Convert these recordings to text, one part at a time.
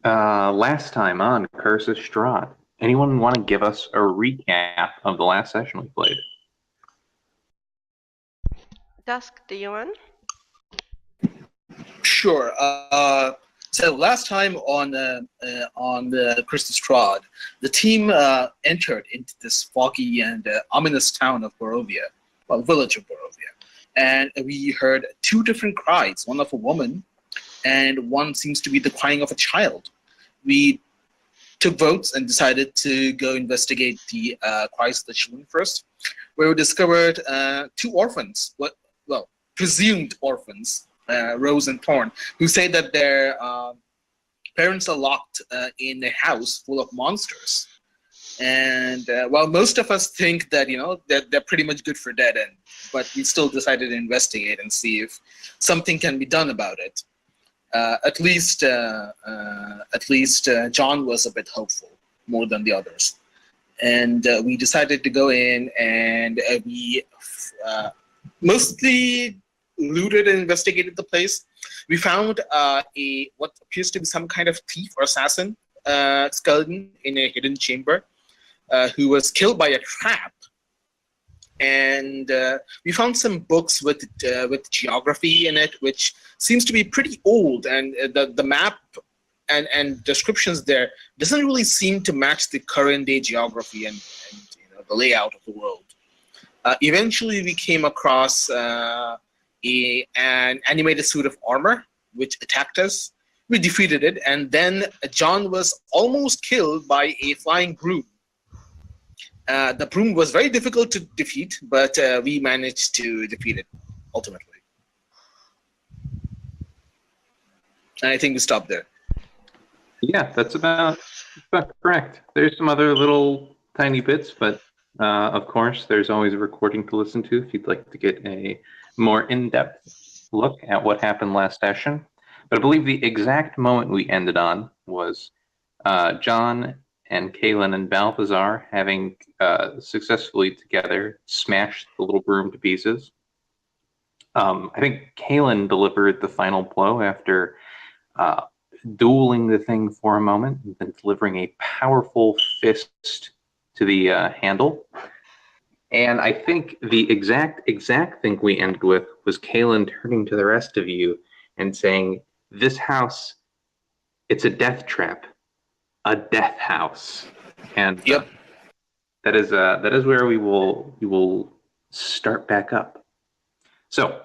Last time on Curse of Strahd, anyone want to give us a recap of the last session we played? Dusk, do you want? Sure. So last time on the Curse of Strahd, the team entered into this foggy and ominous town of Barovia, well, village of Barovia, and we heard two different cries, one of a woman, and one seems to be the crying of a child. We took votes and decided to go investigate the cries of the children first, where we discovered two orphans, well, presumed orphans, Rose and Thorn, who say that their parents are locked in a house full of monsters. And while most of us think that, that they're pretty much good for dead end, but we still decided to investigate and see if something can be done about it. At least Jon was a bit hopeful, more than the others. And we decided to go in, and we mostly looted and investigated the place. We found what appears to be some kind of thief or assassin skeleton in a hidden chamber, who was killed by a trap. And we found some books with geography in it, which seems to be pretty old, and the map and descriptions there doesn't really seem to match the current day geography and the layout of the world. Eventually, we came across an animated suit of armor which attacked us. We defeated it, and then Jon was almost killed by a flying broom. The broom was very difficult to defeat, but we managed to defeat it ultimately. And I think we stopped there. Yeah, that's about correct. There's some other little tiny bits, but of course, there's always a recording to listen to if you'd like to get a more in-depth look at what happened last session. But I believe the exact moment we ended on was Jon and Kaylen and Balthazar having successfully together smashed the little broom to pieces. I think Kaylen delivered the final blow after dueling the thing for a moment, and then delivering a powerful fist to the handle. And I think the exact thing we ended with was Kaylen turning to the rest of you and saying, "This house, it's a death trap. A death house." And yep. That is where we will start back up. So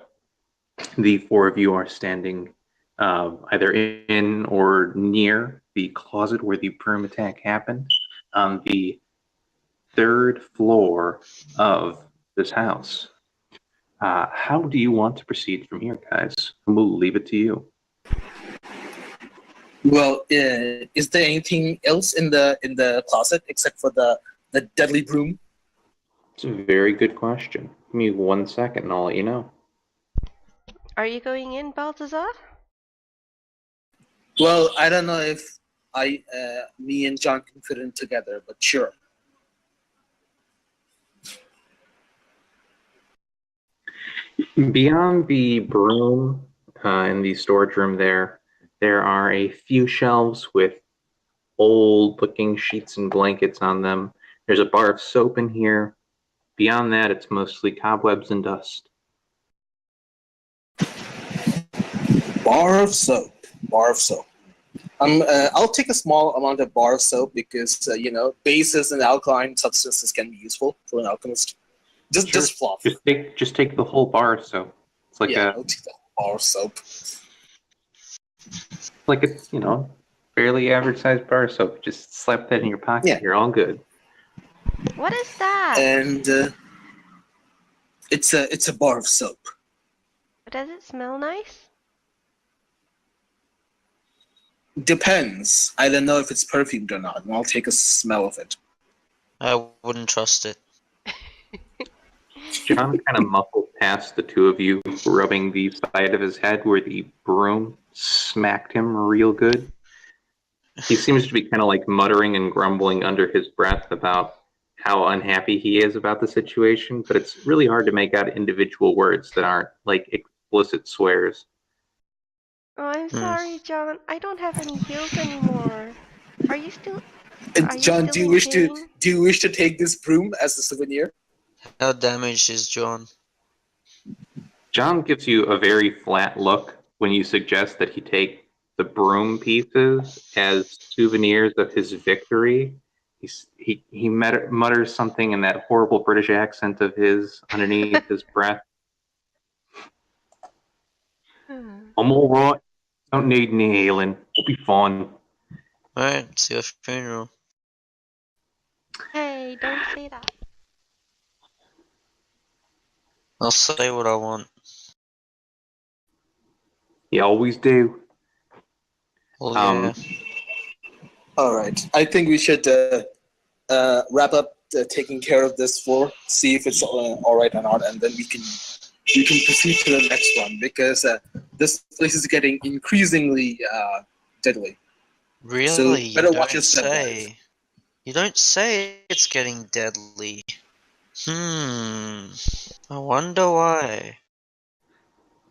the four of you are standing either in or near the closet where the broom attack happened, on the third floor of this house. How do you want to proceed from here, guys? We'll leave it to you. Well, is there anything else in the closet except for the deadly broom? It's a very good question. Give me 1 second and I'll let you know. Are you going in, Balthazar? Well, I don't know if me and Jon can fit in together, but sure. Beyond the broom in the storage room there are a few shelves with old-looking sheets and blankets on them. There's a bar of soap in here. Beyond that, it's mostly cobwebs and dust. Bar of soap. I'll take a small amount of bar of soap because bases and alkaline substances can be useful for an alchemist. Just fluff. Just take the whole bar of soap. It's like I'll take the whole bar of soap. Like a fairly average sized bar of soap. Just slap that in your pocket. Yeah. You're all good. What is that? And it's a bar of soap. Does it smell nice? Depends. I don't know if it's perfumed or not, and I'll take a smell of it. I wouldn't trust it. Jon kind of muffled past the two of you, rubbing the side of his head where the broom smacked him real good. He seems to be kind of like muttering and grumbling under his breath about how unhappy he is about the situation, but it's really hard to make out individual words that aren't like explicit swears. Oh, I'm sorry, Jon. I don't have any heels anymore. Are you still? And Are you John, still do you in wish to pain? take this broom as a souvenir? How damaged is John? John gives you a very flat look when you suggest that he take the broom pieces as souvenirs of his victory. He mutters something in that horrible British accent of his underneath his breath. Hmm. I'm all right. Don't need any healing. I'll be fine. Alright, it's your funeral. Hey, don't say that. I'll say what I want. You always do. Well, yeah. All right. I think we should wrap up taking care of this floor, see if it's all right or not, and then we can proceed to the next one because this place is getting increasingly deadly. Really? So You better watch don't your step, guys. say. You don't say it's getting deadly. I wonder why.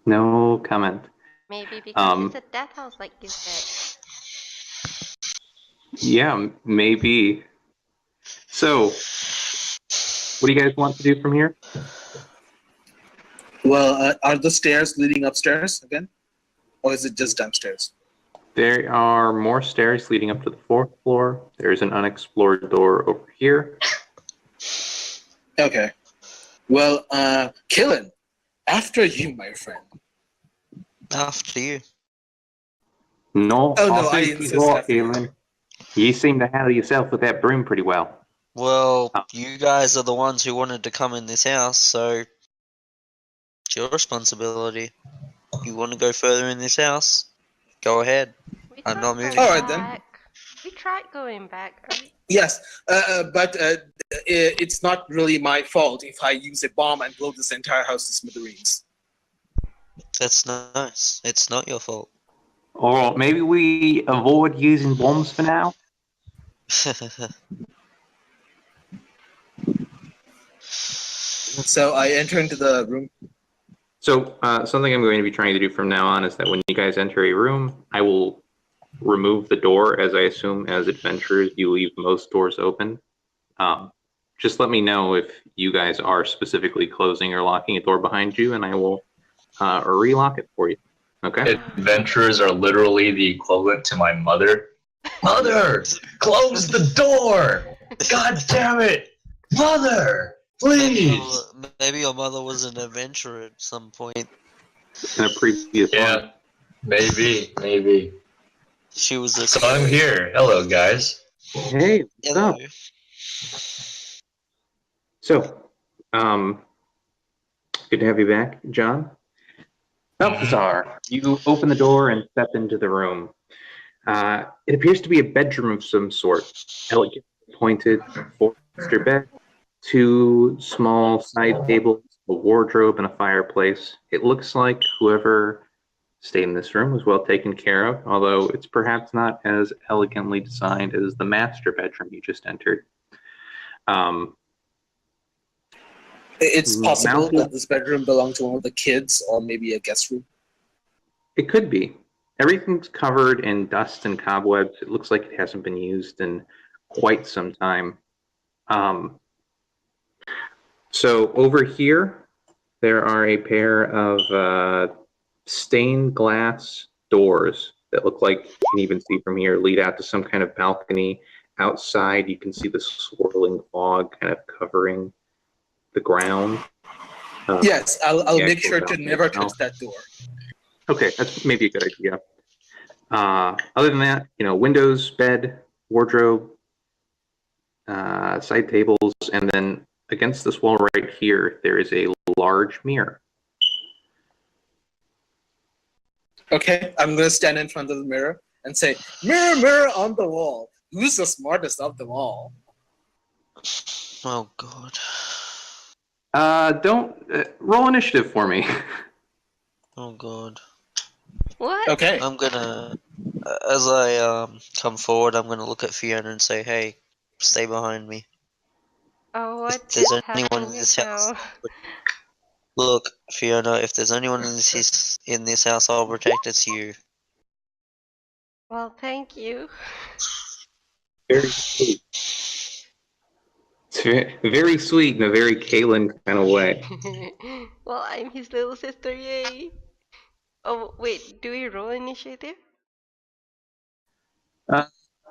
No comment. Maybe because it's a death house, like you said. Yeah, maybe. So, what do you guys want to do from here? Well, are the stairs leading upstairs again, or is it just downstairs? There are more stairs leading up to the fourth floor. There's an unexplored door over here. Okay. Well, Kaylen, after you, my friend. After you. No, Oh no, I think insist you're right, after you. Kaylen. You seem to handle yourself with that broom pretty well. Well, Oh. you guys are the ones who wanted to come in this house, so it's your responsibility. You want to go further in this house? Go ahead. We I'm tried not going moving. All right, then. back. We tried going back. Yes, but it's not really my fault if I use a bomb and blow this entire house to smithereens. That's nice. It's not your fault. Or maybe we avoid using bombs for now? So I enter into the room. So, something I'm going to be trying to do from now on is that when you guys enter a room, I will remove the door, as I assume as adventurers you leave most doors open. Just let me know if you guys are specifically closing or locking a door behind you, and I will relock it for you. Okay? Adventurers are literally the equivalent to my mother. Mother, close the door! God damn it! Mother, please! Maybe your mother was an adventurer at some point. In a previous Yeah, one. maybe. She was a. So I'm here. Hello, guys. Hey, what's Hello. up? So, good to have you back, John. Balthazar, you open the door and step into the room. It appears to be a bedroom of some sort. Elegant, pointed, four-poster bed, two small side tables, a wardrobe, and a fireplace. It looks like whoever stayed in this room was well taken care of, although it's perhaps not as elegantly designed as the master bedroom you just entered. It's possible Mounted- that this bedroom belonged to one of the kids, or maybe a guest room. It could be. Everything's covered in dust and cobwebs. It looks like it hasn't been used in quite some time. So over here, there are a pair of stained glass doors that look like you can even see from here lead out to some kind of balcony. Outside, you can see the swirling fog kind of covering the ground. Yes, I'll the make actual sure to balcony never itself. touch that door. Okay, that's maybe a good idea. Other than that, windows, bed, wardrobe, side tables, and then against this wall right here, there is a large mirror. Okay, I'm going to stand in front of the mirror and say, "Mirror, mirror on the wall, who's the smartest of them all?" Oh god. Don't roll initiative for me. Oh god. What? Okay. I'm gonna, as I come forward, I'm gonna look at Fiona and say, "Hey, stay behind me." Oh, If what's there's anyone happening in this house, now? look, Fiona. If there's anyone in this house, I'll protect. It's you. Well, thank you. Very sweet. It's very sweet in a very Kaylen kind of way. Well, I'm his little sister, yay! Oh, wait, do we roll initiative?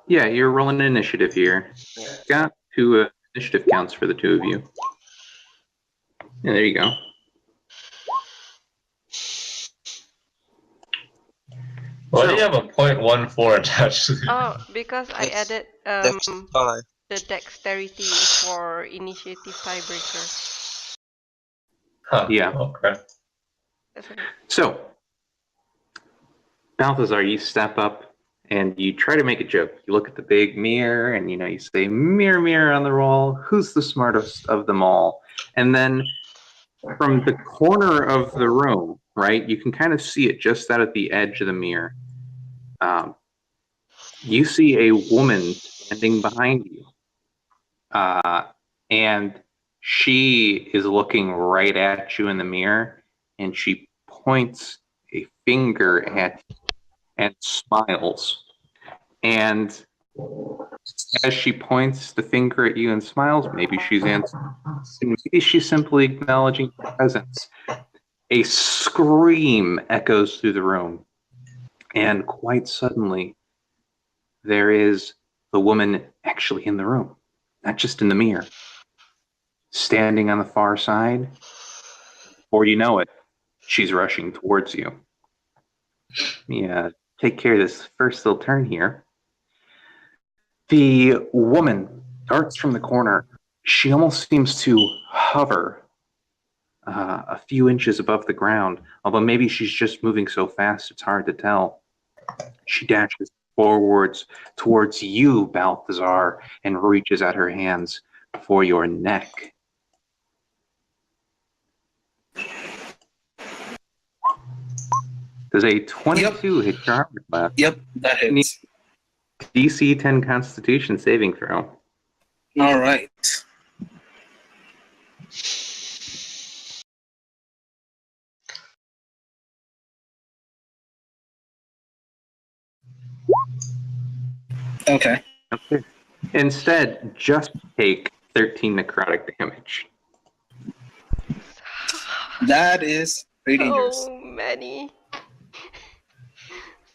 Yeah, you're rolling initiative here. Yeah. Got two initiative counts for the two of you. Yeah, there you go. Why do you have a .14 attached to it? Oh, because I Yes. added Dex 5. the dexterity for initiative tiebreaker. Huh, Yeah. Okay. That's okay. So, Balthazar, you step up and you try to make a joke. You look at the big mirror and you say, "Mirror, mirror on the wall, who's the smartest of them all?" And then from the corner of the room, right, you can kind of see it just out at the edge of the mirror. You see a woman standing behind you. And she is looking right at you in the mirror, and she points a finger at you and smiles. And as she points the finger at you and smiles, maybe she's answering, maybe she's simply acknowledging your presence. A scream echoes through the room, and quite suddenly, there is the woman actually in the room, not just in the mirror, standing on the far side. Before you know it, she's rushing towards you. Yeah, take care of this first little turn here. The woman darts from the corner. She almost seems to hover a few inches above the ground, although maybe she's just moving so fast it's hard to tell. She dashes forwards towards you, Balthazar, and reaches out her hands for your neck. Does a 22 hit your armor class? Yep, that hits. DC 10 Constitution saving throw. All right. Okay. Okay. Instead, just take 13 necrotic damage. That is pretty dangerous. So many.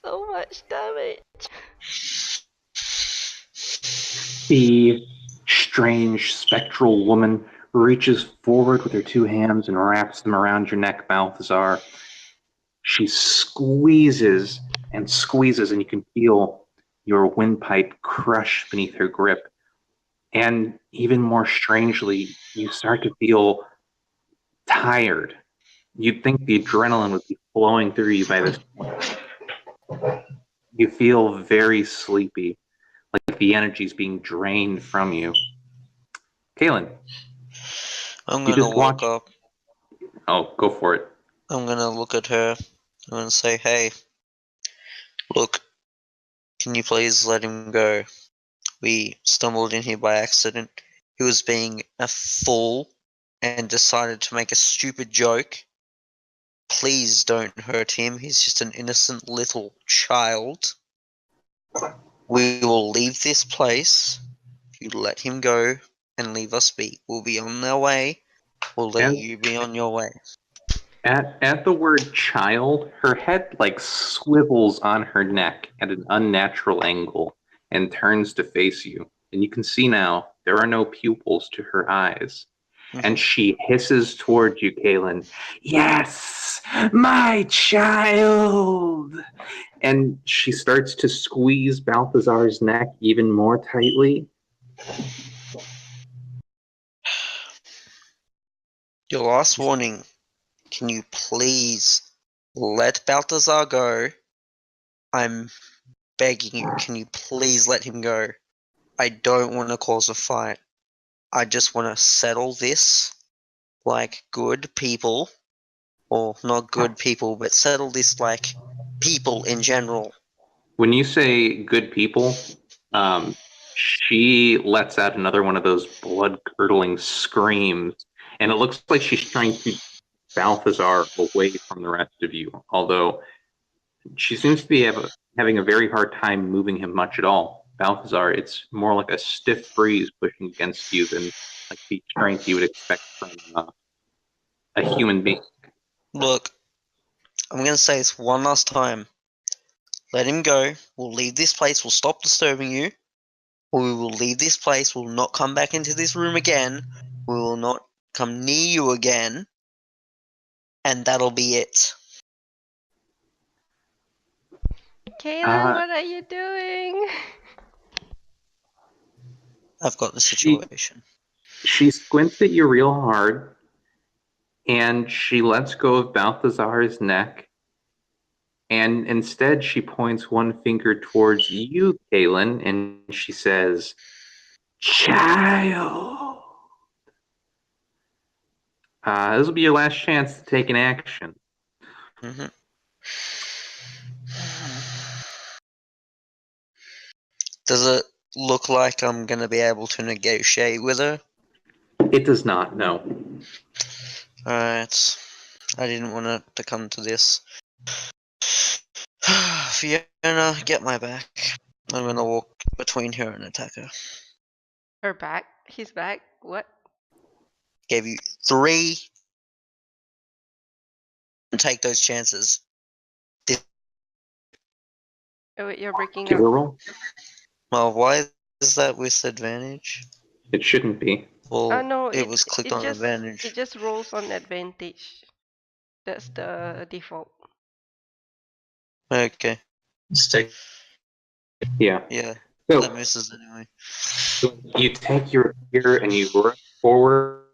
So much damage. The strange spectral woman reaches forward with her two hands and wraps them around your neck, Balthazar. She squeezes and squeezes, and you can feel your windpipe crush beneath her grip. And even more strangely, you start to feel tired. You'd think the adrenaline would be flowing through you by this point. You feel very sleepy, like the energy's being drained from you. Kaylen, I'm You gonna just walk watch- up. oh, go for it. I'm gonna look at her. I'm gonna say, "Hey, look, can you please let him go? We stumbled in here by accident. He was being a fool and decided to make a stupid joke. Please don't hurt him. He's just an innocent little child. We will leave this place. You let him go and leave us be. We'll be on our way. We'll let And- you be on your way." At the word child, her head like swivels on her neck at an unnatural angle and turns to face you. And you can see now there are no pupils to her eyes. And she hisses towards you, Kaylen. "Yes, my child!" And she starts to squeeze Balthazar's neck even more tightly. Your last warning. Can you please let Balthazar go? I'm begging you. Can you please let him go? I don't want to cause a fight. I just want to settle this like good people. Or not good people, but settle this like people in general. When you say good people, she lets out another one of those blood-curdling screams, and it looks like she's trying to Balthazar away from the rest of you, although she seems to be having a very hard time moving him much at all. Balthazar, it's more like a stiff breeze pushing against you than like the strength you would expect from a human being. Look, I'm going to say this one last time. Let him go. We'll leave this place. We'll stop disturbing you. We will leave this place. We'll not come back into this room again. We will not come near you again. And that'll be it. Kaylen, what are you doing? I've got the situation. She squints at you real hard, and she lets go of Balthazar's neck, and instead she points one finger towards you, Kaylen, and she says, "Child." This will be your last chance to take an action. Mm-hmm. Does it look like I'm going to be able to negotiate with her? It does not, no. Alright. I didn't want it to come to this. Fiona, get my back. I'm going to walk between her and attack her. Her back? His back? What? Gave you 3 and take those chances. Oh, wait, you're breaking Give up. her a roll. Well, why is that with advantage? It shouldn't be. Well, No, it was clicked on advantage. It just rolls on advantage. That's the default. Okay. Let's take. Yeah. Yeah, So that misses anyway. you take your gear and you rush forward.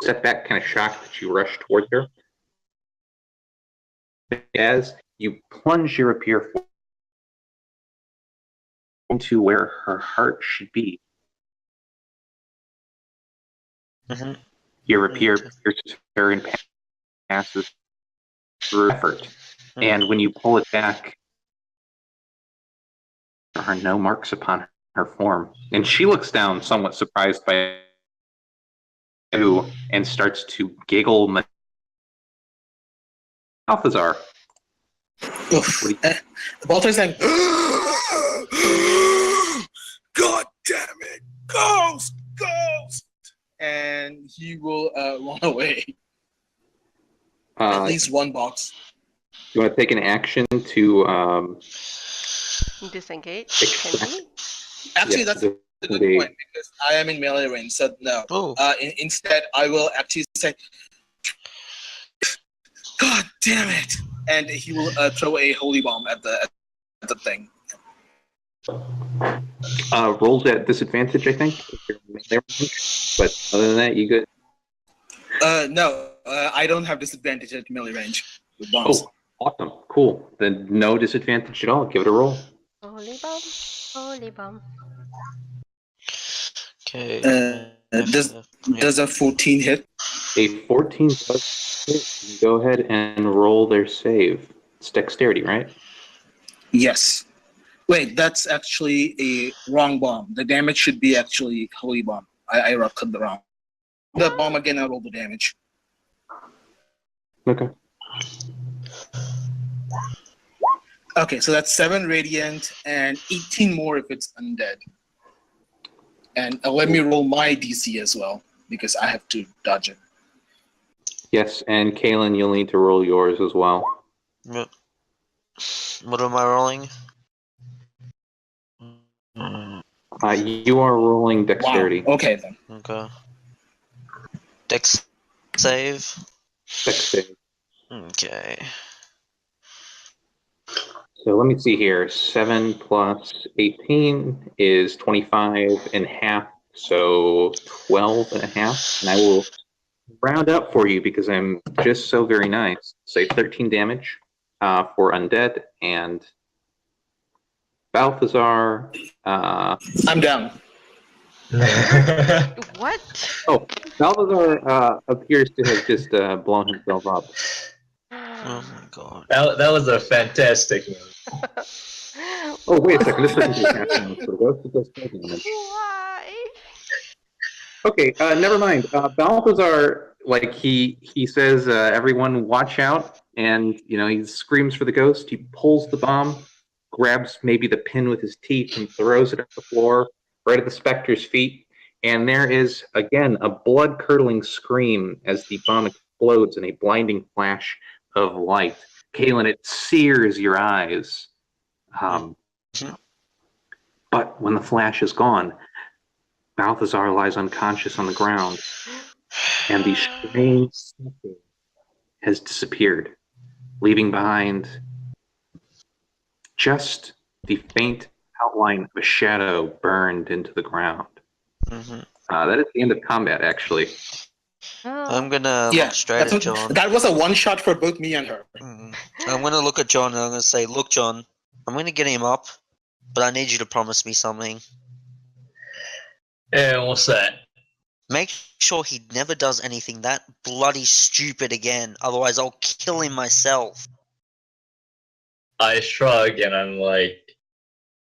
Step back, kind of shocked that you rush towards her. As you plunge your rapier into where her heart should be, Mm-hmm. your rapier Okay. pierces her and passes through effort. And when you pull it back, there are no marks upon her form. And she looks down, somewhat surprised by you, and starts to giggle. Balthazar. Oof. Balthazar's like, God damn it! Ghost! Ghost! And he will run away. At least one box. You want to take an action to Disengage? Can he? Actually, that's a good point because I am in melee range, so no. Oh. Instead, I will actually say, God damn it! And he will throw a holy bomb at the thing. rolls at disadvantage, I think. If you're in melee range. But other than that, you good? No, I don't have disadvantage at melee range with bombs. Oh, awesome. Cool. Then no disadvantage at all. Give it a roll. Holy bomb. Holy bomb. Okay. Does a 14 hit? A 14 does hit. You go ahead and roll their save. It's dexterity, right? Yes. Wait, that's actually a wrong bomb. The damage should be actually holy bomb. I rocked the wrong. The bomb again, I roll the damage. Okay. Okay, so that's 7 radiant and 18 more if it's undead. And let me roll my DC as well because I have to dodge it. Yes, and Kaylen, you'll need to roll yours as well. What am I rolling? You are rolling dexterity. Wow. Okay then. Okay. Dex save. Dex save. Okay. So let me see here. 7 plus 18 is 25 and a half, so 12 and a half. And I will round up for you because I'm just so very nice. Say 13 damage for undead, and Balthazar. I'm down. What? Oh, Balthazar appears to have just blown himself up. Oh my god. That was a fantastic move. Oh, wait a second. This doesn't do half damage for the ghost. It does full damage. Why? Okay, never mind. Balthazar, like he says, everyone watch out, and he screams for the ghost. He pulls the bomb, grabs maybe the pin with his teeth and throws it at the floor, right at the specter's feet. And there is, again, a blood-curdling scream as the bomb explodes in a blinding flash of light. Kaylen, it sears your eyes. But when the flash is gone, Balthazar lies unconscious on the ground, and the strange something has disappeared, leaving behind just the faint outline of a shadow burned into the ground. That is the end of combat, actually. I'm gonna Yeah, look straight at Jon. that was a one shot for both me and her. I'm gonna look at Jon and I'm gonna say, look, Jon, I'm gonna get him up, but I need you to promise me something. Yeah, what's that? Make sure he never does anything that bloody stupid again, otherwise I'll kill him myself. I shrug and I'm like,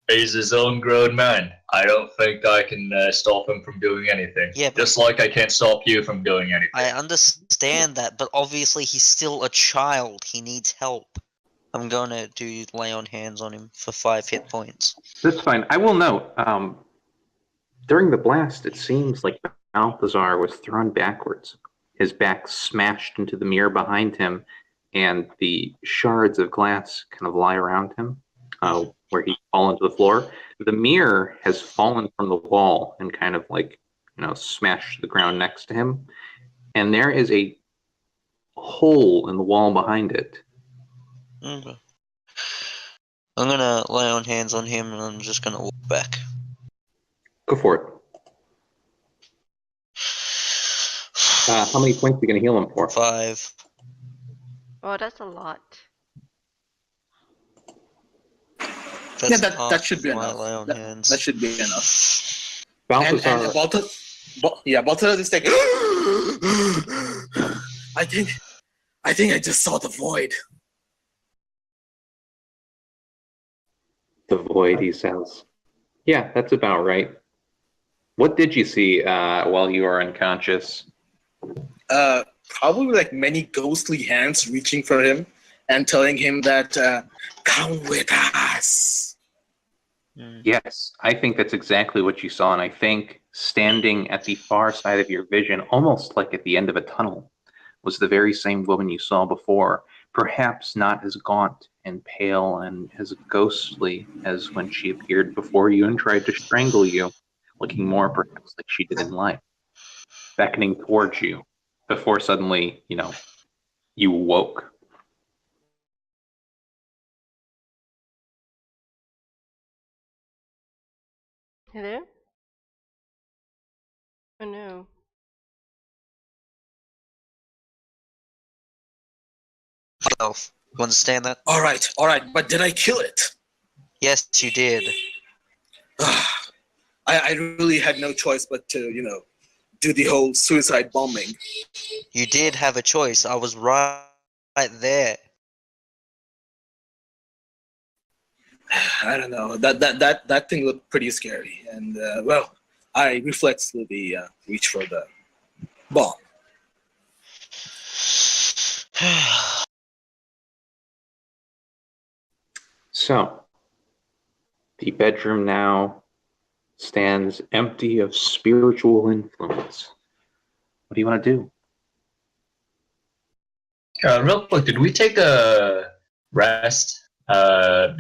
he's his own grown man. I don't think I can stop him from doing anything. Yeah, but just like I can't stop you from doing anything. I understand that, but obviously he's still a child. He needs help. I'm gonna lay on hands on him for 5 hit points. That's fine. I will note, during the blast, it seems like Balthazar was thrown backwards. His back smashed into the mirror behind him, and the shards of glass kind of lie around him, where he fallen to the floor. The mirror has fallen from the wall and kind of smashed to the ground next to him. And there is a hole in the wall behind it. Okay. I'm gonna lay on hands on him and I'm just gonna walk back. Go for it. How many points are you going to heal him for? 5. Oh, that's a lot. Yeah, that should be enough. Lay on hands. That should be enough. Balthazar. And Balthazar is like, I think I just saw the void. The void, he says. Yeah, that's about right. What did you see while you were unconscious? Probably like many ghostly hands reaching for him and telling him that, come with us. Yes, I think that's exactly what you saw, and I think standing at the far side of your vision, almost like at the end of a tunnel, was the very same woman you saw before, perhaps not as gaunt and pale and as ghostly as when she appeared before you and tried to strangle you, looking more perhaps like she did in life, beckoning towards you before suddenly, you woke. Hello? Oh no. You understand that? All right, but did I kill it? Yes, you did. I really had no choice but to, do the whole suicide bombing. You did have a choice. I was right there. I don't know. That thing looked pretty scary, and I reflexively reached for the bomb. So, the bedroom now stands empty of spiritual influence. What do you want to do? Real quick, did we take a rest No,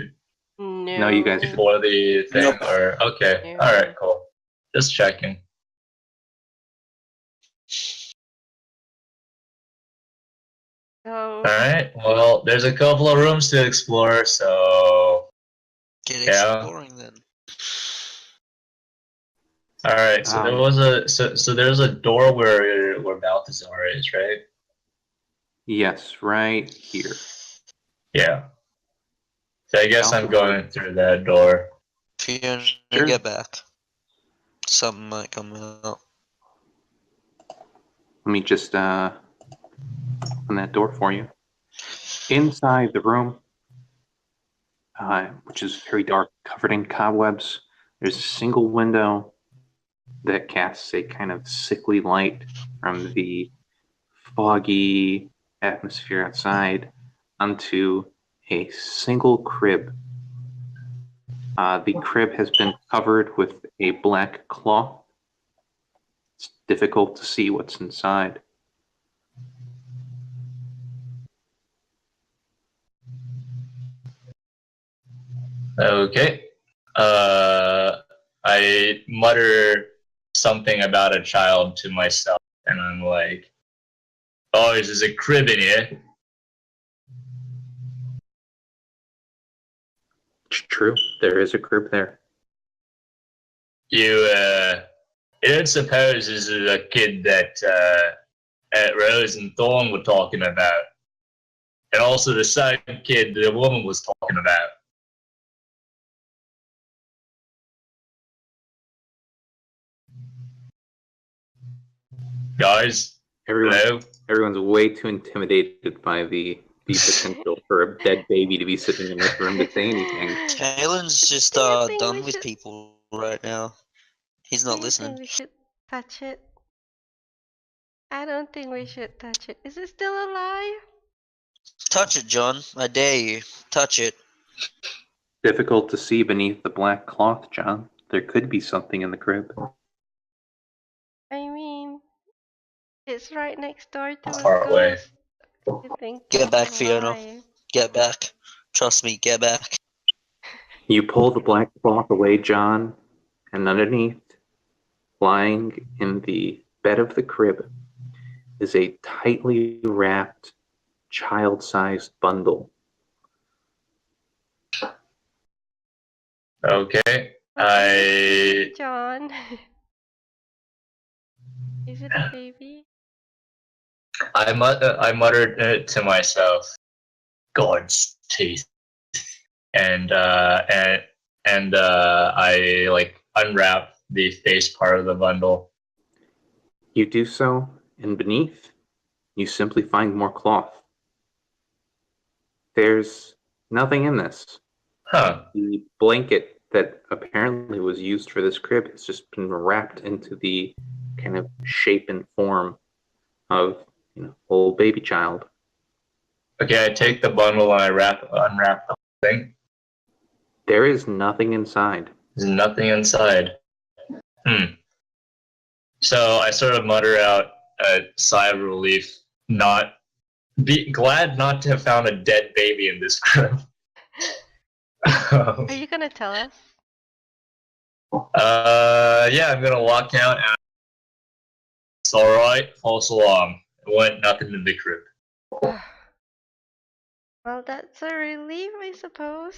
you guys- before the thing? Nope. Or okay, No. all right, cool. Just checking. So, All right. Well, there's a couple of rooms to explore, so Get Yeah. exploring then. all right. So there was so there's a door where Balthazar is, right? Yes, right here. Yeah. So I guess I'm going through that door. Fiona, Sure. get back. Something might come out. Let me just open that door for you. Inside the room, which is very dark, covered in cobwebs, there's a single window that casts a kind of sickly light from the foggy atmosphere outside onto a single crib The crib has been covered with a black cloth. It's difficult to see what's inside. Okay. I mutter something about a child to myself, and I'm like, "Oh, there's a crib in here." It's true. There is a crib there. You don't suppose this is a kid that Rose and Thorn were talking about, and also the same kid the woman was talking about. Guys, hello? Everyone's way too intimidated by the potential for a dead baby to be sitting in this room to say anything. Kaylen's just Do you think done we with should- people right now. He's not Do you listening. think we should touch it? I don't think we should touch it. Is it still alive? Touch it, John. I dare you. Touch it. Difficult to see beneath the black cloth, John. There could be something in the crib. I mean, it's right next door to a Far away. ghost. I think Get it's back, Fiona. alive. Get back. Trust me, get back. You pull the black cloth away, John, and underneath, lying in the bed of the crib, is a tightly wrapped, child-sized bundle. Okay. I John. Is it a baby? muttered to myself, "God's teeth," and I like unwrap the face part of the bundle. You do so, and beneath, you simply find more cloth. There's nothing in this. Huh. The blanket that apparently was used for this crib has just been wrapped into the kind of shape and form of, old baby child. Okay, I take the bundle and I unwrap the thing. There is nothing inside. There's nothing inside. So I sort of mutter out a sigh of relief, glad not to have found a dead baby in this crib. Are you gonna tell us? Yeah, I'm gonna walk out and it's alright, false alarm. It went nothing in the crib. Well, that's a relief, I suppose.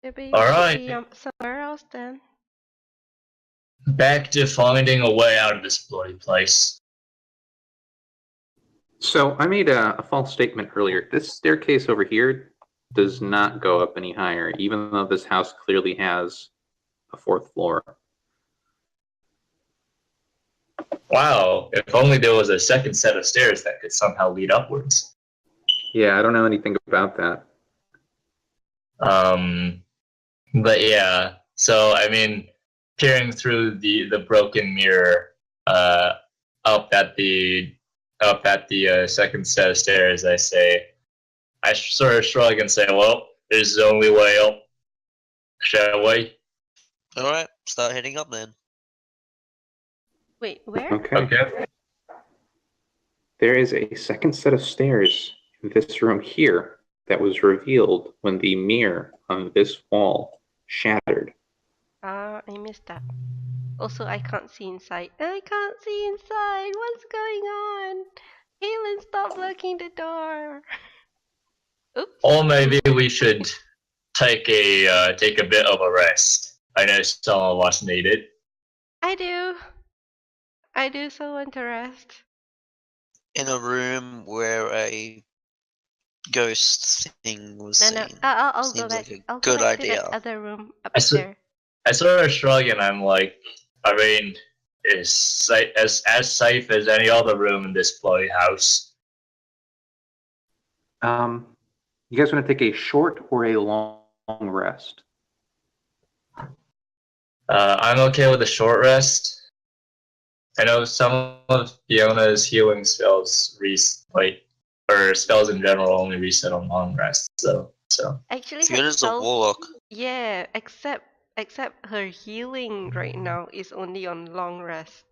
The baby All should right. be somewhere else then. Back to finding a way out of this bloody place. So I made a false statement earlier. This staircase over here does not go up any higher, even though this house clearly has a fourth floor. Wow, if only there was a second set of stairs that could somehow lead upwards. Yeah, I don't know anything about that. But yeah, so I mean, peering through the broken mirror, up at the second set of stairs, I sort of shrug and say, "Well, this is the only way up. Shall we?" Alright, start heading up then. Wait, where? Okay. There is a second set of stairs in this room here that was revealed when the mirror on this wall shattered. I missed that. Also, I can't see inside. I can't see inside. What's going on? Kaylen, stop blocking the door. Oops. Or maybe we should take a bit of a rest. I know some of us need it. I do so want to rest. In a room where a ghost thing was No, seen. I'll go Seems back. like a I'll good go back idea. to that other room up I see. there. I sort of shrug and I'm like, I mean, it's as safe as any other room in this bloody house. You guys want to take a short or a long rest? I'm okay with a short rest. I know some of Fiona's healing spells or spells in general only reset on long rest. So Actually, her Fiona's a spells, warlock. Yeah, except her healing right now is only on long rest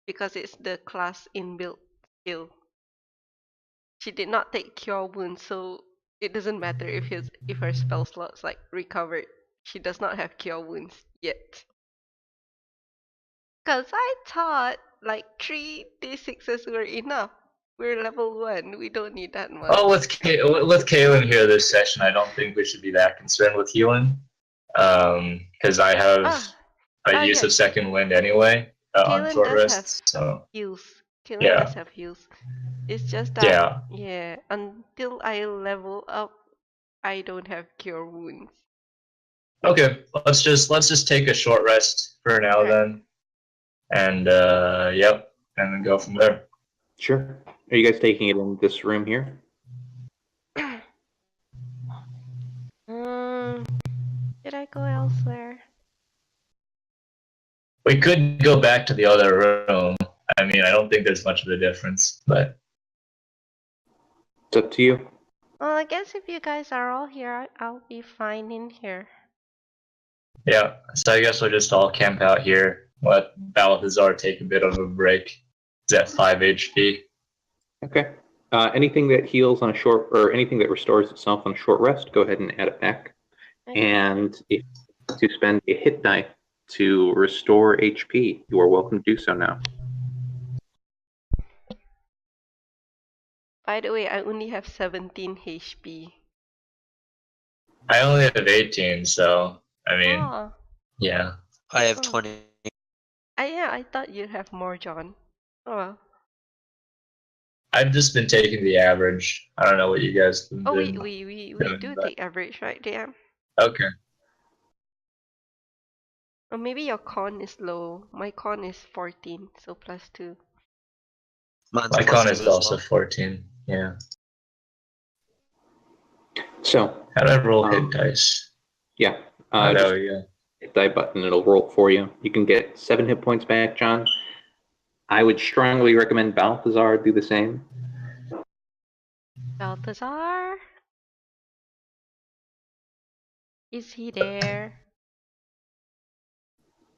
because it's the class inbuilt skill. She did not take cure wounds, so it doesn't matter if her spell slots like recovered. She does not have cure wounds yet. Cause I thought like 3d6s were enough. We're level 1. We don't need that much. Well, with Kaylen here this session, I don't think we should be that concerned with healing, because I have a use yeah. of second wind anyway on Kaylen short does have rest. So heals. Kaylen yeah, does have heals. It's just that yeah. until I level up, I don't have cure wounds. Okay, let's just take a short rest for now then, and yep, and then go from there. Sure. Are you guys taking it in this room here? Did I go elsewhere? We could go back to the other room. I mean, I don't think there's much of a difference, but It's up to you. Well, I guess if you guys are all here, I'll be fine in here. yeah. So I guess we'll just all camp out here. Let Balthazar take a bit of a break. He's at 5 HP. Okay. Anything that heals on a short, or anything that restores itself on a short rest, go ahead and add it back. Okay. And if to spend a hit die to restore HP, you are welcome to do so now. By the way, I only have 17 HP. I only have 18, so I mean, Oh, yeah. I have Oh. 20. I thought you'd have more, John. Oh well. I've just been taking the average. I don't know what you guys have Oh, we been we doing, do but- take average, right? Damn. Okay. Or maybe your con is low. My con is 14, so +2. Mine's My plus con is 2 as also well. 14. Yeah. So, How do I roll hit dice? yeah. Oh, Just there we go. hit die button, it'll roll it for you. You can get 7 hit points back, John. I would strongly recommend Balthazar do the same. Balthazar? Is he there?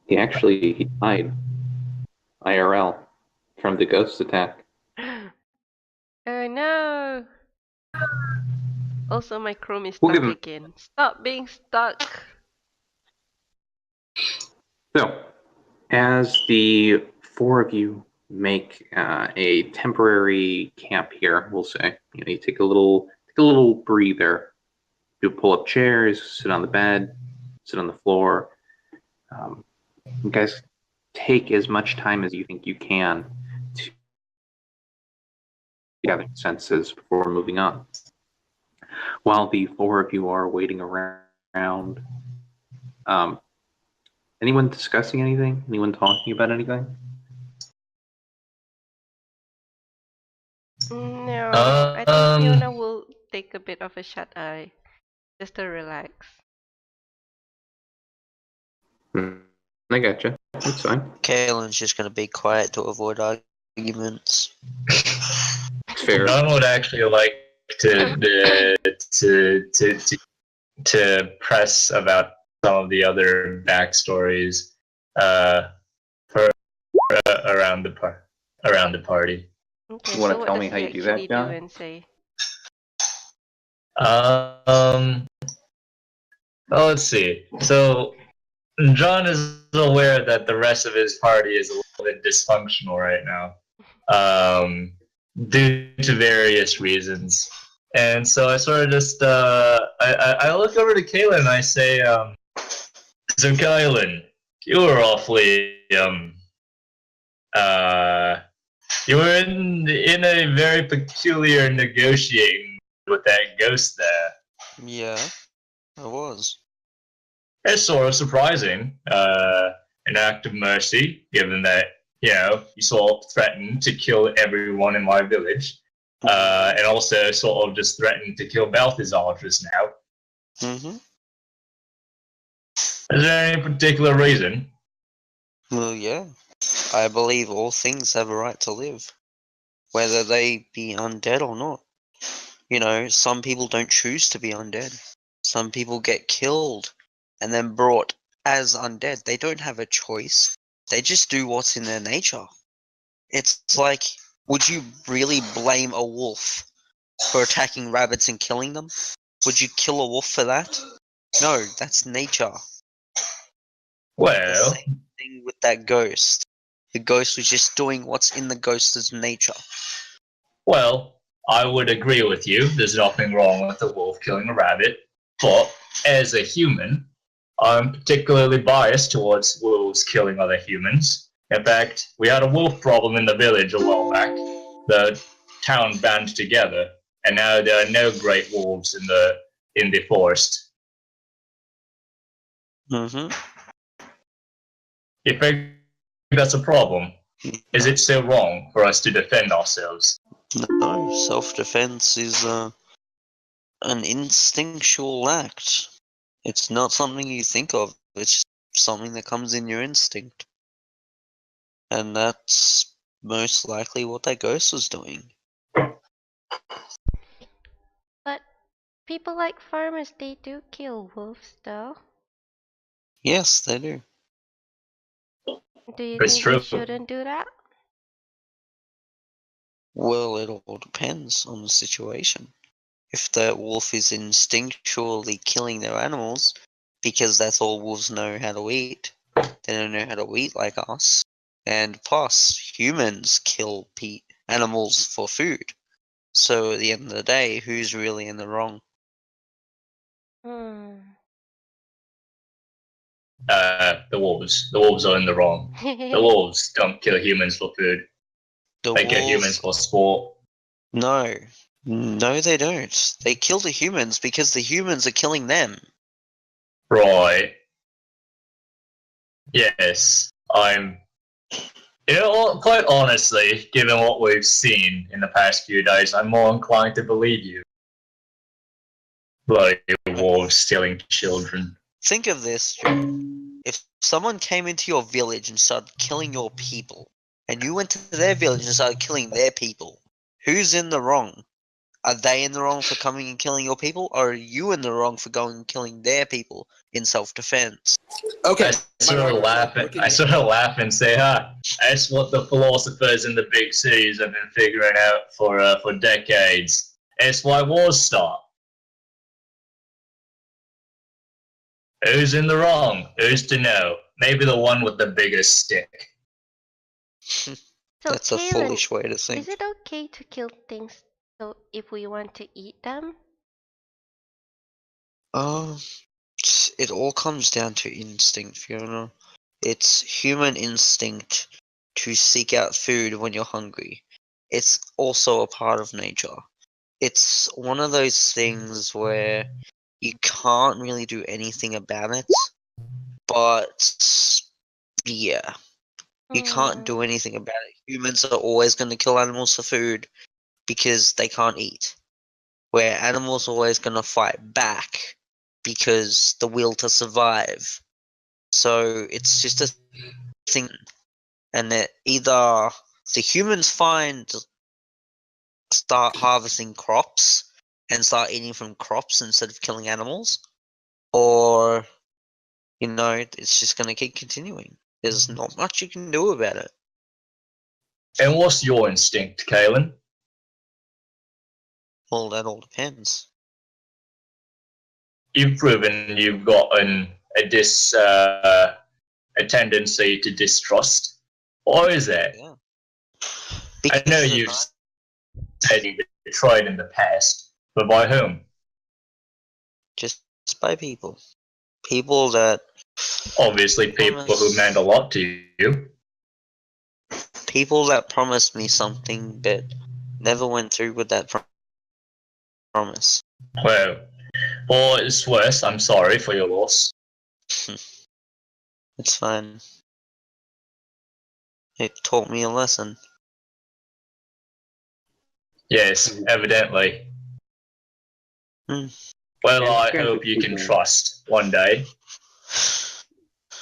He died IRL from the ghost attack. Oh no! Also, my Chrome is We'll stuck give him- again. Stop being stuck! So, as the 4 of you make a temporary camp here, we'll say, you take a little breather. You pull up chairs, sit on the bed, sit on the floor. You guys take as much time as you think you can to gather senses before moving on. While the 4 of you are waiting around, anyone discussing anything? Anyone talking about anything? No, I think Fiona will take a bit of a shut eye, just to relax. I gotcha. That's fine. Kaylen's just going to be quiet to avoid arguments. Fair. John would actually like to press about some of the other backstories around the party. Okay, You wanna so what tell does me how he you do that, actually do John? and say? Well, let's see. So John is aware that the rest of his party is a little bit dysfunctional right now, due to various reasons. And so I sort of just I look over to Kaylen and I say, so Kaylen, you were awfully you were in a very peculiar negotiating with that ghost there. Yeah, I was. It's sort of surprising. An act of mercy, given that, you sort of threatened to kill everyone in my village. And also sort of just threatened to kill Balthazar just now. Mm-hmm. Is there any particular reason? Well, yeah. I believe all things have a right to live, whether they be undead or not. Some people don't choose to be undead. Some people get killed and then brought as undead. They don't have a choice. They just do what's in their nature. It's like, would you really blame a wolf for attacking rabbits and killing them? Would you kill a wolf for that? No, that's nature. The Well, same thing with that ghost. The ghost was just doing what's in the ghost's nature. well, I would agree with you. There's nothing wrong with a wolf killing a rabbit. But as a human, I'm particularly biased towards wolves killing other humans. In fact, we had a wolf problem in the village a while back. The town band together, and now there are no great wolves in the forest. Mm-hmm. You think that's a problem? Is it so wrong for us to defend ourselves? No, self-defense is an instinctual act. It's not something you think of. It's something that comes in your instinct. And that's most likely what that ghost was doing. But people like farmers, they do kill wolves, though. Yes, they do. Do you It's think we true. shouldn't do that? Well, it all depends on the situation. If the wolf is instinctually killing their animals, because that's all wolves know how to eat, they don't know how to eat like us. And plus, humans kill animals for food. So at the end of the day, who's really in the wrong? The wolves. The wolves are in the wrong. The wolves don't kill humans for food. The They kill humans for sport. No. No, they don't. They kill the humans because the humans are killing them. Right. Yes. Quite honestly, given what we've seen in the past few days, I'm more inclined to believe you. Like wolves stealing children. Think of this, Joe. If someone came into your village and started killing your people, and you went to their village and started killing their people, who's in the wrong? Are they in the wrong for coming and killing your people, or are you in the wrong for going and killing their people in self-defense? Okay. I sort of laugh and say, that's what the philosophers in the big cities have been figuring out for decades. It's why wars start. Who's in the wrong? Who's to know? Maybe the one with the biggest stick. So, That's a Kaylen, foolish way to think. is it okay to kill things so if we want to eat them? It all comes down to instinct, Fiona. It's human instinct to seek out food when you're hungry. It's also a part of nature. It's one of those things where you can't really do anything about it, but yeah, you can't do anything about it. Humans are always going to kill animals for food because they can't eat, where animals are always going to fight back because the will to survive. So it's just a thing, and that either the humans start harvesting crops and start eating from crops instead of killing animals, or it's just going to keep continuing. There's not much you can do about it. And what's your instinct, Kaylen? Well, that all depends. You've proven you've got a tendency to distrust. What is it? Yeah. I know you've said you've been tried in the past, but by whom? Just by people. People that... Obviously people who meant a lot to you. People that promised me something but never went through with that promise. Well, for what it's worse, I'm sorry for your loss. It's fine. It taught me a lesson. Yes, evidently. Well, I hope you can trust one day.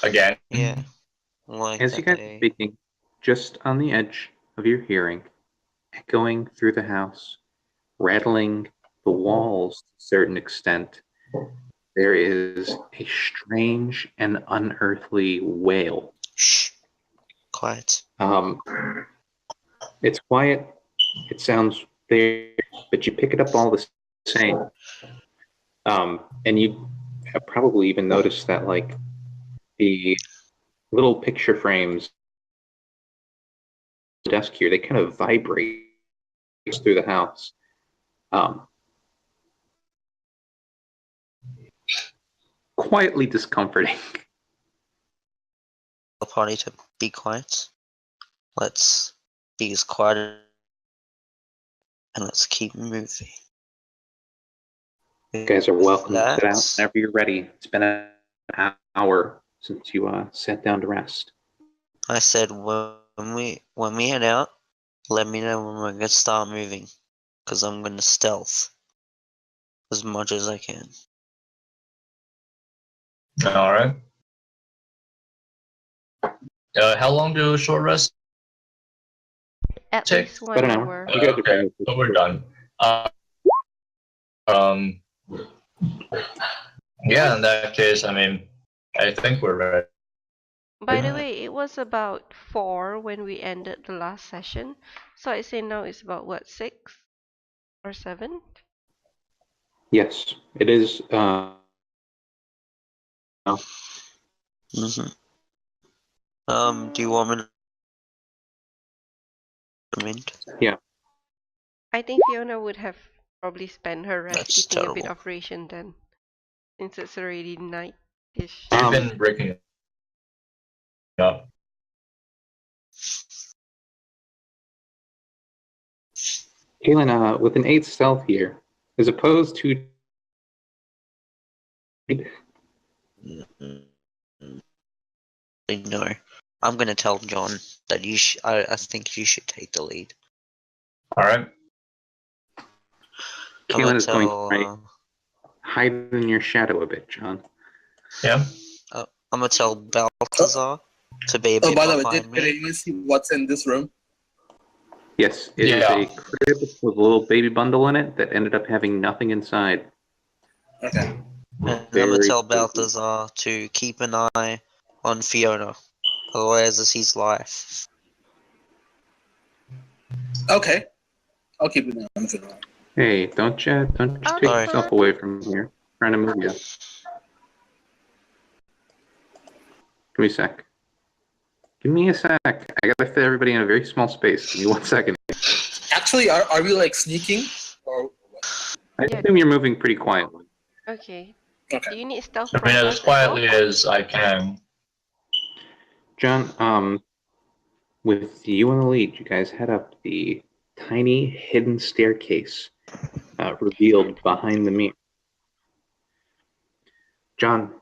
Again. Yeah. Like As you guys are speaking, just on the edge of your hearing, echoing through the house, rattling the walls to a certain extent, there is a strange and unearthly wail. Shh. Quiet. It's quiet. It sounds there, but you pick it up all the same. And you have probably even noticed that, like, the little picture frames on the desk here, they kind of vibrate through the house. Quietly discomforting. The party to be quiet. Let's be as quiet and let's keep moving. You guys are welcome to sit out That's- whenever you're ready. It's been an hour since you sat down to rest. I said when we head out, let me know when we're gonna start moving, cause I'm gonna stealth as much as I can. All right. How long do short rest? At Check. least About 1 an hour. hour. You guys are Okay, fine. so we're done. Yeah, in that case, I mean, I think we're ready. By the way, it was about 4 when we ended the last session. So I say now it's about what, 6 or 7? Yes, it is. Mm-hmm. Do you want me to come in? I think Fiona would have probably spent her rest That's eating a bit terrible. of ration then, since it's already night-ish. We've been breaking up. Kaylen, with an 8 stealth here, as opposed to No, I'm gonna tell Jon that you. I think you should take the lead. All right. I'm Kaylen gonna is going to tell. try hide in your shadow a bit, Jon. Yeah. I'm gonna tell Balthazar to be a bit by the way, behind did me. anyone see what's in this room? Yes, it is Yeah. a crib with a little baby bundle in it that ended up having nothing inside. Okay. And I'm gonna Very tell creepy. Balthazar to keep an eye on Fiona, otherwise it's his life. Okay. I'll keep it on for now. Hey, don't you take Sorry. yourself away from here. I'm trying to move you. Give me a sec. Give me a sec. I gotta fit everybody in a very small space. Give me 1 second. Actually, are we like sneaking? Or I Yeah. assume you're moving pretty quietly. Okay. okay. Do you need stealth I from mean, us as as well? quietly as I can. Jon, with you in the lead, you guys head up the tiny hidden staircase revealed behind the mirror. Jon,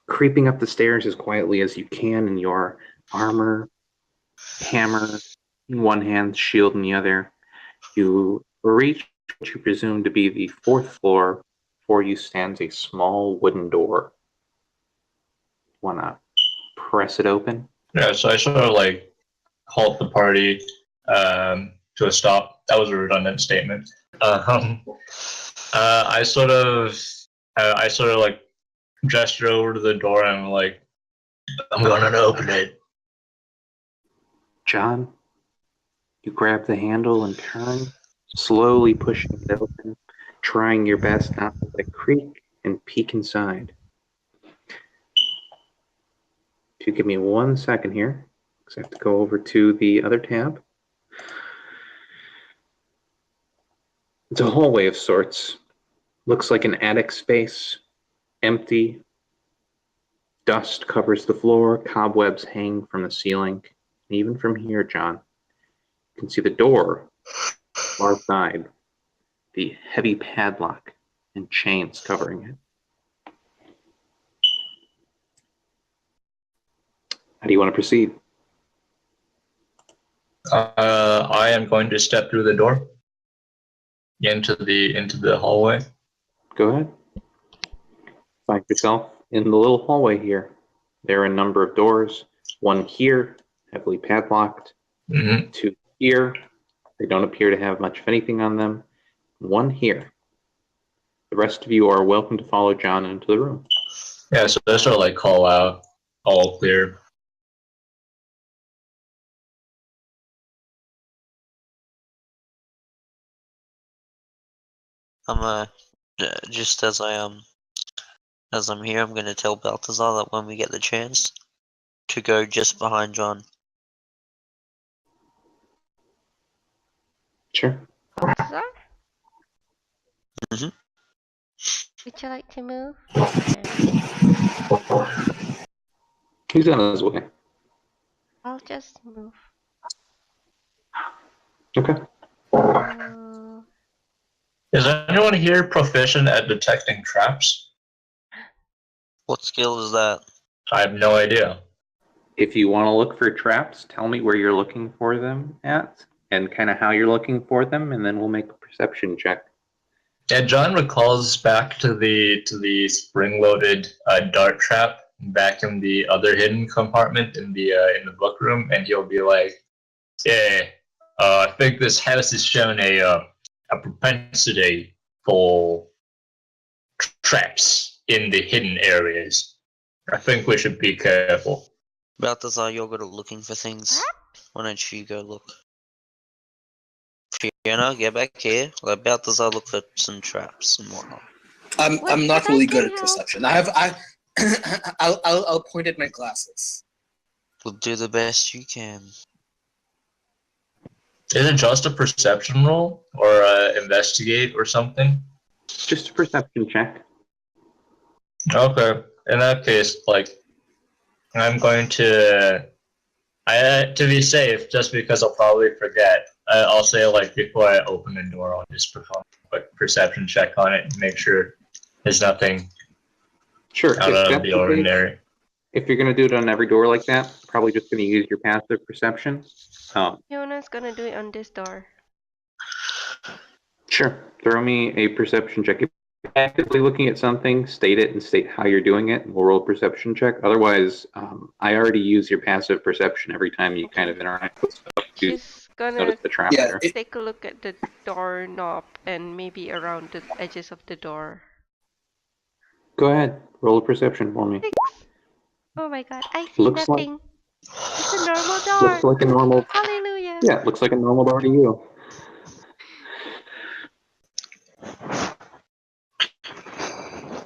creeping up the stairs as quietly as you can in your armor, hammer in one hand, shield in the other, you reach what you presume to be the 4th floor. Before you stands a small wooden door. Wanna press it open? Yeah, so I sort of like halt the party to a stop. That was a redundant statement. I sort of like gesture over to the door and I'm like, I'm going to open it. Jon, you grab the handle and turn, slowly pushing it open, trying your best not to let it creak and peek inside. If you give me 1 second here, because I have to go over to the other tab. It's a hallway of sorts. Looks like an attic space, empty. Dust covers the floor, cobwebs hang from the ceiling. And even from here, Jon, you can see the door far side, the heavy padlock and chains covering it. How do you want to proceed? I am going to step through the door into the hallway. Go ahead. Find yourself in the little hallway here. There are a number of doors. One here, heavily padlocked. Mm-hmm. 2 here. They don't appear to have much of anything on them. 1 here. The rest of you are welcome to follow Jon into the room. Yeah, so I sort of like call out, all clear. I'm just as I'm here, I'm gonna tell Balthazar that when we get the chance to go just behind Jon. Sure. Balthazar? Mhm. Would you like to move? He's on his way. I'll just move. Okay. Is anyone here proficient at detecting traps? What skill is that? I have no idea. If you want to look for traps, tell me where you're looking for them at and kind of how you're looking for them, and then we'll make a perception check. Yeah, Jon recalls back to the spring-loaded dart trap back in the other hidden compartment in the book room, and he'll be like, "Yeah, I think this house has shown a propensity for traps in the hidden areas. I think we should be careful." Balthazar, you're good at looking for things. Why don't you go look? Fiona, get back here. Let Balthazar look for some traps and whatnot. I'm not really good at perception. I'll point at my glasses. We'll do the best you can. Is it just a perception roll or investigate or something? Just a perception check. Okay. In that case, like, I'm going to be safe, just because I'll probably forget. I'll say, like, before I open the door, I'll just perform a quick perception check on it and make sure there's nothing Sure. out of the ordinary. If you're going to do it on every door like that, probably just going to use your passive perception. Fiona's gonna do it on this door. Sure. Throw me a perception check. If you're actively looking at something, state it and state how you're doing it, and we'll roll a perception check. Otherwise, I already use your passive perception every time you kind of interact with stuff. You She's gonna notice the trap Yeah, there. take a look at the doorknob and maybe around the edges of the door. Go ahead. Roll a perception for me. 6. Oh my god, I see Looks like- nothing. It's a normal door. Looks like a normal... Hallelujah. Yeah, it looks like a normal door to you.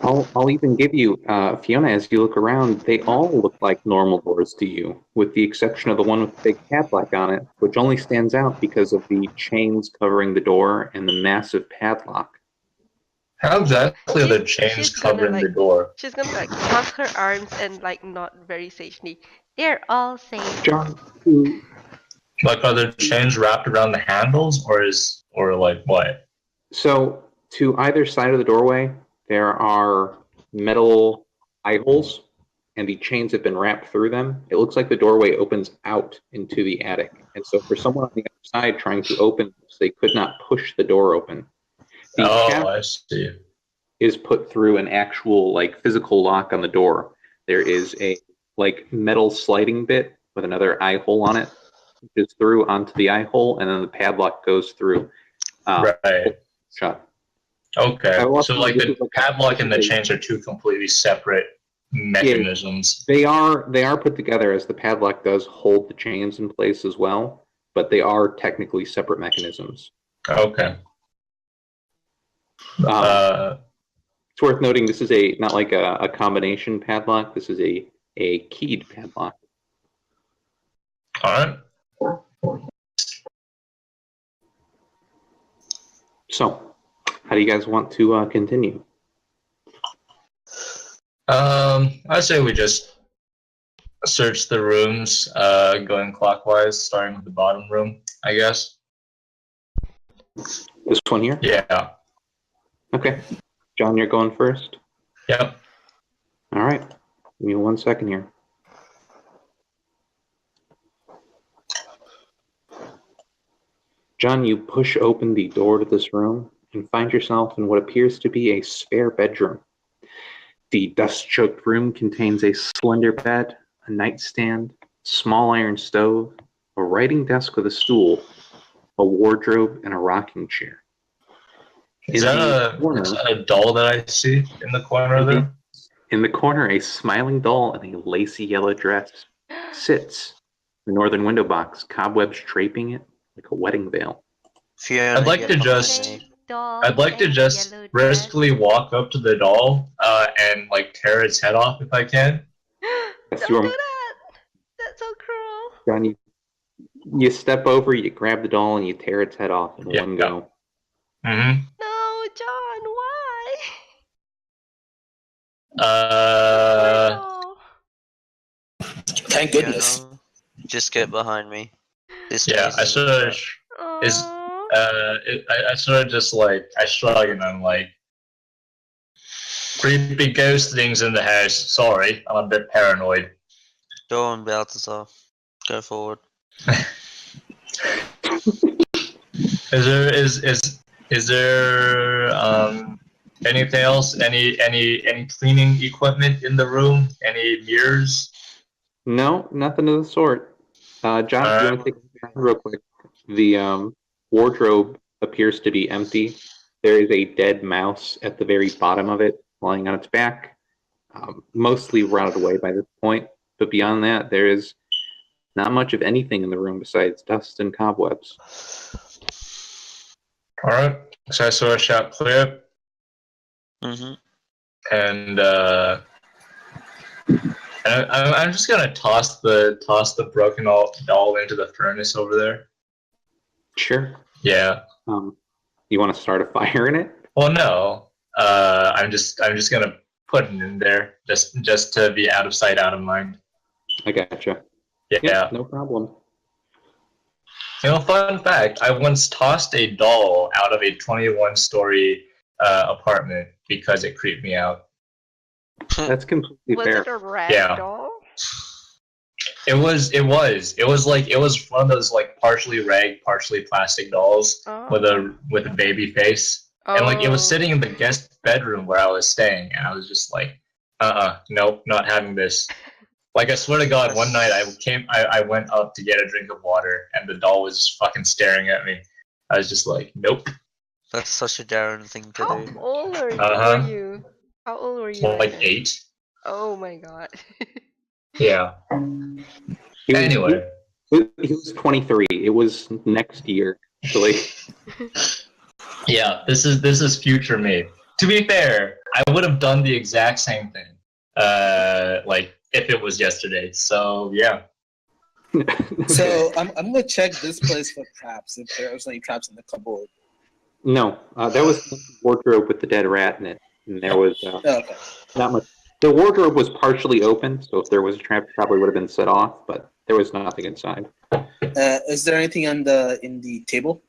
I'll even give you, Fiona, as you look around, they all look like normal doors to you, with the exception of the one with the big padlock on it, which only stands out because of the chains covering the door and the massive padlock. How exactly are the chains She's gonna, covering the like- door? She's gonna like cross her arms and like not very sagely. They're all safe. Jon, Like, are the chains wrapped around the handles, or like what? so to either side of the doorway, there are metal eye holes, and the chains have been wrapped through them. It looks like the doorway opens out into the attic. And so for someone on the other side trying to open this, they could not push the door open. The Oh, I see. is put through an actual like physical lock on the door. There is a like metal sliding bit with another eye hole on it, which is through onto the eye hole, and then the padlock goes through. Right. Shut. Okay. I will also So, like, this the is like- padlock and the this is a- chains are two completely separate mechanisms. They are put together, as the padlock does hold the chains in place as well, but they are technically separate mechanisms. Okay. It's worth noting this is not like a combination padlock. This is a keyed padlock. All right. So, how do you guys want to continue? I say we just search the rooms, going clockwise, starting with the bottom room, I guess. This one here? Yeah. Okay. Jon, you're going first? Yep. All right. Give me 1 second here. Jon, you push open the door to this room and find yourself in what appears to be a spare bedroom. The dust-choked room contains a slender bed, a nightstand, small iron stove, a writing desk with a stool, a wardrobe, and a rocking chair. Is that a doll that I see in the corner there? In the corner, a smiling doll in a lacy yellow dress sits. The northern window box, cobwebs draping it like a wedding veil. Fiona, I'd like get to behind just- me. I'd like to just briskly walk up to the doll and like tear its head off if I can. Yes, Don't you do are- that. That's so cruel. John, you step over, you grab the doll, and you tear its head off in Yeah. one go. Mm-hmm. No, John, why? Thank goodness. Fiona, just get behind me. This Yeah, place I is sort a of, trap. is- Aw. I sort of just like, I shrug and I'm like, creepy ghost things in the house. Sorry, I'm a bit paranoid. Go on, Balthazar. Go forward. Is there anything else? Any cleaning equipment in the room? Any mirrors? No, nothing of the sort. John, do you Alright. want to take a second real quick? The wardrobe appears to be empty. There is a dead mouse at the very bottom of it, lying on its back, mostly rotted away by this point. But beyond that, there is not much of anything in the room besides dust and cobwebs. All right. So I sort of shout clear, Mm-hmm. and I'm just gonna toss the broken doll into the furnace over there. Sure. Yeah. You want to start a fire in it? Well, no. I'm just gonna put it in there just to be out of sight, out of mind. I gotcha. Yeah. No problem. You know, fun fact: I once tossed a doll out of a 21-story apartment because it creeped me out. That's completely Was fair. it a rat Yeah. doll? It was one of those like partially rag, partially plastic dolls Oh. with a baby face. And like it was Oh. sitting in the guest bedroom where I was staying, and I was just like, nope, not having this. Like I swear to God, one night I went up to get a drink of water, and the doll was just fucking staring at me. I was just like, nope. That's such a Darren thing to How do. old were Uh-huh. you? How old were you? Like then? 8. Oh my god. Yeah. He was- Anyway, he was 23. It was next year, actually. yeah, this is future me. To be fair, I would have done the exact same thing. Like if it was yesterday. So yeah. So I'm gonna check this place for traps. If there's any traps in the cupboard. No, that was the wardrobe with the dead rat in it, and there was Okay. not much. The wardrobe was partially open, so if there was a trap, it probably would have been set off, but there was nothing inside. Is there anything in the table?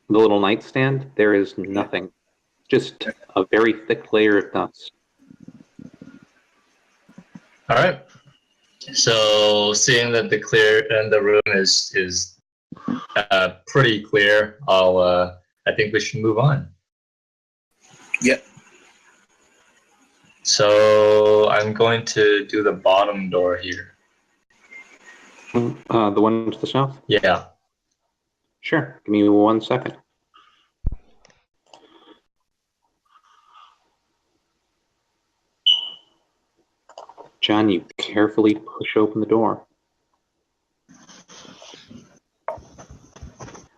The little nightstand, there is nothing. Just a very thick layer of dust. All right. So seeing that the room is pretty clear, I think we should move on. Yeah. So I'm going to do the bottom door here. The one to the south? Yeah. Sure. Give me 1 second. John, you carefully push open the door.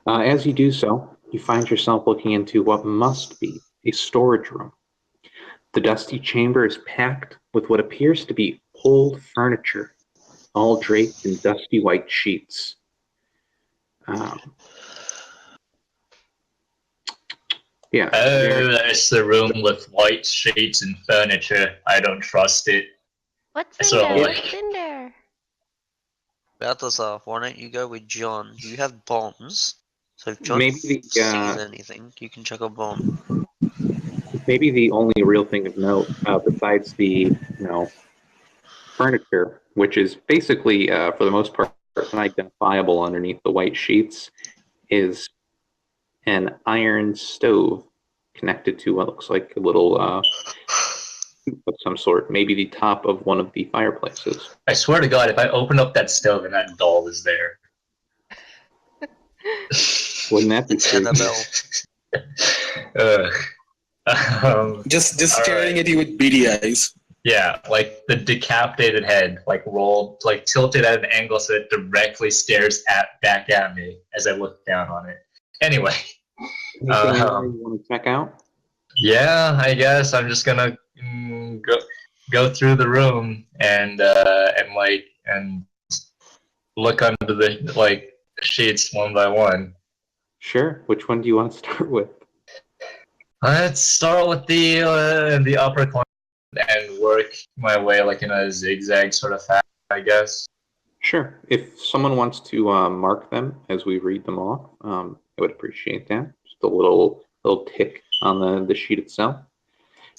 As you do so, you find yourself looking into what must be a storage room. The dusty chamber is packed with what appears to be old furniture, all draped in dusty white sheets. Yeah. Oh, that's the room with white sheets and furniture. I don't trust it. What's in So, there? like- What's in there? Balthazar, why don't you go with John? You have bombs. So if John Maybe the, sees anything, you can chuck a bomb. Maybe the only real thing of note, besides the furniture, which is basically for the most part unidentifiable underneath the white sheets, is an iron stove connected to what looks like a little of some sort, maybe the top of one of the fireplaces. I swear to God, if I open up that stove and that doll is there. Wouldn't that be It's creepy? Annabelle. Ugh. Just All staring right. at you with beady eyes. Yeah, like the decapitated head, like rolled, like tilted at an angle so it directly stares back at me as I look down on it. Anyway, Anything in there you want to check out? yeah, I guess I'm just gonna go through the room and look under the like sheets one by one. Sure. Which one do you want to start with? Let's start with the upper corner and work my way like in a zigzag sort of fashion, I guess. Sure. If someone wants to mark them as we read them off, I would appreciate that. Just a little tick on the sheet itself.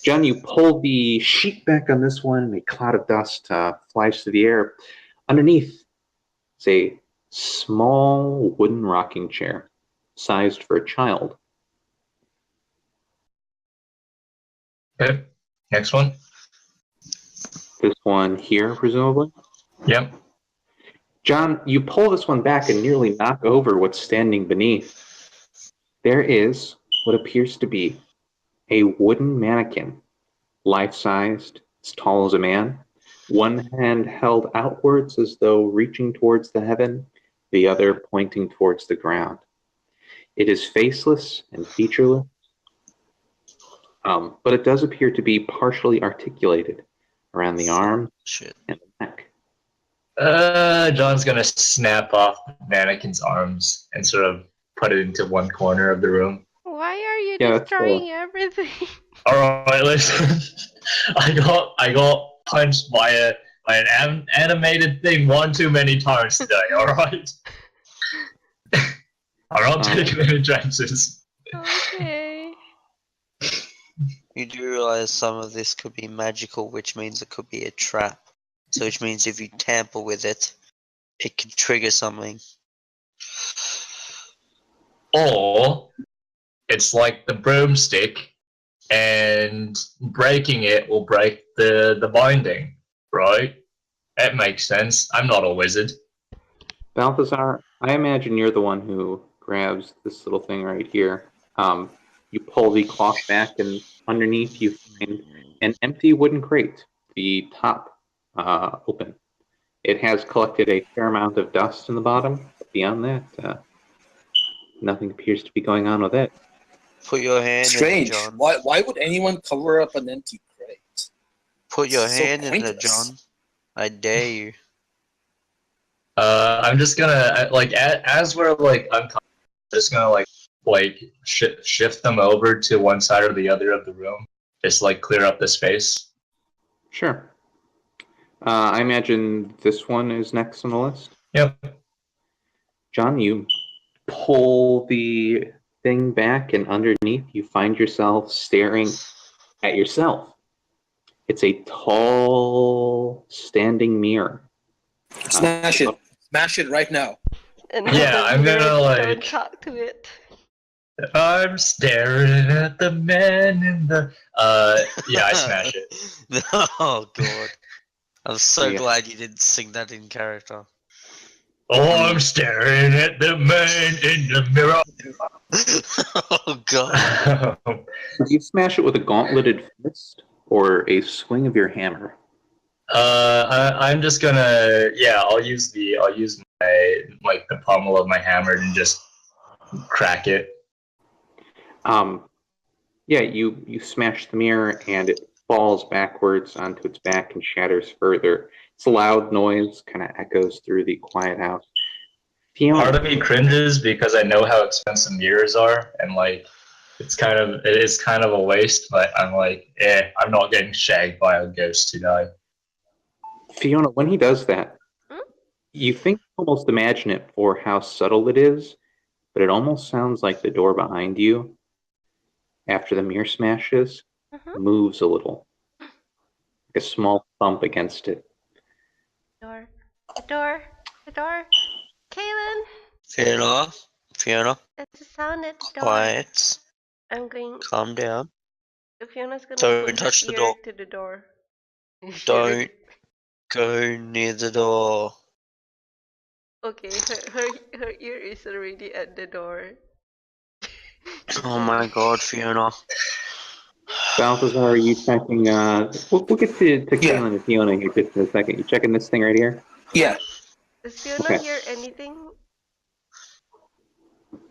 Jon, you pull the sheet back on this one, and a cloud of dust flies through the air. Underneath is a small wooden rocking chair, sized for a child. Okay, next one. This one here, presumably. Yep. Jon, you pull this one back and nearly knock over what's standing beneath. There is what appears to be a wooden mannequin, life-sized, as tall as a man, one hand held outwards as though reaching towards the heaven, the other pointing towards the ground. It is faceless and featureless, but it does appear to be partially articulated around the arms Shit. and the neck. John's gonna snap off the mannequin's arms and sort of put it into one corner of the room. Why are you Yeah, that's destroying everything? Alright, listen. I got punched by an animated thing one too many times today, alright? I'm not taking any chances. Okay. You do realize some of this could be magical, which means it could be a trap. So which means if you tamper with it, it could trigger something. Or it's like the broomstick, and breaking it will break the binding, right? That makes sense. I'm not a wizard. Balthazar, I imagine you're the one who grabs this little thing right here. You pull the cloth back, and underneath you find an empty wooden crate, the top open. It has collected a fair amount of dust in the bottom. But beyond that, nothing appears to be going on with it. Put your hand Strange. in it, John. Why would anyone cover up an empty crate? Put your So hand in it, pointless. John. I dare you. I'm just gonna like as we're like unconscious, just gonna like shift them over to one side or the other of the room, just like clear up the space. Sure. I imagine this one is next on the list. Yep. Jon, you pull the thing back, and underneath you find yourself staring at yourself. It's a tall, standing mirror. Smash it. Smash it right now. And Yeah, I'm gonna, don't like- talk to it. I'm staring at the man in the. Yeah, I smash it. Oh god. I'm so Yeah. glad you didn't sing that in character. Oh, I'm staring at the man in the mirror. Oh god. Do you smash it with a gauntleted fist or a swing of your hammer? I'm just gonna. Yeah, I'll use my the pommel of my hammer and just crack it. Yeah, you smash the mirror and it falls backwards onto its back and shatters further. It's a loud noise, kind of echoes through the quiet house. Fiona, Part of me cringes because I know how expensive mirrors are, and like it is kind of a waste. But I'm like, I'm not getting shagged by a ghost today. Fiona, when he does that, Hmm? you think almost imagine it for how subtle it is, but it almost sounds like the door behind you, after the mirror smashes, Mhm. moves a little. Like a small thump against it. Door. The door. The door. Kaylen! Fiona, It's a sound at the door. quiet. I'm going. Calm down. Fiona's gonna Don't put touch her the ear door. to the door. Don't go near the door. Okay, her ear is already at the door. Oh my god, Fiona. Balthazar, are you checking? We'll get to Yeah. Kaylen and Fiona here just in a second. You checking this thing right here? Yeah. Does Fiona Okay. hear anything?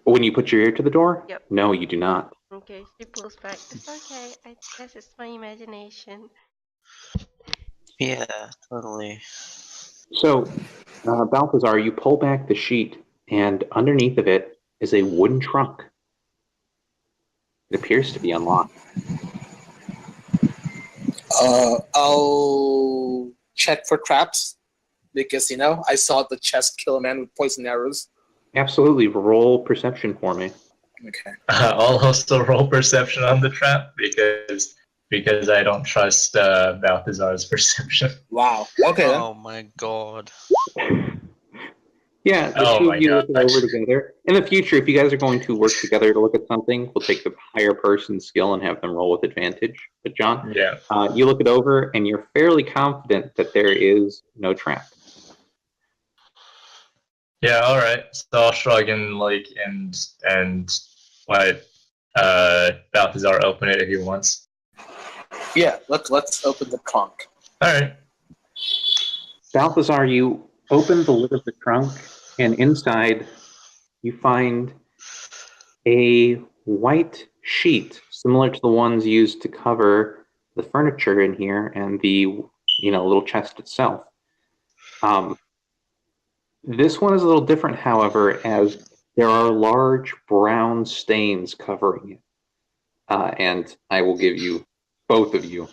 When you put your ear to the door? Yep. No, you do not. Okay, she pulls back. It's okay. I guess it's my imagination. Yeah, totally. So, Balthazar, you pull back the sheet, and underneath of it is a wooden trunk. It appears to be unlocked. I'll check for traps because I saw the chest kill a man with poison arrows. Absolutely. Roll perception for me. Okay. I'll also roll perception on the trap because I don't trust Balthazar's perception. Wow. Okay. Then. Oh my god. Yeah, the Oh two my of you God. look it over together. In the future, if you guys are going to work together to look at something, we'll take the higher person's skill and have them roll with advantage. But John, Yeah. you look it over, and you're fairly confident that there is no trap. Yeah, alright. So I'll shrug and let Balthazar open it if he wants. Yeah. Let's open the trunk. Alright. Balthazar, you open the lid of the trunk, and inside you find a white sheet similar to the ones used to cover the furniture in here and the little chest itself. This one is a little different, however, as there are large brown stains covering it. And I will give you, both of you,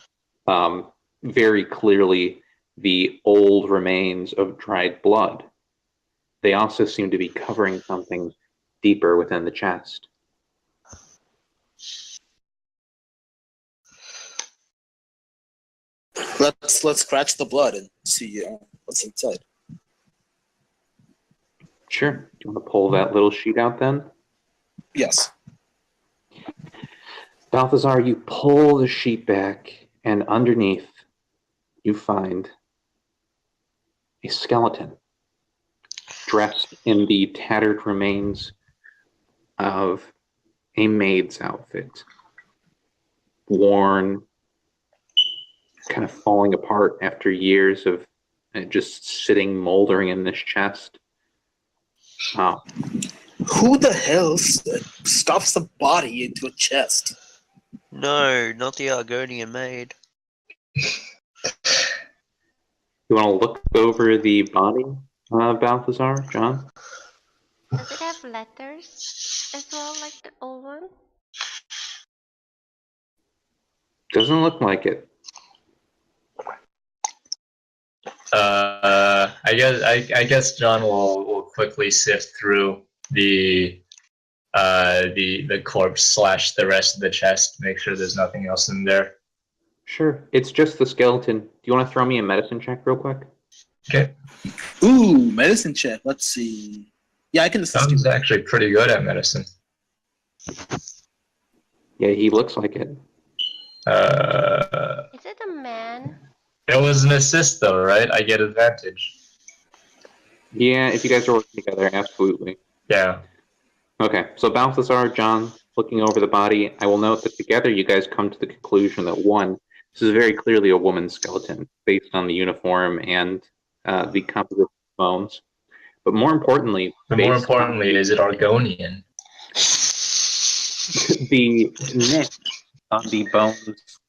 very clearly the old remains of dried blood. They also seem to be covering something deeper within the chest. Let's scratch the blood and see what's inside. Sure. Do you want to pull that little sheet out then? Yes. Balthazar, you pull the sheet back, and underneath you find a skeleton dressed in the tattered remains of a maid's outfit. Worn, kind of falling apart after years of just sitting moldering in this chest. Who the hell stuffs a body into a chest? No, not the Argonian maid. You want to look over the body, Balthazar, John? Does it have letters as well, like the old one? Doesn't look like it. I guess John will quickly sift through the corpse / the rest of the chest, make sure there's nothing else in there. Sure. It's just the skeleton. Do you want to throw me a medicine check real quick? Okay. Ooh, medicine check. Let's see. Yeah, I can assist you. John's actually pretty good at medicine. Yeah, he looks like it. Is it a man? It was an assist though, right? I get advantage. Yeah, if you guys are working together, absolutely. Yeah. Okay, so Balthazar, John, looking over the body, I will note that together you guys come to the conclusion that one, this is very clearly a woman's skeleton based on the uniform and the composition of bones. But more importantly, Is it Argonian? the neck on the bones,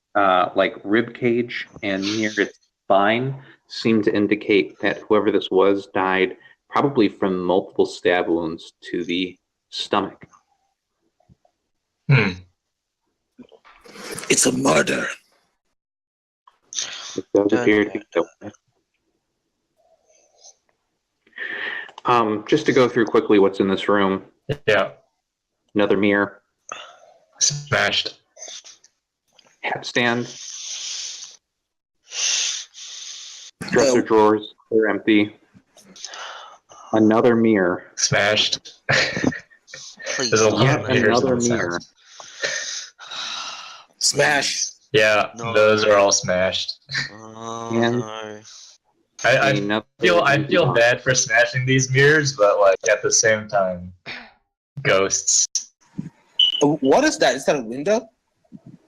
like rib cage and near its spine, seem to indicate that whoever this was died probably from multiple stab wounds to the stomach. It's a murder. It does appear to be so. Just to go through quickly what's in this room. Yeah. Another mirror. Smashed. Hat stand. Dresser drawers, they're empty. Another mirror. Smashed. Please. There's a lot Yet of mirrors in another this mirror. house. Smash. Yeah, No. those are all smashed. Oh And- no. I Another feel bad for smashing these mirrors, but like at the same time, ghosts. What is that? Is that a window?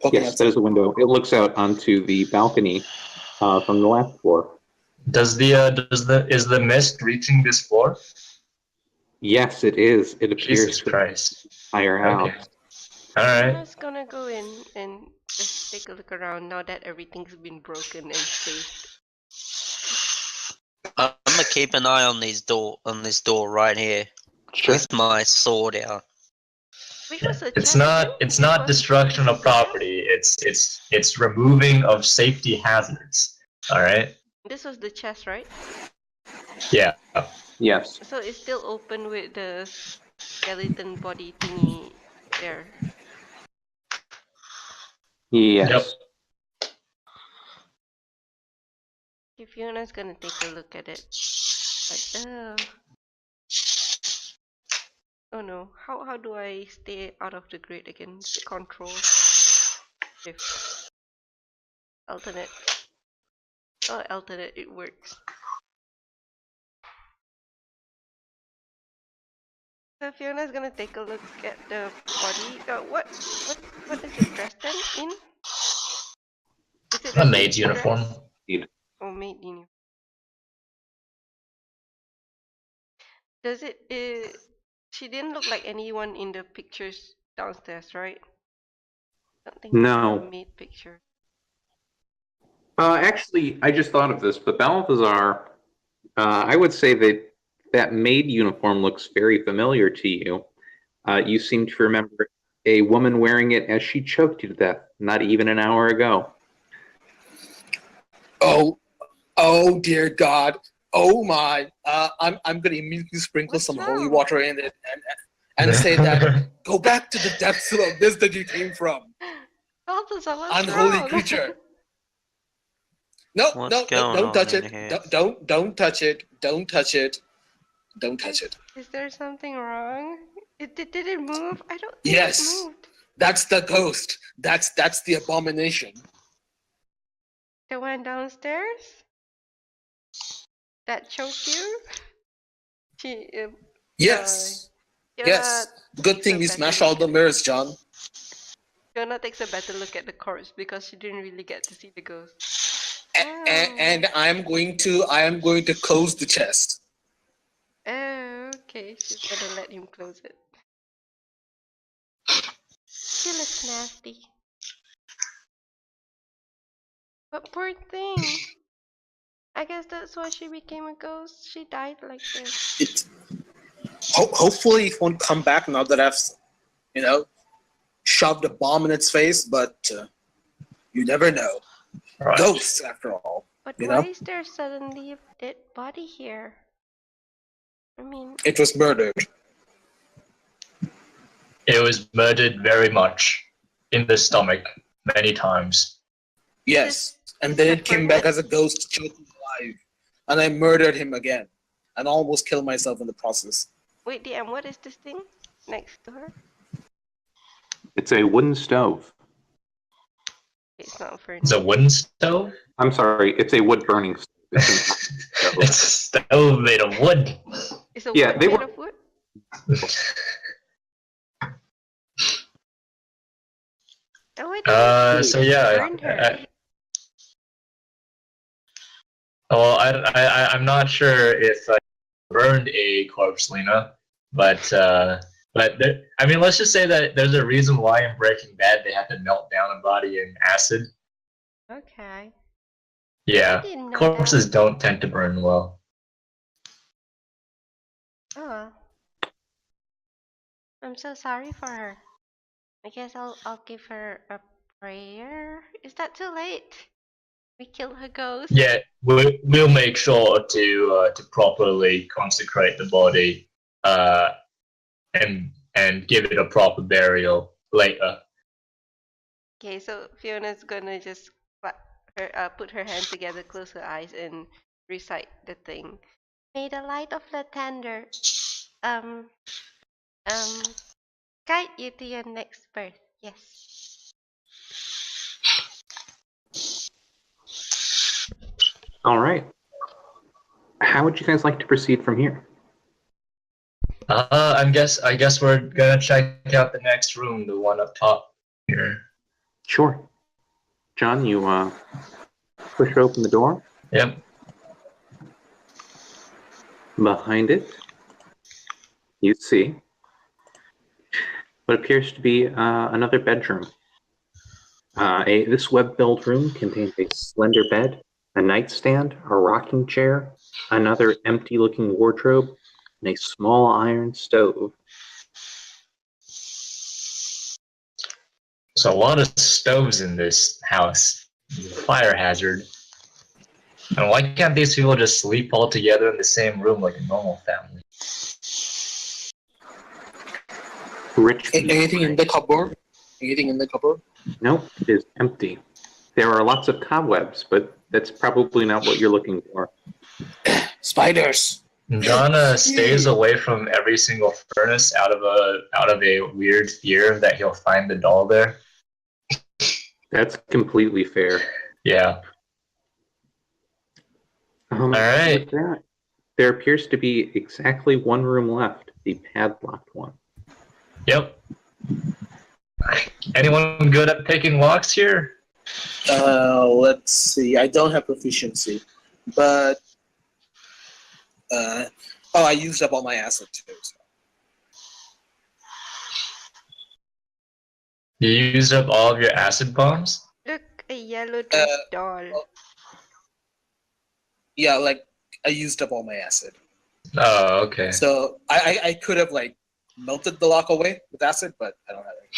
Poking Yes, outside? that is a window. It looks out onto the balcony from the last floor. Is the mist reaching this floor? Yes, it is. It appears Jesus to Christ. entire house. Okay. Alright. Fiona's gonna go in and just take a look around now that everything's been broken and saved. I'm gonna keep an eye on this door right here Sure. with my sword out. Which was a It's chest not again? it's This not was destruction of the chest? property. It's removing of safety hazards. Alright? This was the chest, right? Yeah. Yes. So it's still open with the skeleton body thingy there. Yes. If Fiona's gonna take a look at it. Like, oh no, how do I stay out of the grid again? Is it control? Shift. Alternate. Oh, alternate, it works. So Fiona's gonna take a look at the body. What is it dressed in? Is it A a maid's dress? uniform. Oh, maid uniform. Does it? She didn't look like anyone in the pictures downstairs, right? I don't think No. a maid picture. Actually, I just thought of this, but Balthazar, I would say that maid uniform looks very familiar to you. You seem to remember a woman wearing it as she choked you to death not even an hour ago. Oh dear God! Oh my! I'm gonna immediately sprinkle What's some now? holy water in it and say that go back to the depths of this that you came from, Balthazar, what's unholy wrong? creature. No, What's no, going don't on touch in it. here? Don't touch it. Don't touch it. Don't touch it. Is there something wrong? Did it move? I don't think Yes, it moved. that's the ghost. That's the abomination. The one downstairs? That choked you? She, Yes, Fiona yes. Good takes thing a we better smashed look all the at it. mirrors, John. Fiona takes a better look at the corpse because she didn't really get to see the ghost. And I am going to close the chest. Oh, okay. She's gonna let him close it. She looks nasty. But poor thing. I guess that's why she became a ghost. She died like this. Hopefully it won't come back now that I've, shoved a bomb in its face. But you never know. Right. Ghosts, after all. But You why know? is there suddenly a dead body here? I mean, It was murdered. It was murdered very much in the stomach many times. Yes, and is then the it came back furnace- as a ghost, choked me alive, and I murdered him again, and almost killed myself in the process. wait, DM, what is this thing next to her? It's a wooden stove. It's not a furnace. It's a wooden stove? I'm sorry, it's a wood burning stove. It's a stove made of wood. It's a Yeah, wood they made were- of wood? Oh, wait, So yeah. burn her. I'm not sure if I burned a corpse, Lina, but let's just say that there's a reason why in Breaking Bad they had to melt down a body in acid. Okay. I Yeah, didn't know corpses that. don't tend to burn well. Oh. I'm so sorry for her. I guess I'll give her a prayer. Is that too late? We kill her ghost. Yeah, we'll make sure to properly consecrate the body, and give it a proper burial later. Okay, so Fiona's gonna just put her hands together, close her eyes, and recite the thing. May the light of the tender guide you to your next birth. Yes. All right. How would you guys like to proceed from here? I guess we're gonna check out the next room, the one up top here. Sure. Jon, you push open the door. Yep. Behind it, you see what appears to be another bedroom. This web-built room contains a slender bed, a nightstand, a rocking chair, another empty-looking wardrobe, and a small iron stove. There's a lot of stoves in this house. Fire hazard. And why can't these people just sleep all together in the same room like a normal family? Rich. Anything in the cupboard? Anything in the cupboard? Nope, it is empty. There are lots of cobwebs, but that's probably not what you're looking for. Spiders. Jon stays away from every single furnace out of a weird fear that he'll find the doll there. That's completely fair. Yeah. All right. With that, there appears to be exactly one room left, the padlocked one. Yep. Anyone good at picking locks here? Let's see. I don't have proficiency, but I used up all my acid too. So. You used up all of your acid bombs? Look, a yellow dress doll. Yeah, like I used up all my acid. Oh, okay. So I could have like melted the lock away with acid, but I don't have it.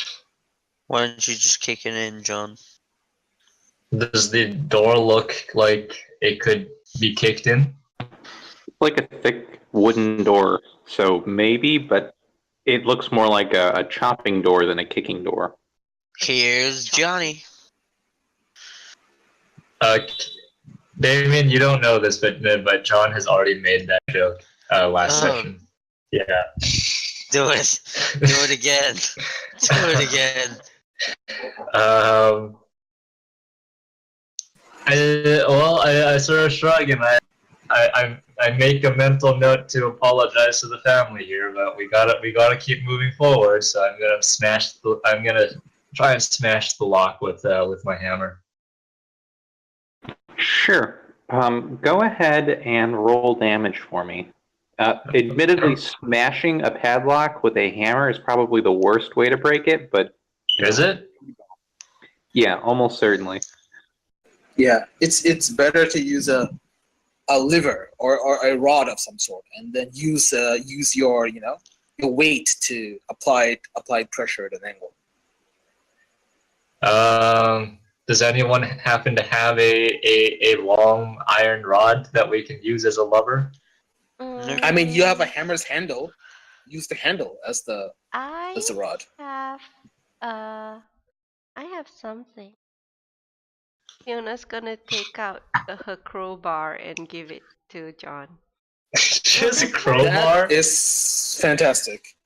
Why don't you just kick it in, Jon? Does the door look like it could be kicked in? Like a thick wooden door, so maybe, but it looks more like a chopping door than a kicking door. Here's Johnny. Damien, you don't know this, but Jon has already made that joke last session. Yeah. Do it. Do it again. Do it again. I sort of shrug and I make a mental note to apologize to the family here, but we gotta keep moving forward. So I'm gonna try and smash the lock with my hammer. Sure. Go ahead and roll damage for me. Admittedly, smashing a padlock with a hammer is probably the worst way to break it, but... Is it? Yeah, almost certainly. Yeah, it's better to use a lever or a rod of some sort, and then use your your weight to apply pressure at an angle. Does anyone happen to have a long iron rod that we can use as a lever? I mean, you have a hammer's handle. Use the handle as the rod. I have something. Fiona's gonna take out her crowbar and give it to Jon. She has a crowbar? That is fantastic.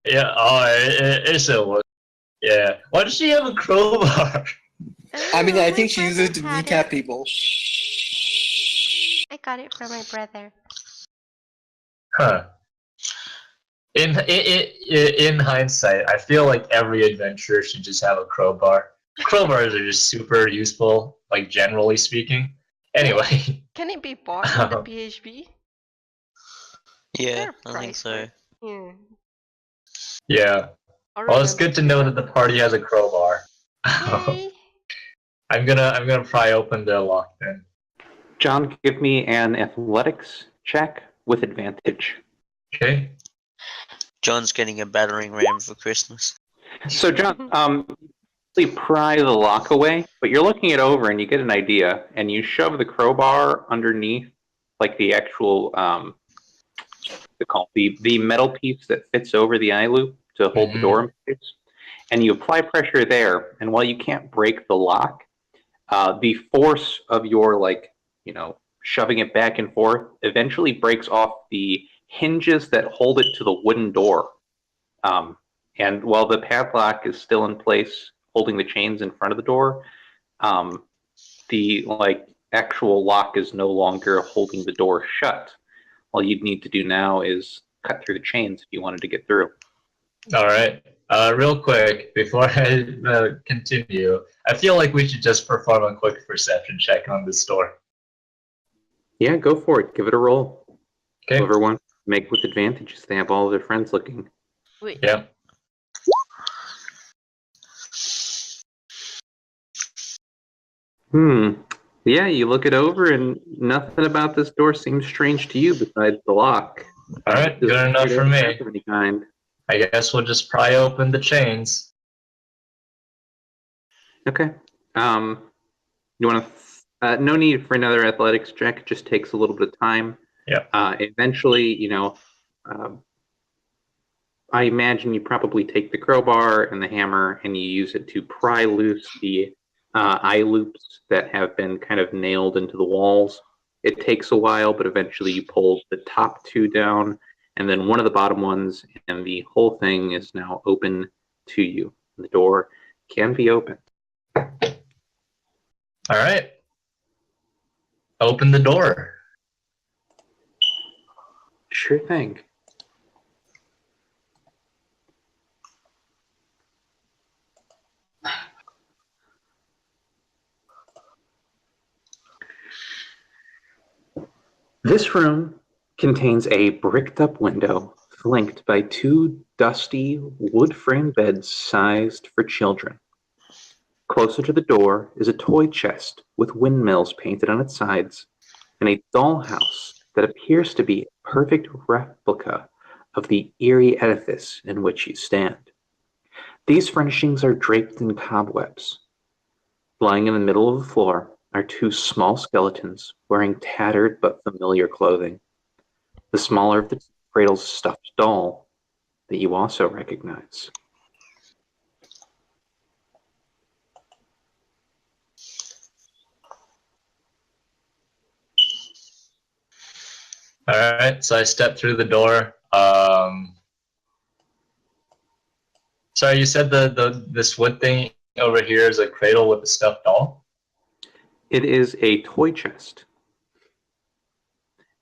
Yeah, it's a work. Yeah. Why does she have a crowbar? I mean, I think she my uses it to brother had decap it. people. I got it from my brother. Huh. In hindsight, I feel like every adventurer should just have a crowbar. Crowbars are just super useful, like generally speaking. Anyway. Can it be bought in the PHB? Yeah, They're I think so. Yeah. Yeah. Well, it's good to know that the party has a crowbar. Yay. I'm gonna pry open the lock then. Jon, give me an athletics check with advantage. Okay. Jon's getting a battering ram for Christmas. So, Jon, you pry the lock away, but you're looking it over and you get an idea, and you shove the crowbar underneath, like the actual, the metal piece that fits over the eye loop to hold the door in place, and you apply pressure there. And while you can't break the lock, the force of your shoving it back and forth eventually breaks off the hinges that hold it to the wooden door. And while the padlock is still in place, holding the chains in front of the door, the actual lock is no longer holding the door shut. All you'd need to do now is cut through the chains if you wanted to get through. All right. Real quick, before I continue, I feel like we should just perform a quick perception check on this door. Yeah, go for it. Give it a roll. Okay. Whoever wants to make with advantages, they have all of their friends looking. Wait. Yeah. Yeah, you look it over, and nothing about this door seems strange to you besides the lock. All right. Good Doesn't enough appear for to me. have of any kind. I guess we'll just pry open the chains. Okay. You want to? No need for another athletics check. It just takes a little bit of time. Yeah. Eventually, I imagine you probably take the crowbar and the hammer and you use it to pry loose the eye loops that have been kind of nailed into the walls. It takes a while, but eventually you pull the top two down and then one of the bottom ones, and the whole thing is now open to you. The door can be opened. All right. Open the door. Sure thing. This room contains a bricked-up window flanked by two dusty wood-frame beds sized for children. Closer to the door is a toy chest with windmills painted on its sides and a dollhouse that appears to be a perfect replica of the eerie edifice in which you stand. These furnishings are draped in cobwebs. Lying in the middle of the floor are two small skeletons wearing tattered but familiar clothing. The smaller of the two cradles a stuffed doll that you also recognize. All right. So I step through the door. Sorry, you said this wood thing over here is a cradle with a stuffed doll? It is a toy chest.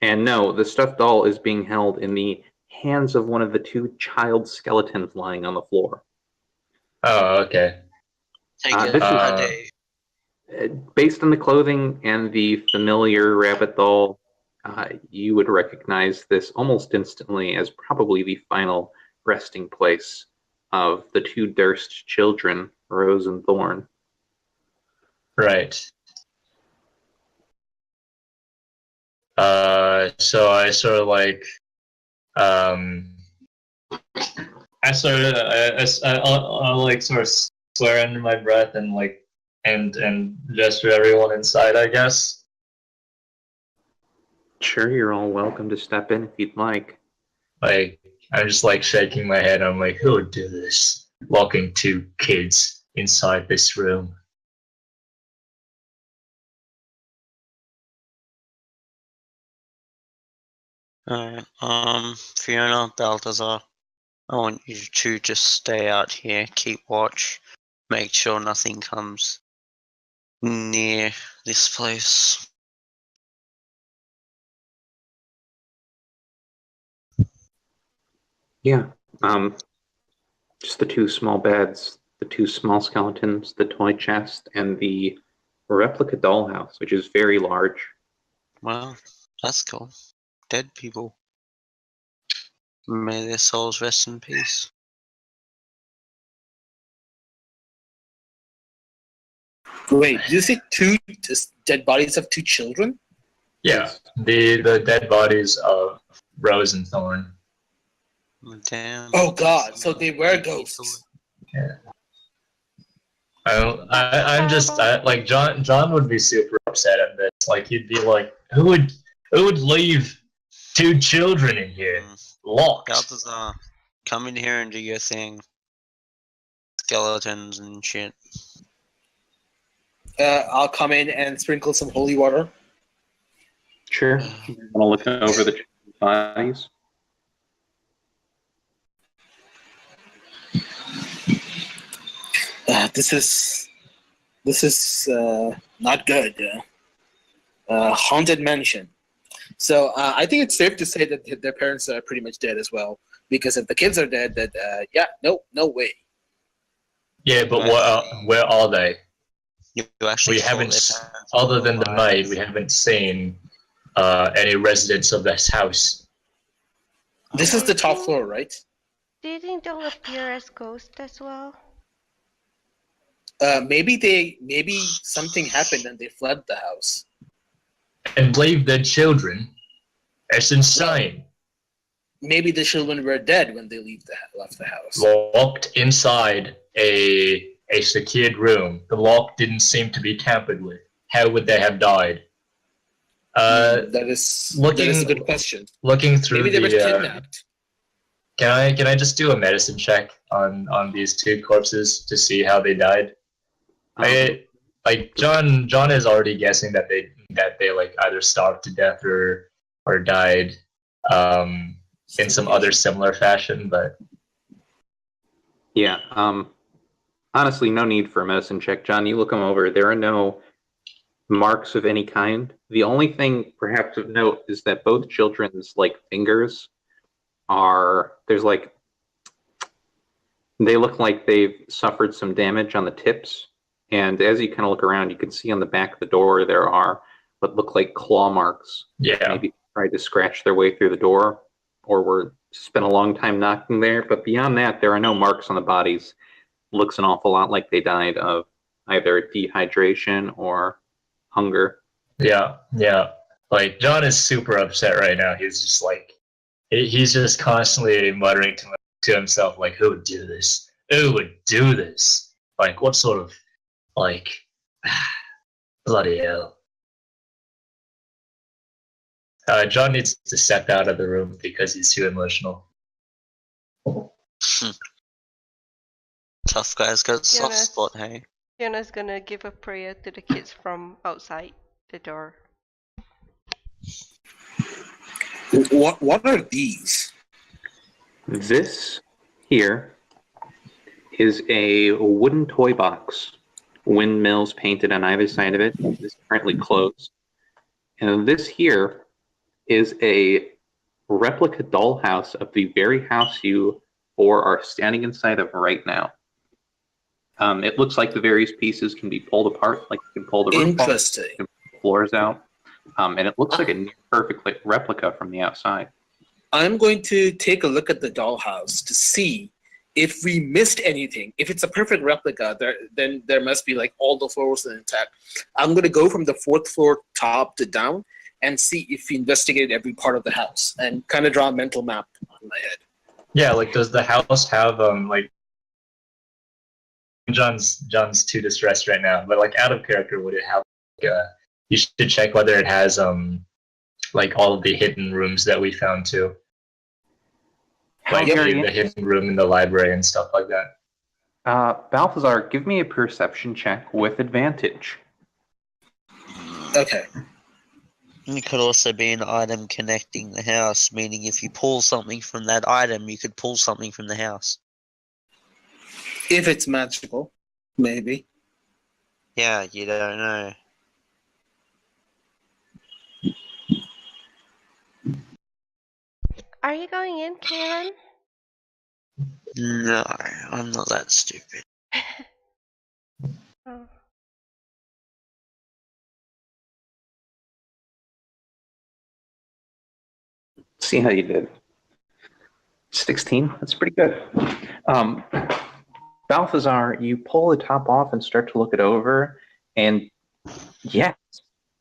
And no, the stuffed doll is being held in the hands of one of the two child skeletons lying on the floor. Oh, okay. Take it this is- a day. Based on the clothing and the familiar rabbit doll, you would recognize this almost instantly as probably the final resting place of the two Durst children, Rose and Thorn. Right. So I sort of like, I'll like sort of swear under my breath and like, and gesture everyone inside, I guess. Sure, you're all welcome to step in if you'd like. Like, I'm just like shaking my head. I'm like, who would do this? Locking two kids inside this room. Alright, Fiona, Balthazar, I want you to just stay out here, keep watch, make sure nothing comes near this place. Yeah, just the two small beds, the two small skeletons, the toy chest, and the replica dollhouse, which is very large. Well, that's cool. Dead people. May their souls rest in peace. Wait, did you say two dead bodies of two children? Yeah, the dead bodies of Rose and Thorn. Damn. Oh god, so they were ghosts. Yeah. I'm just like John would be super upset at this. Like he'd be like, who would leave two children in here locked? Balthazar, come in here and do your thing. Skeletons and shit. I'll come in and sprinkle some holy water. Sure. I'll look over the bodies. This is not good. Haunted mansion. So I think it's safe to say that their parents are pretty much dead as well. Because if the kids are dead, then no way. Yeah, but where are they? You actually We thought haven't, their parents other were than the alive. maid, we haven't seen any residents of this house. This is the top floor, right? Do you think they'll appear as ghosts as well? Maybe something happened and they fled the house. And leave their children? That's insane. Maybe the children were dead when they left the house. Locked inside a secured room. The lock didn't seem to be tampered with. How would they have died? That is a good question. Looking through Maybe they were kidnapped. Can I just do a medicine check on these two corpses to see how they died? Jon is already guessing that they like either starved to death or died in some other similar fashion, but Yeah. Honestly, no need for a medicine check. Jon, you look them over. There are no marks of any kind. The only thing perhaps of note is that both children's fingers they look like they've suffered some damage on the tips. And as you kind of look around, you can see on the back of the door there are what look like claw marks. yeah. Maybe tried to scratch their way through the door or spent a long time knocking there. But beyond that, there are no marks on the bodies. Looks an awful lot like they died of either dehydration or hunger. Yeah. Like Jon is super upset right now. He's just like he's just constantly muttering to himself like, "Who would do this? Who would do this? Like, what sort of bloody hell?" Jon needs to step out of the room because he's too emotional. Tough guy's got a soft Yes. spot, hey? Fiona's gonna give a prayer to the kids from outside the door. What are these? This here is a wooden toy box. Windmills painted on either side of it. It's currently closed. And this here is a replica dollhouse of the very house you four are standing inside of right now. It looks like the various pieces can be pulled apart, like you can pull the roof off, Interesting. you can pull the floors out, and it looks like a near perfect replica from the outside. I'm going to take a look at the dollhouse to see if we missed anything. If it's a perfect replica, then there must be all the floors are intact. I'm going to go from the fourth floor top to down and see if we investigated every part of the house and kind of draw a mental map in my head. Yeah, does the house have Jon's too distressed right now, but out of character, would it have you should check whether it has all of the hidden rooms that we found too. The hidden room in the library and stuff like that. Balthazar, give me a perception check with advantage. Okay. It could also be an item connecting the house, meaning if you pull something from that item, you could pull something from the house. If it's magical, maybe. Yeah, you don't know. Are you going in, Kaylen? No, I'm not that stupid. Oh. See how you did. 16, that's pretty good. Balthazar, you pull the top off and start to look it over, and yes,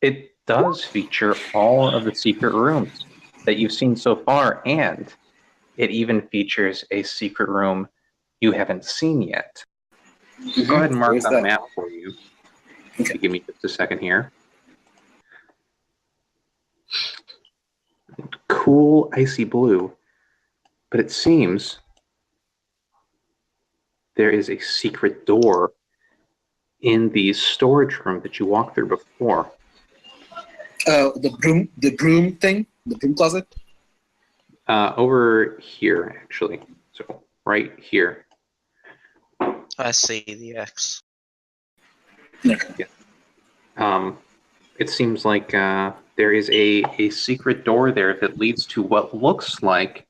it does feature all of the secret rooms that you've seen so far, and it even features a secret room you haven't seen yet. Mm-hmm. Go ahead and mark Where's on the that? map for you. Okay. Give me just a second here. Cool icy blue, but it seems there is a secret door in the storage room that you walked through before. The broom thing, the broom closet. Over here, actually. So right here. I see the X. Okay. It seems like there is a secret door there that leads to what looks like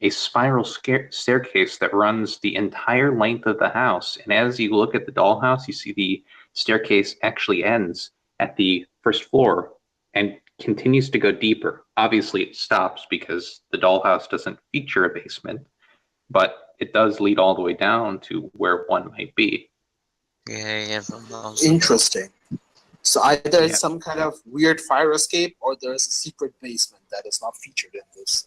a spiral staircase that runs the entire length of the house. And as you look at the dollhouse, you see the staircase actually ends at the first floor and continues to go deeper. Obviously, it stops because the dollhouse doesn't feature a basement, but it does lead all the way down to where one might be. Yeah, Interesting. So either Yeah. it's some kind of weird fire escape, or there's a secret basement that is not featured in this.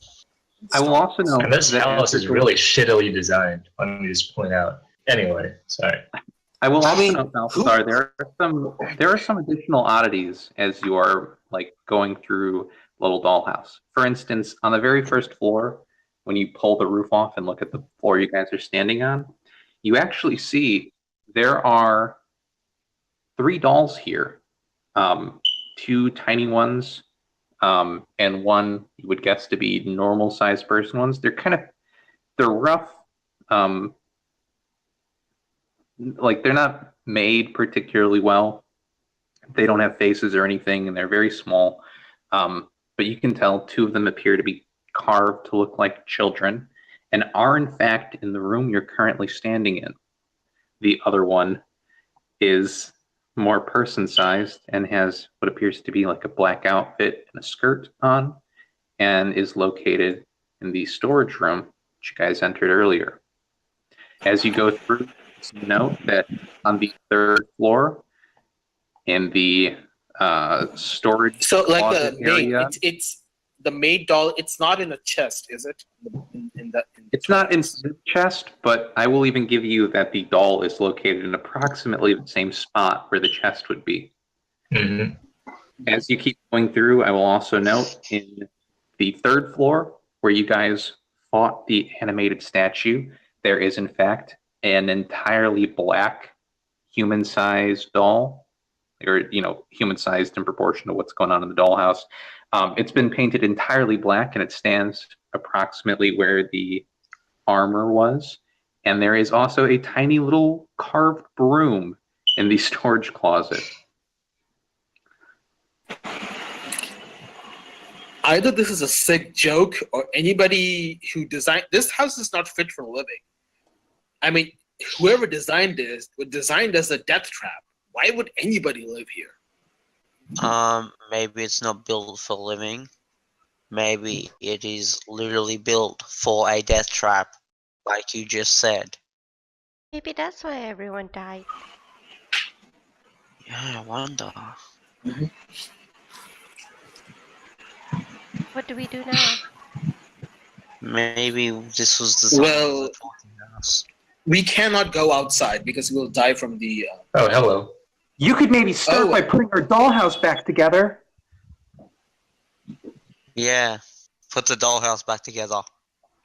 I will also note And this that house is really shittily designed. Let me just point out. Anyway, sorry. I will I also mean, note, Balthazar, there are some additional oddities as you are like going through Little Dollhouse. For instance, on the very first floor, when you pull the roof off and look at the floor you guys are standing on, you actually see there are 3 dolls here. 2 tiny ones, and one you would guess to be normal sized person ones. They're rough. Like they're not made particularly well. They don't have faces or anything, and they're very small. But you can tell 2 of them appear to be carved to look like children, and are in fact in the room you're currently standing in. The other one is more person-sized and has what appears to be like a black outfit and a skirt on, and is located in the storage room which you guys entered earlier. As you go through, note that on the 3rd floor, in the storage So like closet the maid, area, it's the maid doll. It's not in a chest, is it? In the it's not in the chest, but I will even give you that the doll is located in approximately the same spot where the chest would be. Mm-hmm. As you keep going through, I will also note in the 3rd floor where you guys fought the animated statue, there is in fact an entirely black human-sized doll, or human-sized in proportion to what's going on in the dollhouse. It's been painted entirely black, and it stands approximately where the armor was. And there is also a tiny little carved broom in the storage closet. Either this is a sick joke, or anybody who designed this house is not fit for living. I mean, whoever designed this was designed as a death trap. Why would anybody live here? Maybe it's not built for living. Maybe it is literally built for a death trap, like you just said. Maybe that's why everyone died. Yeah, I wonder. What do we do now? Maybe this was the Well, talking house. we cannot go outside because we'll die from the. Oh, hello. You could maybe start by putting our dollhouse back together. Yeah, put the dollhouse back together.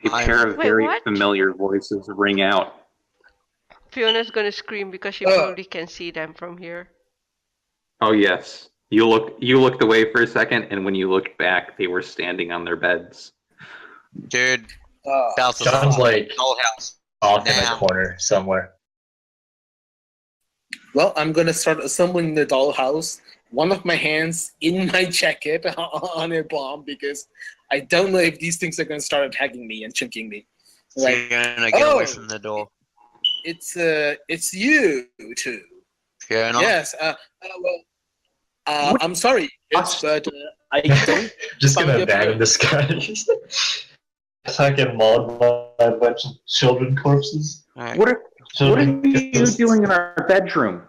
A pair of Wait, very what? familiar voices ring out. Fiona's gonna scream because she probably can see them from here. Oh yes. You looked away for a second, and when you looked back, they were standing on their beds. Dude, Balthazar, John's like dollhouse. off in a Now. corner somewhere. Well, I'm gonna start assembling the dollhouse. One of my hands in my jacket on a bomb, because I don't know if these things are gonna start attacking me and chunking me. Like, Fiona, get away from the door. it's you two. Fiona? Yes. I'm sorry, kids, but I don't. Just find gonna your abandon this guy. Fucking mauled by a bunch of children corpses. Alright. What are you doing in our bedroom?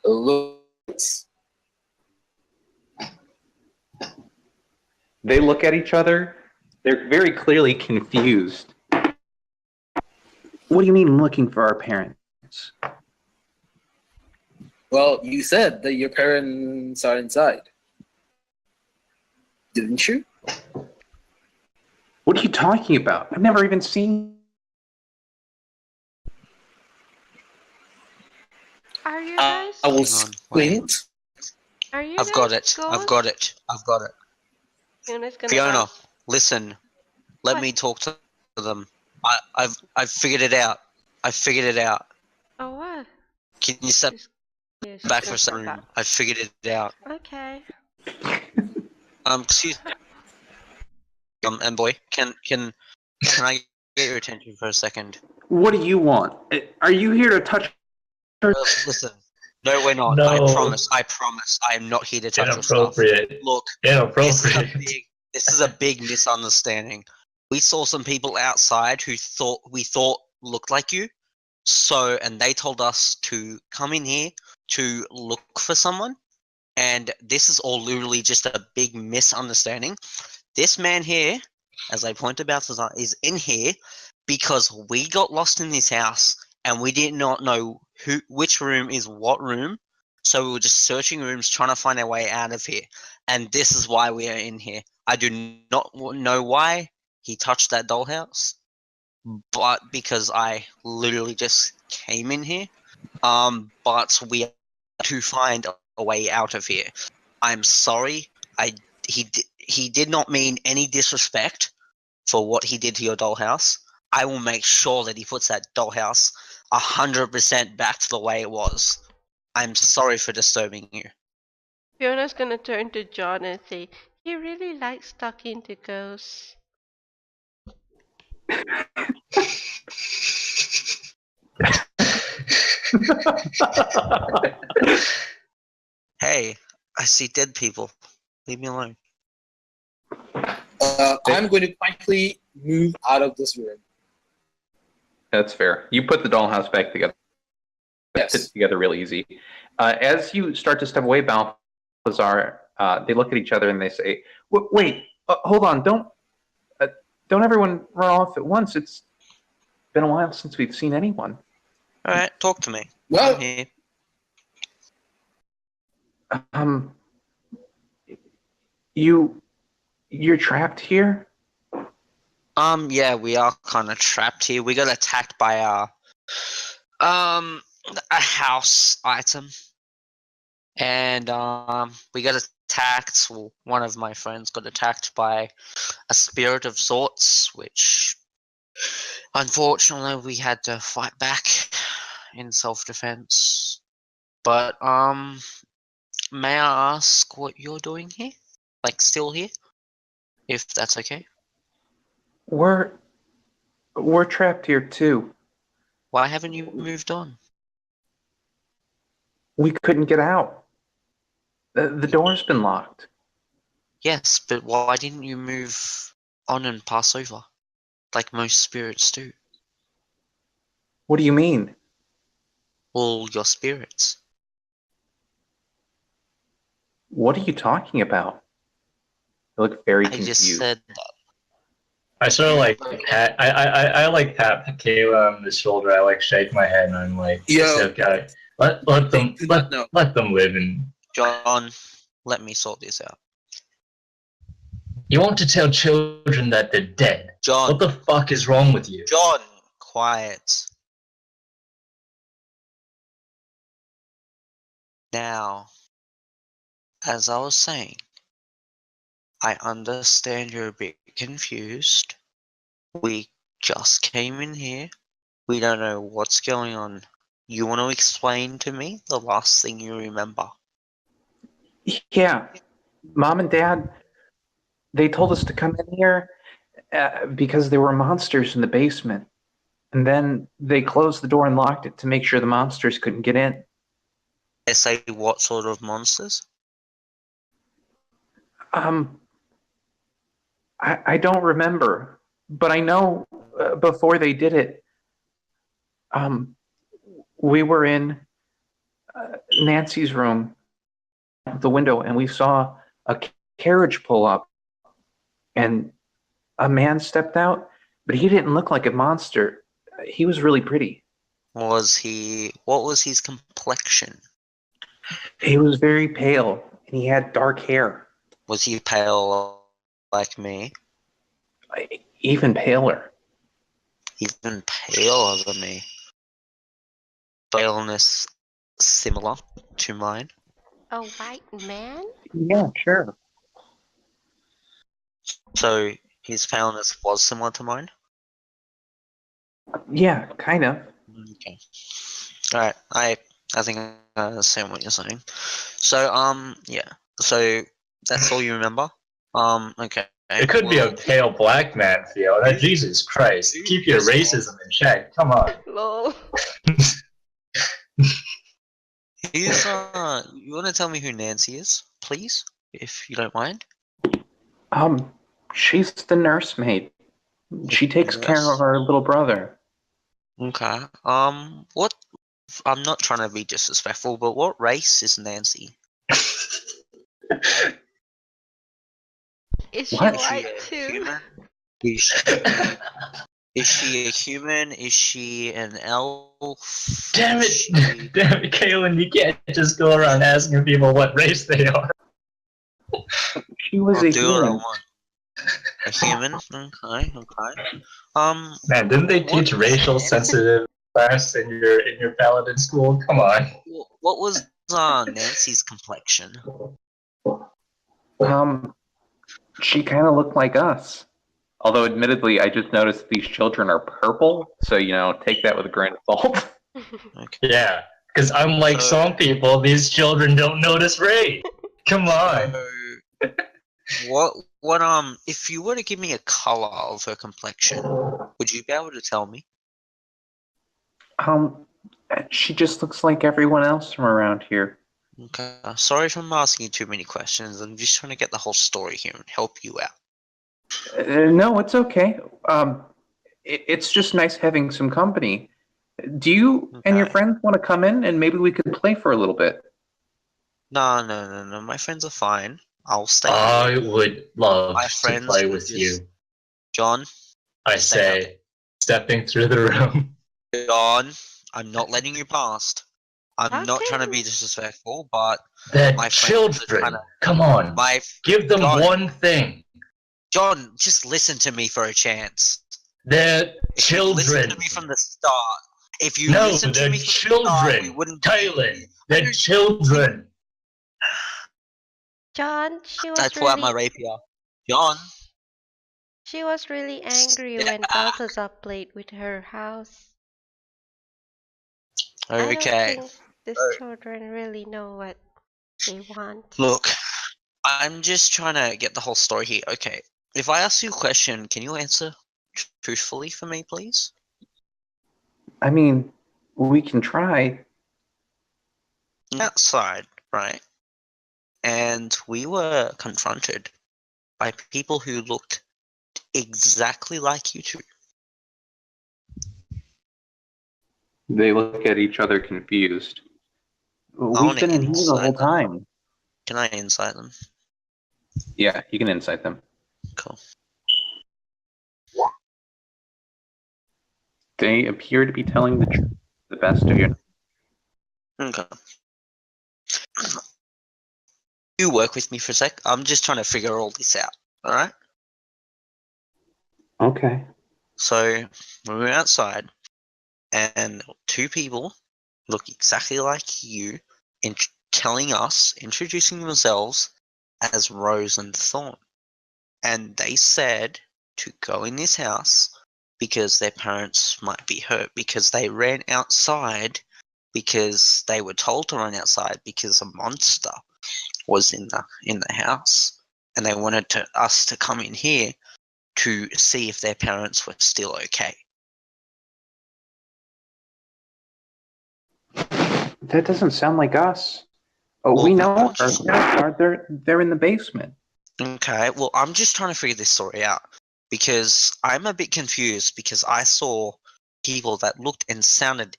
Looks. They look at each other. They're very clearly confused. What do you mean looking for our parents? Well, you said that your parents are inside, didn't you? What are you talking about? I've never even seen. Are you guys? I will Hang on, squint. Are you I've guys got it. I've ghosts? got it. I've got it. Fiona's gonna Fiona, ask. listen. Let What? me talk to them. I've figured it out. I figured it out. Oh what? Can you step Yeah, she's Back gonna for a come second. back. I figured it out. Okay. Excuse and boy, can I get your attention for a second? What do you want? Are you here to touch her? Listen. No, we're not. No. I promise. I am not here to touch your stuff. Inappropriate. Look, this Inappropriate. is a big misunderstanding. We saw some people outside who we thought looked like you. So, and they told us to come in here to look for someone. And this is all literally just a big misunderstanding. This man here, as I pointed out, Balthazar, is in here because we got lost in this house and we did not know which room is what room. So we were just searching rooms, trying to find our way out of here. And this is why we are in here. I do not know why he touched that dollhouse, but because I literally just came in here. But we have to find a way out of here. I'm sorry. He did not mean any disrespect for what he did to your dollhouse. I will make sure that he puts that dollhouse 100% back to the way it was. I'm sorry for disturbing you. Fiona's gonna turn to Jon and say, he really likes talking to ghosts. Hey, I see dead people. Leave me alone. I'm going to quickly move out of this room. That's fair. You put the dollhouse back together. Yes. Fit together real easy. As you start to step away, Balthazar, they look at each other and they say, "Wait, hold on! Don't everyone run off at once. It's been a while since we've seen anyone." All right, talk to me. Well, I'm here. You're trapped here? Yeah, we are kind of trapped here. We got attacked by a house item, and we got attacked. Well, one of my friends got attacked by a spirit of sorts, which unfortunately we had to fight back in self-defense. But may I ask what you're doing here? Like, still here? If that's okay. We're trapped here too. Why haven't you moved on? We couldn't get out. The door's been locked. Yes, but why didn't you move on and pass over? Like most spirits do. What do you mean? All your spirits. What are you talking about? You look very I confused. just said that. I sort of like pat. I like pat Kayla on the shoulder. I like shake my head and I'm like, Yo. okay, let them do not know. let them live. And John, let me sort this out. you want to tell children that they're dead? John. What the fuck is wrong with you? John, quiet. Now, as I was saying, I understand you're a bit confused. We just came in here. We don't know what's going on. You want to explain to me the last thing you remember? Yeah, Mom and Dad, they told us to come in here because there were monsters in the basement. And then they closed the door and locked it to make sure the monsters couldn't get in. They say what sort of monsters? I don't remember, but I know before they did it, we were in Nancy's room, the window, and we saw a carriage pull up, and a man stepped out, but he didn't look like a monster. He was really pretty. What was his complexion? He was very pale, and he had dark hair. Was he pale like me? Even paler. Even paler than me. Paleness similar to mine. A white man? Yeah, sure. So his paleness was similar to mine? Yeah, kind of. Okay. Alright, I I think I understand what you're saying. So, yeah. So that's all you remember? Okay. It could be a pale black man, Fiona. Jesus Christ. Keep your racism in check. Come on. Lol. Who's, you want to tell me who Nancy is, please? If you don't mind? She's the nursemaid. She takes care Nurse. of our little brother. Okay. What? I'm not trying to be disrespectful, but what race is Nancy? Is she What? white Is she a too? human? Is she a human? Is she an elf? Damn Is it! she- Damn it, Kaylen, you can't just go around asking people what race they are. She was I'll a do what I human. want. A human? Okay. Man, didn't they what teach was racial Nancy- sensitive class in your paladin school? Come on. What was Nancy's complexion? She kind of looked like us. Although, admittedly, I just noticed these children are purple, so, take that with a grain of salt. Okay. Yeah, because unlike So- some people, these children don't notice race. Come on. So, if you were to give me a color of her complexion, would you be able to tell me? She just looks like everyone else from around here. Okay. Sorry if I'm asking you too many questions. I'm just trying to get the whole story here and help you out. No, it's okay. It's just nice having some company. Do you and your Okay. friends want to come in and maybe we could play for a little bit? No. My friends are fine. I'll stay I here. would love My to friends play would with just- you. John, I stay say, stepping through the room. John, I'm not letting you past. I'm not trying to be Okay. disrespectful, but The My friends are children. kinda- Come on. my Give them John. one thing. John, just listen to me for a chance. They're If you listen children. to me from the start, if you No, listen to they're me from the start, we children. wouldn't. Kaylen, they're children. John, she I was pull out my really rapier. John, angry when Balthazar played with her house. I don't okay. think these children really know what they want. Look, I'm just trying to get the whole story here. Okay, if I ask you a question, can you answer truthfully for me, please? I mean, we can try. Outside, right? And we were confronted by people who looked exactly like you two. They look at each other confused. We've wanna been in here the whole insight them. time. Can I insight them? Yeah, you can insight them. Cool. They appear to be telling the truth, the best of your. Okay. You work with me for a sec. I'm just trying to figure all this out. All right. Okay. So we were outside, and two people look exactly like you, telling us, introducing themselves as Rose and Thorn, and they said to go in this house because their parents might be hurt, because they ran outside because they were told to run outside because a monster was in the house, and they wanted us to come in here to see if their parents were still okay. That doesn't sound like us. Oh, we know our parents are. They're in the basement. Okay, well, I'm just trying to figure this story out because I'm a bit confused because I saw people that looked and sounded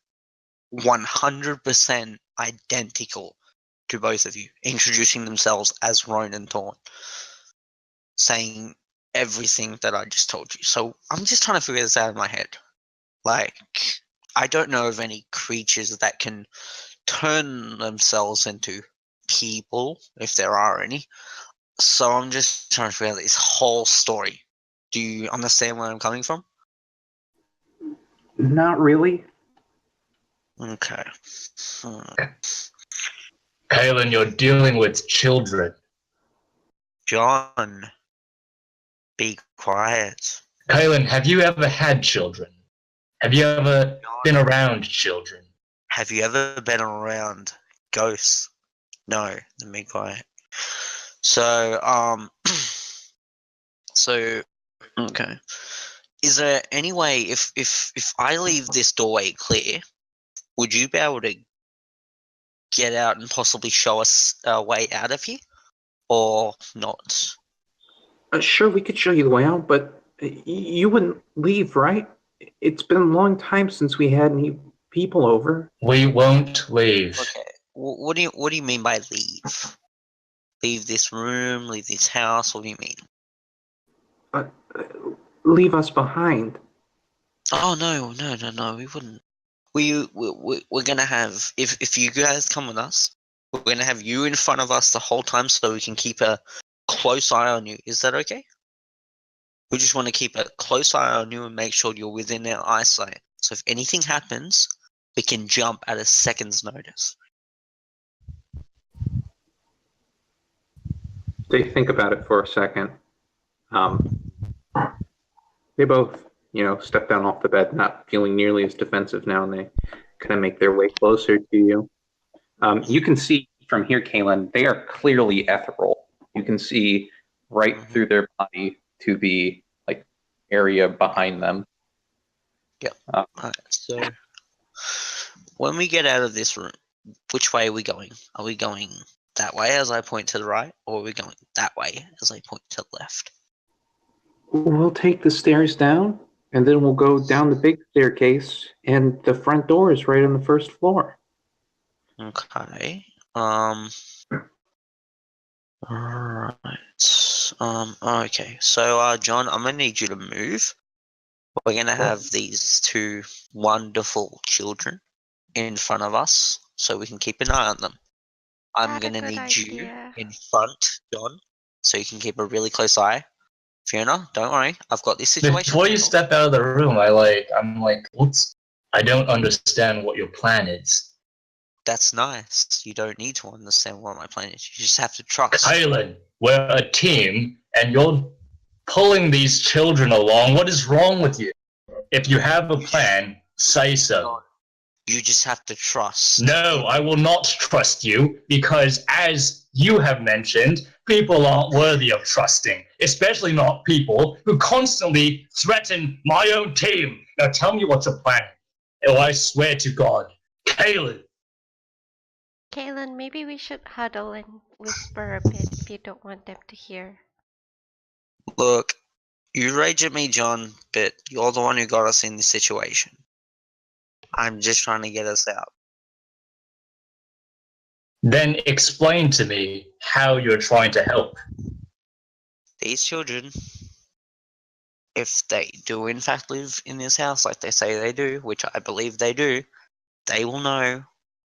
100% identical to both of you, introducing themselves as Roan and Thorn, saying everything that I just told you. So I'm just trying to figure this out in my head. Like, I don't know of any creatures that can turn themselves into people, if there are any. So I'm just trying to figure out this whole story. Do you understand where I'm coming from? Not really. Okay. Kaylen, you're dealing with children. John, be quiet. Kaylen, have you ever had children? Have you ever been around children? have you ever been around ghosts? No, then be quiet. So, so, okay. Is there any way, if I leave this doorway clear, would you be able to get out and possibly show us a way out of here? Or not? Sure, we could show you the way out, but you wouldn't leave, right? It's been a long time since we had any people over. We won't leave. Okay. What do you mean by leave? Leave this room, leave this house, what do you mean? Leave us behind. Oh no, we wouldn't. We're gonna have, if you guys come with us, we're gonna have you in front of us the whole time so we can keep a close eye on you. Is that okay? We just want to keep a close eye on you and make sure you're within our eyesight. So if anything happens, we can jump at a second's notice. They think about it for a second. They both, step down off the bed, not feeling nearly as defensive now, and they kind of make their way closer to you. You can see from here, Kaylen, they are clearly ethereal. You can see right through their body to the area behind them. Yep. Alright, so when we get out of this room, which way are we going? Are we going that way as I point to the right, or are we going that way as I point to the left? We'll take the stairs down, and then we'll go down the big staircase, and the front door is right on the first floor. Okay. Alright. Okay. So, John, I'm gonna need you to move. We're gonna have these two wonderful children in front of us, so we can keep an eye on them. I'm gonna need you in front, John, so you can keep a really close eye. Fiona, don't worry, I've got this situation. Before you step out of the room, I'm like, whoops. I don't understand what your plan is. That's nice. You don't need to understand what my plan is. You just have to trust. Kaylen, we're a team, and you're pulling these children along. What is wrong with you? If you have a plan, say so. You just have to trust. No, I will not trust you, because as you have mentioned, people aren't worthy of trusting, especially not people who constantly threaten my own team. Now tell me what's a plan, or I swear to God. Kaylen. Kaylen, maybe we should huddle and whisper a bit if you don't want them to hear. Look, you rage at me, John, but you're the one who got us in this situation. I'm just trying to get us out. Then explain to me how you're trying to help. These children, if they do in fact live in this house like they say they do, which I believe they do, they will know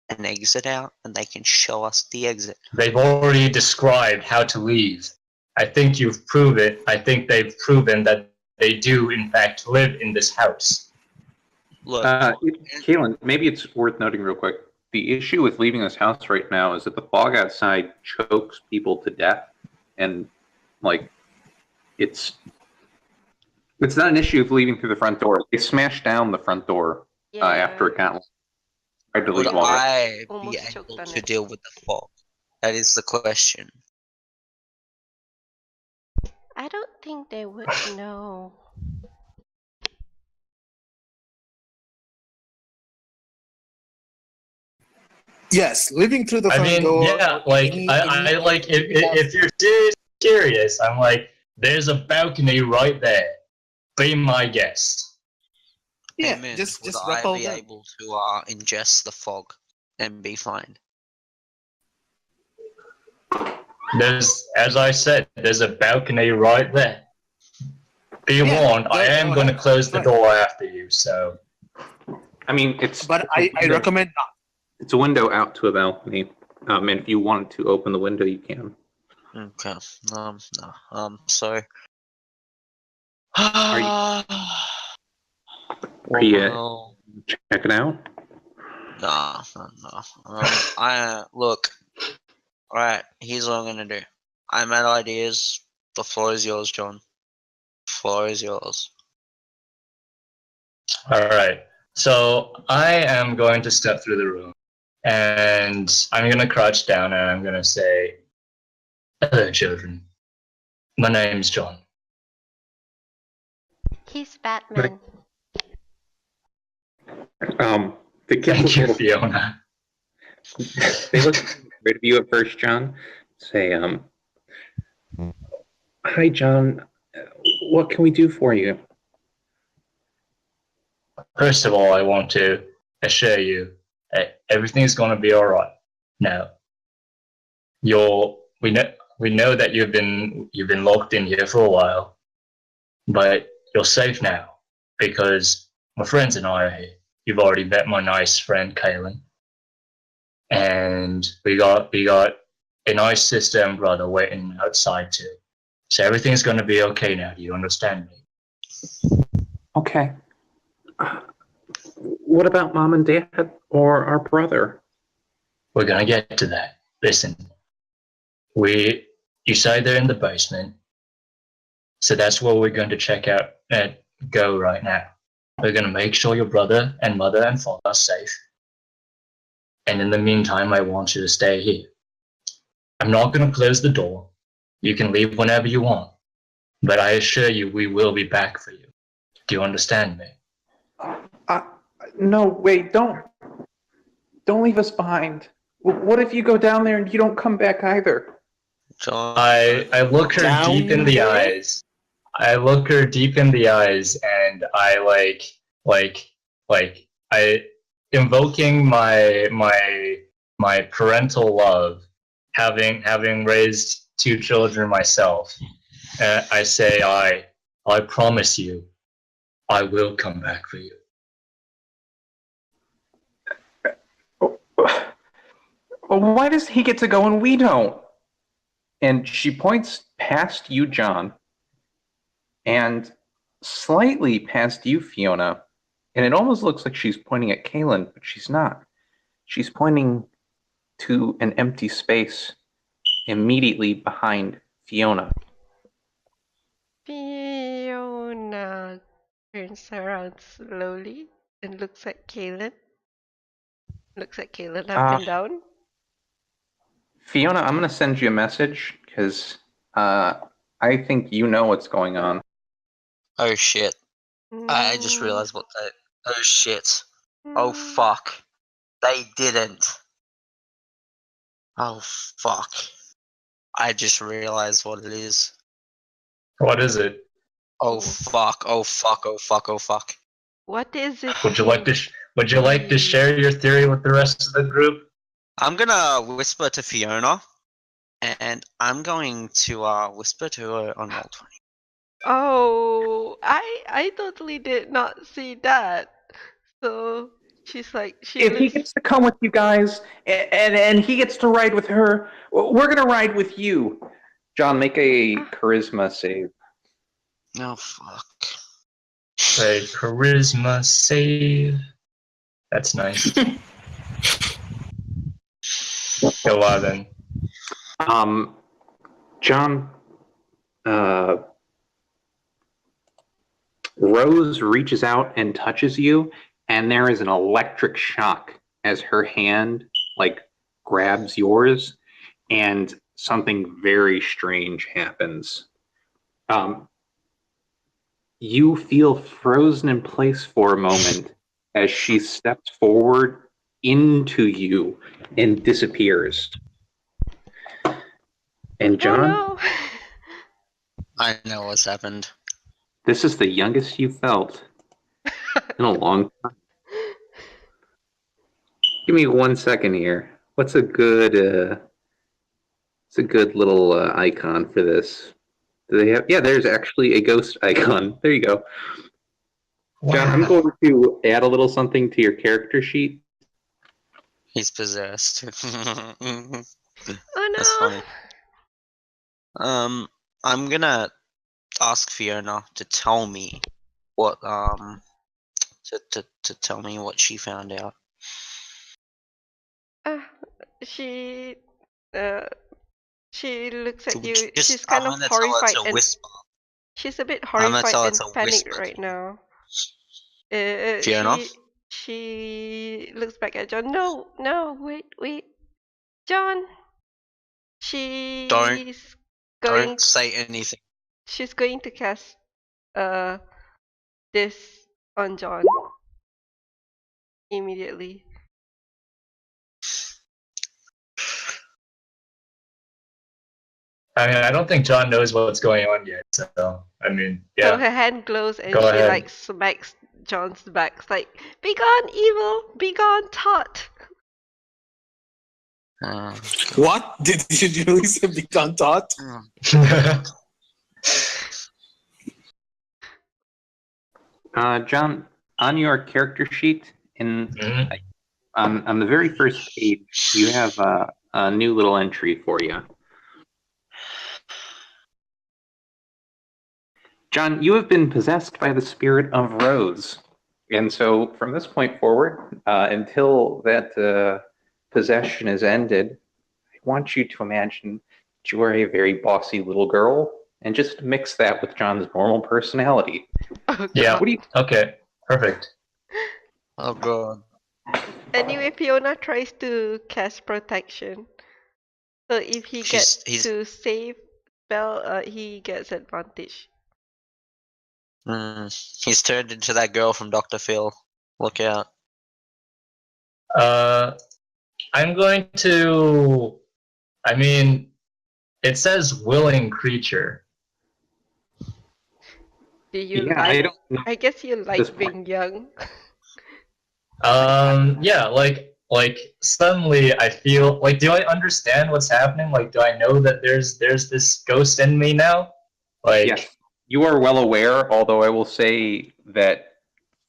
an exit out and they can show us the exit. They've already described how to leave. I think you've proved it. I think they've proven that they do in fact live in this house. Look, Kaylen, maybe it's worth noting real quick. The issue with leaving this house right now is that the fog outside chokes people to death, and it's not an issue of leaving through the front door. They smashed down the front door after it got tried to leave. Would I Almost be choked able on to it. deal with the fog? That is the question. I don't think they would know. Yes, living through the I front mean, door. yeah, if you're serious, I'm like, there's a balcony right there. Be my guest. Yeah, Damien, just would rappel I be them. able to ingest the fog and be fine? As I said, there's a balcony right there. Be warned, I am going to close the door after you, so. I mean, But I recommend not. It's a window out to a balcony. And if you wanted to open the window, you can. Okay. No. So. Are you Well, check it out? no. Look. Alright, here's what I'm gonna do. I'm out of ideas. The floor is yours, John. The floor is yours. Alright. So I am going to step through the room, and I'm going to crouch down, and I'm going to say, "Hello, children. My name's Jon." He's Batman. The kids Thank look a you, little- Fiona. They look afraid of you at first, John. Say, "Hi, John. What can we do for you?" First of all, I want to assure you that everything's going to be all right. Now, we know that you've been locked in here for a while, but you're safe now because my friends and I are here. You've already met my nice friend Kaylen, and we got a nice sister and brother waiting outside too. So everything's going to be okay now. Do you understand me? Okay. What about Mom and Dad or our brother? We're going to get to that. Listen, you say they're in the basement, so that's where we're going to check out and go right now. We're going to make sure your brother and mother and father are safe. And in the meantime, I want you to stay here. I'm not going to close the door. You can leave whenever you want. But I assure you, we will be back for you. Do you understand me? No, wait, don't leave us behind. What if you go down there and you don't come back either? Jon, I look her Down deep in the there? eyes. I look her deep in the eyes, and I I invoking my parental love, having raised 2 children myself. I say I promise you, I will come back for you. Well, why does he get to go and we don't? And she points past you, John, and slightly past you, Fiona. And it almost looks like she's pointing at Kaylen, but she's not. She's pointing to an empty space immediately behind Fiona. Fiona turns around slowly and looks at Kaylen. Looks at Kaylen up and down. Fiona, I'm going to send you a message because I think you know what's going on. oh shit. I just realized what that. Oh shit. Oh fuck. They didn't. Oh fuck. I just realized what it is. What is it? Oh fuck. Oh fuck. Oh fuck. Oh fuck. What is it? Would you like to share your theory with the rest of the group? I'm gonna whisper to Fiona, and I'm going to whisper to her on Roll20. Oh, I totally did not see that. So she's like, If he gets to come with you guys and he gets to ride with her, we're going to ride with you. John, make a charisma save. Oh fuck. A charisma save. That's nice. 11. John, Rose reaches out and touches you, and there is an electric shock as her hand grabs yours, and something very strange happens. You feel frozen in place for a moment as she steps forward into you and disappears. And John, Oh, no. I know what's happened. this is the youngest you felt in a long time. Give me 1 second here. What's a good little icon for this? Do they have? Yeah, there's actually a ghost icon. There you go. Wow. John, I'm going to add a little something to your character sheet. He's possessed. Oh no. That's funny. I'm gonna ask Fiona to tell me what to tell me what she found out. She looks at you. Just- She's kind I'm of gonna tell her horrified to and whisper. she's a bit gonna horrified tell her and to panicked whisper. right now. Fiona? She looks back at John. No, no, wait, John. She's going. Don't say anything. She's going to cast this on John immediately. I mean, I don't think John knows what's going on yet. So, I mean, So yeah. her hand glows and Go she ahead. like smacks John's back. It's like, be gone, evil, be gone, tot. What? Did you really say become taught? John, on your character sheet, on the very first page, you have a new little entry for you. John, you have been possessed by the spirit of Rose. And so from this point forward, until that possession is ended, I want you to imagine that you are a very bossy little girl and just mix that with John's normal personality. Oh, Yeah. What do you Okay. Perfect. Oh god. Anyway, Fiona tries to cast protection. So if he gets to save spell, he gets advantage. He's turned into that girl from Dr. Phil. Look out. I'm going to. I mean, it says willing creature. Do you Yeah, like? I don't know. I guess you this like point. being young. Yeah, like suddenly I feel like, do I understand what's happening? Like, do I know that there's this ghost in me now? Like, Yes, you are well aware, although I will say that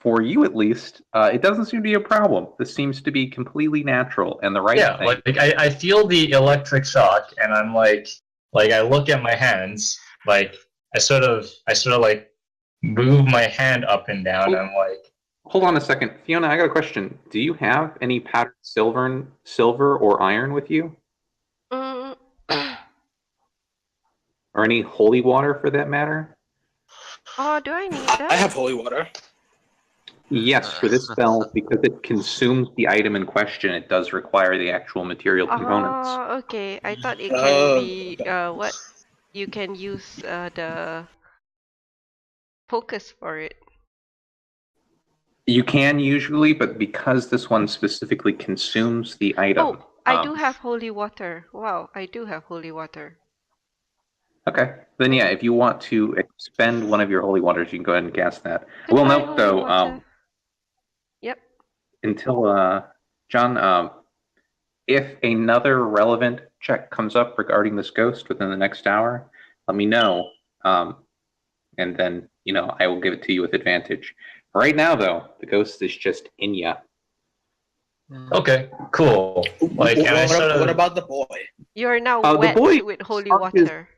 for you at least, it doesn't seem to be a problem. This seems to be completely natural and the right yeah, thing. like I feel the electric shock, and I'm like I look at my hands, like I sort of like move my hand up and down. I'm like, Hold on a second. Fiona, I got a question. Do you have any powdered silver or iron with you? Mm. Or any holy water for that matter? Oh, do I need that? I have holy water. Yes, for this spell, because it consumes the item in question, it does require the actual material components. Oh, okay. I thought it can be what you can use the focus for it. You can usually, but because this one specifically consumes the item. Oh, I do have holy water. Wow, I do have holy water. Okay, then yeah, if you want to expend one of your holy waters, you can go ahead and cast that. I will Goodbye, note holy though, water. Yep. until John, if another relevant check comes up regarding this ghost within the next hour, let me know, and then I will give it to you with advantage. Right now, though, the ghost is just in ya. okay, cool. Like, and I sort of, What about the boy? You're now the wet boy with holy charges- water.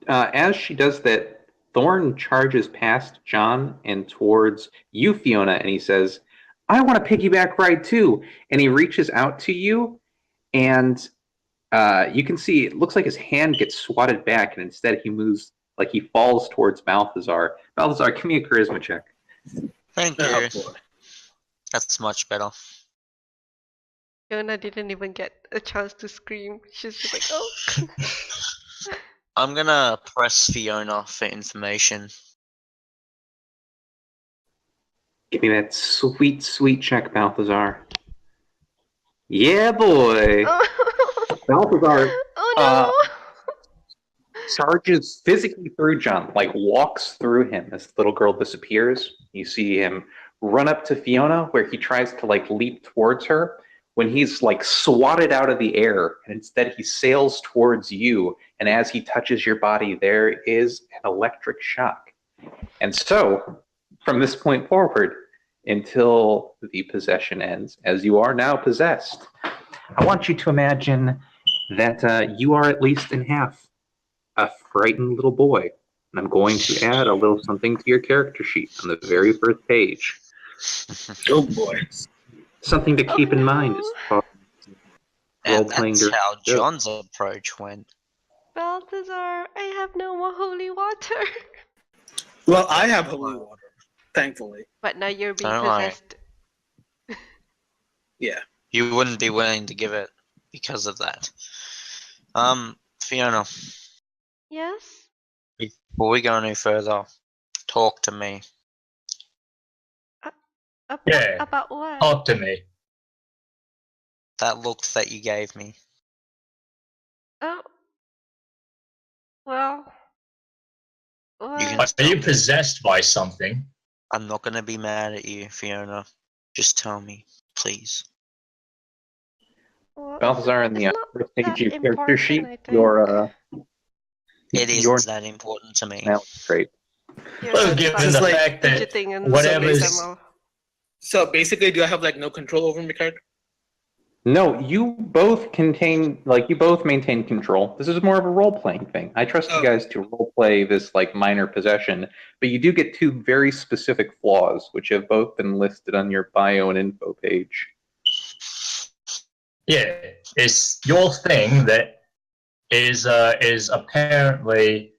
As she does that, Thorn charges past John and towards you, Fiona, and he says, "I want a piggyback ride too." And he reaches out to you, and you can see it looks like his hand gets swatted back, and instead he moves like he falls towards Balthazar. Balthazar, give me a charisma check. Thank Oh, you. boy. That's much better. Fiona didn't even get a chance to scream. She's just like, oh. I'm gonna press Fiona for information. Give me that sweet, sweet check, Balthazar. Yeah, boy. Balthazar Oh no! charges physically through John, like walks through him as the little girl disappears. You see him run up to Fiona, where he tries to like leap towards her, when he's like swatted out of the air, and instead he sails towards you, and as he touches your body, there is an electric shock. And so, from this point forward, until the possession ends, as you are now possessed, I want you to imagine that you are at least in half a frightened little boy. And I'm going to add a little something to your character sheet on the very first page. Oh boy. Something to keep in mind as far as And role-playing that's during how the show. John's approach went. Balthazar, I have no more holy water. Well, I have holy water. thankfully. But now you're being Don't worry. possessed. Yeah. You wouldn't be willing to give it because of that. Fiona, Yes? before we go any further, talk to me. Yeah. About what? Talk to me. That look that you gave me. Oh. Well. You What? can Are tell you me. possessed by something? I'm not gonna be mad at you, Fiona. Just tell me, please. Well, Balthazar, in it's the not first page that of your character important, sheet, I think. your It is your that important to me. personality trait. Well, Fiona given Just the like fact that fidgeting and whatever's- somehow. So basically, do I have like no control over my character? No, you both maintain control. This is more of a role-playing thing. I trust you Oh. guys to role-play this like minor possession, but you do get two very specific flaws, which have both been listed on your bio and info page. Yeah, it's your thing that is apparently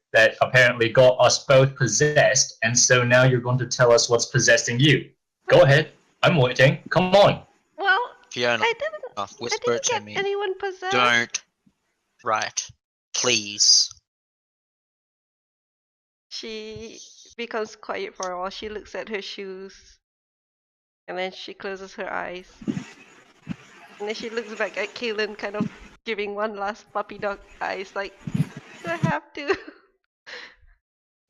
got us both possessed, and so now you're going to tell us what's possessing you. Go ahead, I'm waiting. Come on. Well, Fiona, I didn't whisper it to get me. anyone possessed. Don't. Right. Please. She becomes quiet for a while. She looks at her shoes. And then she closes her eyes. And then she looks back at Kaylen, kind of giving one last puppy dog eyes, like, do I have to?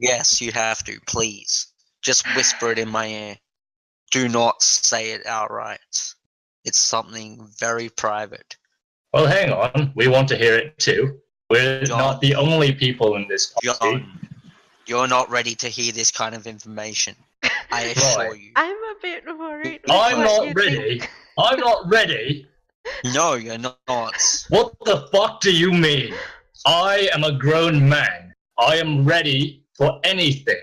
Yes, you have to, please. Just whisper it in my ear. Do not say it outright. It's something very private. Well, hang on. We want to hear it too. We're Jon. not the only people in this party. Jon, you're not ready to hear this kind of information. I assure Right. you. I'm a bit worried. with I'm what not you ready. think. I'm not ready. No, you're not. What the fuck do you mean? I am a grown man. I am ready for anything.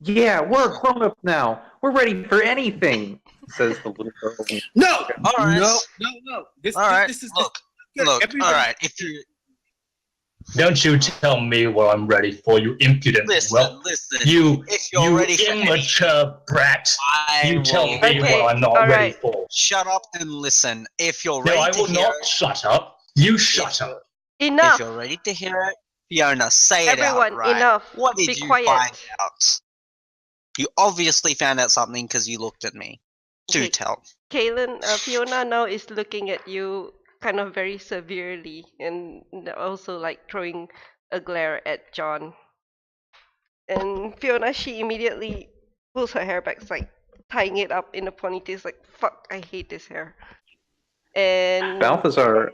Yeah, we're grown-ups now. We're ready for anything, says the little girl. No. All right. No. This Alright, is look, everybody- alright, if you... Don't you tell me what I'm ready for, you impudent Listen, You, if you're you ready for immature brat. You tell me Okay, what I'm not ready alright. for. Shut up and listen. If you're No, ready I to will hear not it, shut up. You shut up. if Enough! you're ready to hear it, Fiona, say Everyone, it outright. enough. What did Be you quiet. find out? You obviously found out something because you looked at me. Do Okay. tell. Kaylen, Fiona now is looking at you kind of very severely and also like throwing a glare at Jon. And Fiona, she immediately pulls her hair back, like tying it up in a ponytail. It's like, fuck, I hate this hair. And Balthazar,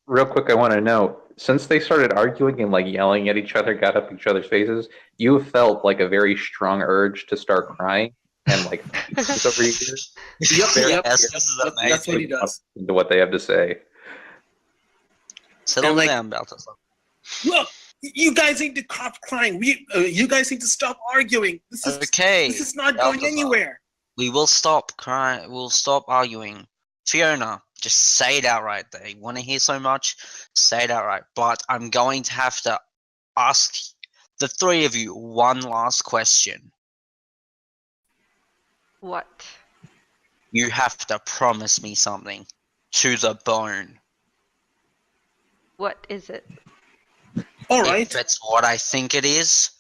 real quick, I want to know, since they started arguing and like yelling at each other, got up each other's faces, you have felt like a very strong urge to start crying and like over your ears. Yep. Yes, this is amazing. That's what he does. Into what they have to say. Settle And, like- down, Balthazar. Look, you guys need to stop crying. You guys need to stop arguing. This Okay, is not going Balthazar. anywhere. We will stop crying. We'll stop arguing. Fiona, just say it outright. They want to hear so much. Say it outright. But I'm going to have to ask the three of you one last question. what? You have to promise me something to the bone. What is it? All right. If it's what I think it is,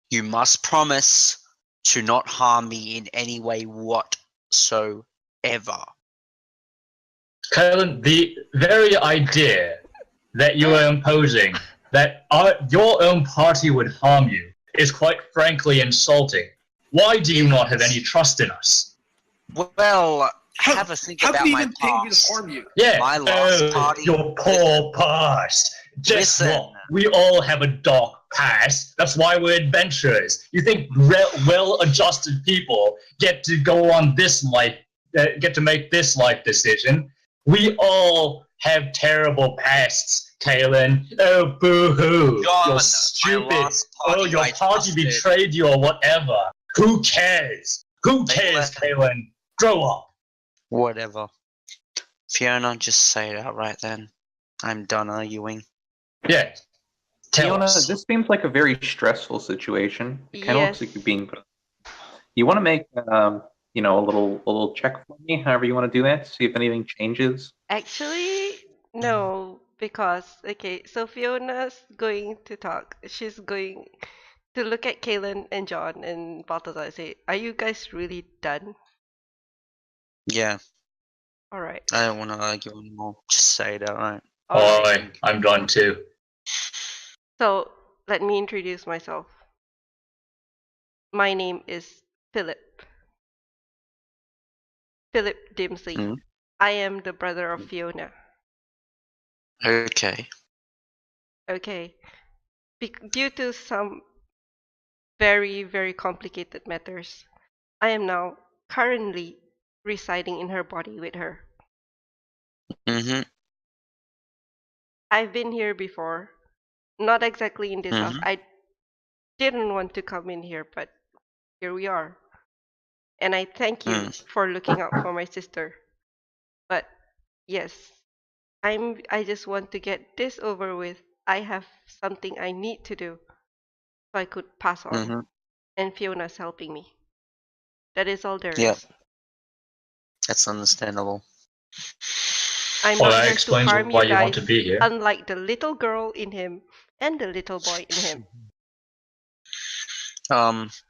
you must promise to not harm me in any way whatsoever. Kaylen, the very idea that you are imposing that your own party would harm you is quite frankly insulting. Why do you not have any trust in us? Well, How- have a think How about can you my even think we past. harm you? Yeah, My last party- your poor past. Just Listen. what? We all have a dark past. That's why we're adventurers. You think well-adjusted people get to go on this life, get to make this life decision? We all have terrible pasts, Kaylen. Oh, boo-hoo. Jon, You're my stupid. last party Oh, your I party trusted. betrayed you or whatever. Who cares? Who They cares, left. Kaylen? Grow up. Whatever. Fiona, just say it outright then. I'm done arguing. Yeah. Tell Fiona, us. this seems like a very stressful situation. It kind of looks like Yes. you're being put. You want to make a little check for me, however you want to do that, see if anything changes. Actually, no, because okay, so Fiona's going to talk. She's going to look at Kaylen and Jon and Balthazar and say, "Are you guys really done?" Yeah, All right. I don't want to argue anymore. Just say it outright. All right. I'm done too. So let me introduce myself. My name is Fillipe. Fillipe Dimsley. Mm. I am the brother of Fiona. Okay. Okay. Due to some very, very complicated matters, I am now currently residing in her body with her. Mm-hmm. I've been here before, not exactly in this house. Mm-hmm. I didn't want to come in here, but here we are. And I thank you for looking out for my sister. But yes, I just want to get this over with. I have something I need to do so I could pass on. Mm-hmm. And Fiona's helping me. That is all there Yeah, is. that's understandable. I'm Well, not that here to explains harm why you you want guys, to be here. unlike the little girl in him and the little boy in him.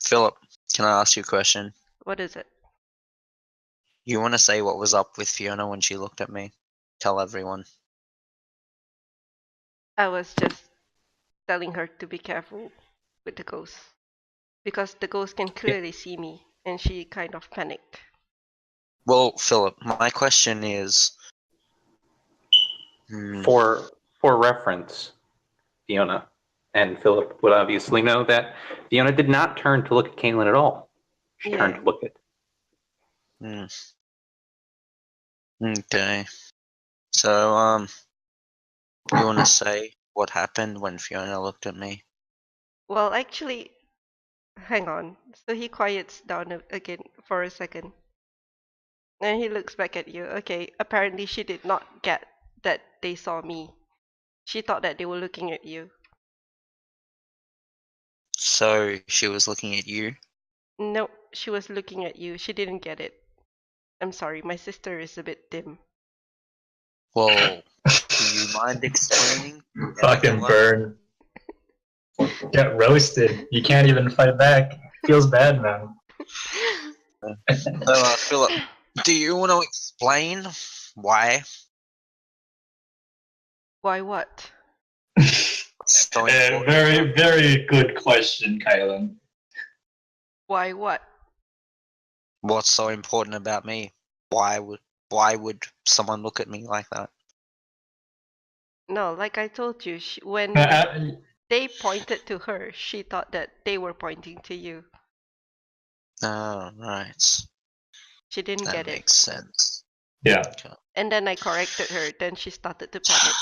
Philip, can I ask you a question? What is it? You want to say what was up with Fiona when she looked at me? Tell everyone. I was just telling her to be careful with the ghost. Because the ghost can clearly see me, and she kind of panicked. Well, Philip, my question is, For reference, Fiona and Philip would obviously know that Fiona did not turn to look at Kaylen at all. She turned Yeah. to look at. Okay. So, you want to say what happened when Fiona looked at me? Well, actually, hang on. So he quiets down again for a second. And he looks back at you. Okay, apparently she did not get that they saw me. She thought that they were looking at you. So she was looking at you. Nope, she was looking at you. She didn't get it. I'm sorry, my sister is a bit dim. Well, do you mind explaining? Fucking burn. Get roasted. You can't even fight back. Feels bad, man. So, Philip, do you want to explain why? Why what? So important? Very, very good question, Kaylen. Why what? What's so important about me? Why would someone look at me like that? No, like I told you, when they pointed to her, she thought that they were pointing to you. Oh, right. She didn't That get it. makes sense. Yeah. Okay. And then I corrected her. Then she started to panic.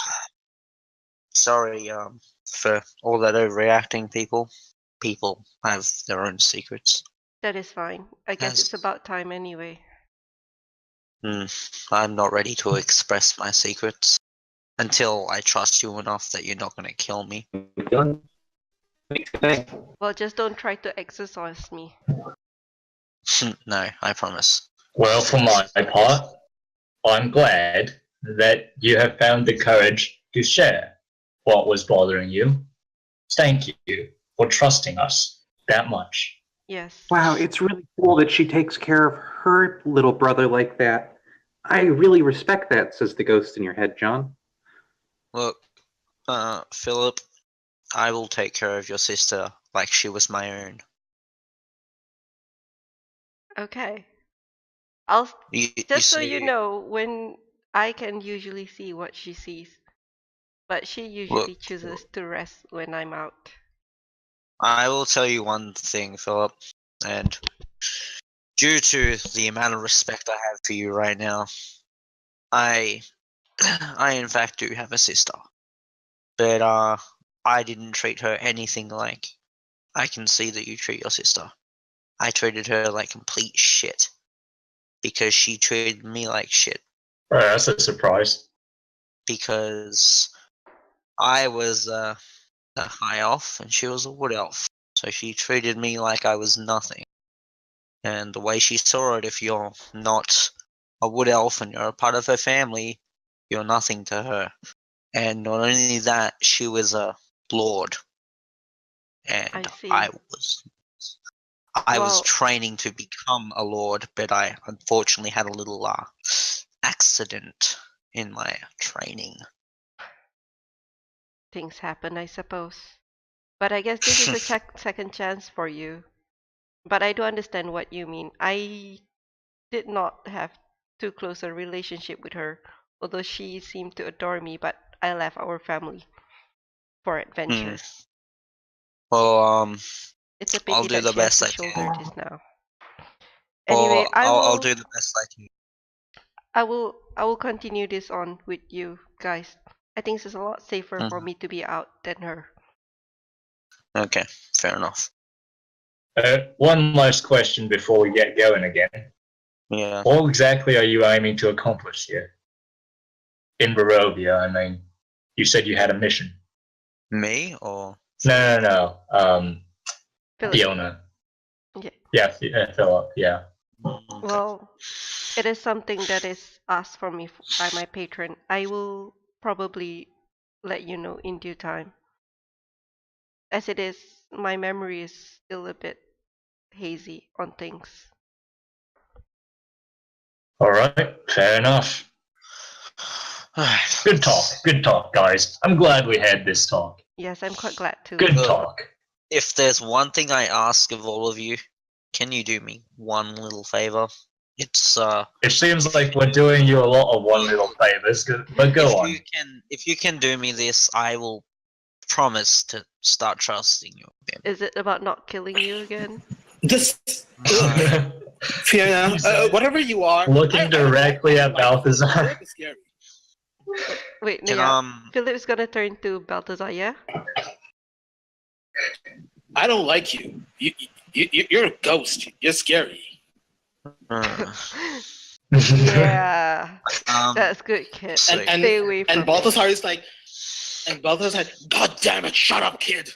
Sorry, for all that overreacting, people. People have their own secrets. That is fine. I guess it's about time anyway. I'm not ready to express my secrets until I trust you enough that you're not going to kill me. Well, just don't try to exorcise me. No, I promise. Well, for my part, I'm glad that you have found the courage to share what was bothering you. Thank you for trusting us that much. Yes. Wow, it's really cool that she takes care of her little brother like that. I really respect that, says the ghost in your head, Jon. Look, Philip, I will take care of your sister like she was my own. Okay. I'll just so you see, know, when I can usually see what she sees, but she usually look, chooses to rest when I'm out. I will tell you one thing, Philip, and due to the amount of respect I have for you right now, I in fact do have a sister, but I didn't treat her anything like I can see that you treat your sister. I treated her like complete shit because she treated me like shit. That's a surprise. Because I was a high elf and she was a wood elf, so she treated me like I was nothing. And the way she saw it, if you're not a wood elf and you're a part of her family, you're nothing to her. And not only that, she was a lord. And I see. I was Well- training to become a lord, but I unfortunately had a little accident in my training. Things happen, I suppose. But I guess this is a second chance for you. But I do understand what you mean. I did not have too close a relationship with her, although she seemed to adore me, but I left our family for adventure. Well, It's a pity I'll do that the she has best to I shoulder can. this now. Anyway, I'll do the best I can. I will continue this on with you guys. I think it's a lot safer for me to be out than her. Okay, fair enough. One last question before we get going again. Yeah. What exactly are you aiming to accomplish here? In Barovia, I mean, you said you had a mission. Me or No. Fillipe. Fiona. Yeah. Yeah, Philip, yeah. Okay. Well, it is something that is asked for me by my patron. I will probably let you know in due time. As it is, my memory is still a bit hazy on things. All right, fair enough. Good talk, guys. I'm glad we had this talk. Yes, I'm quite glad to. Good talk. If there's one thing I ask of all of you, can you do me one little favor? It's It seems like we're doing you a lot of one little favors, but go on. If you can do me this, I will promise to start trusting you again. Is it about not killing you again? This Fiona, whatever you are, Looking directly at Balthazar. It's scary. Wait, Can, yeah. Philippe's gonna turn to Balthazar, yeah? I don't like you. You're a ghost. You're scary. Yeah. That's good, kid. Stay away from And Balthazar is like, God damn it, shut up, kid.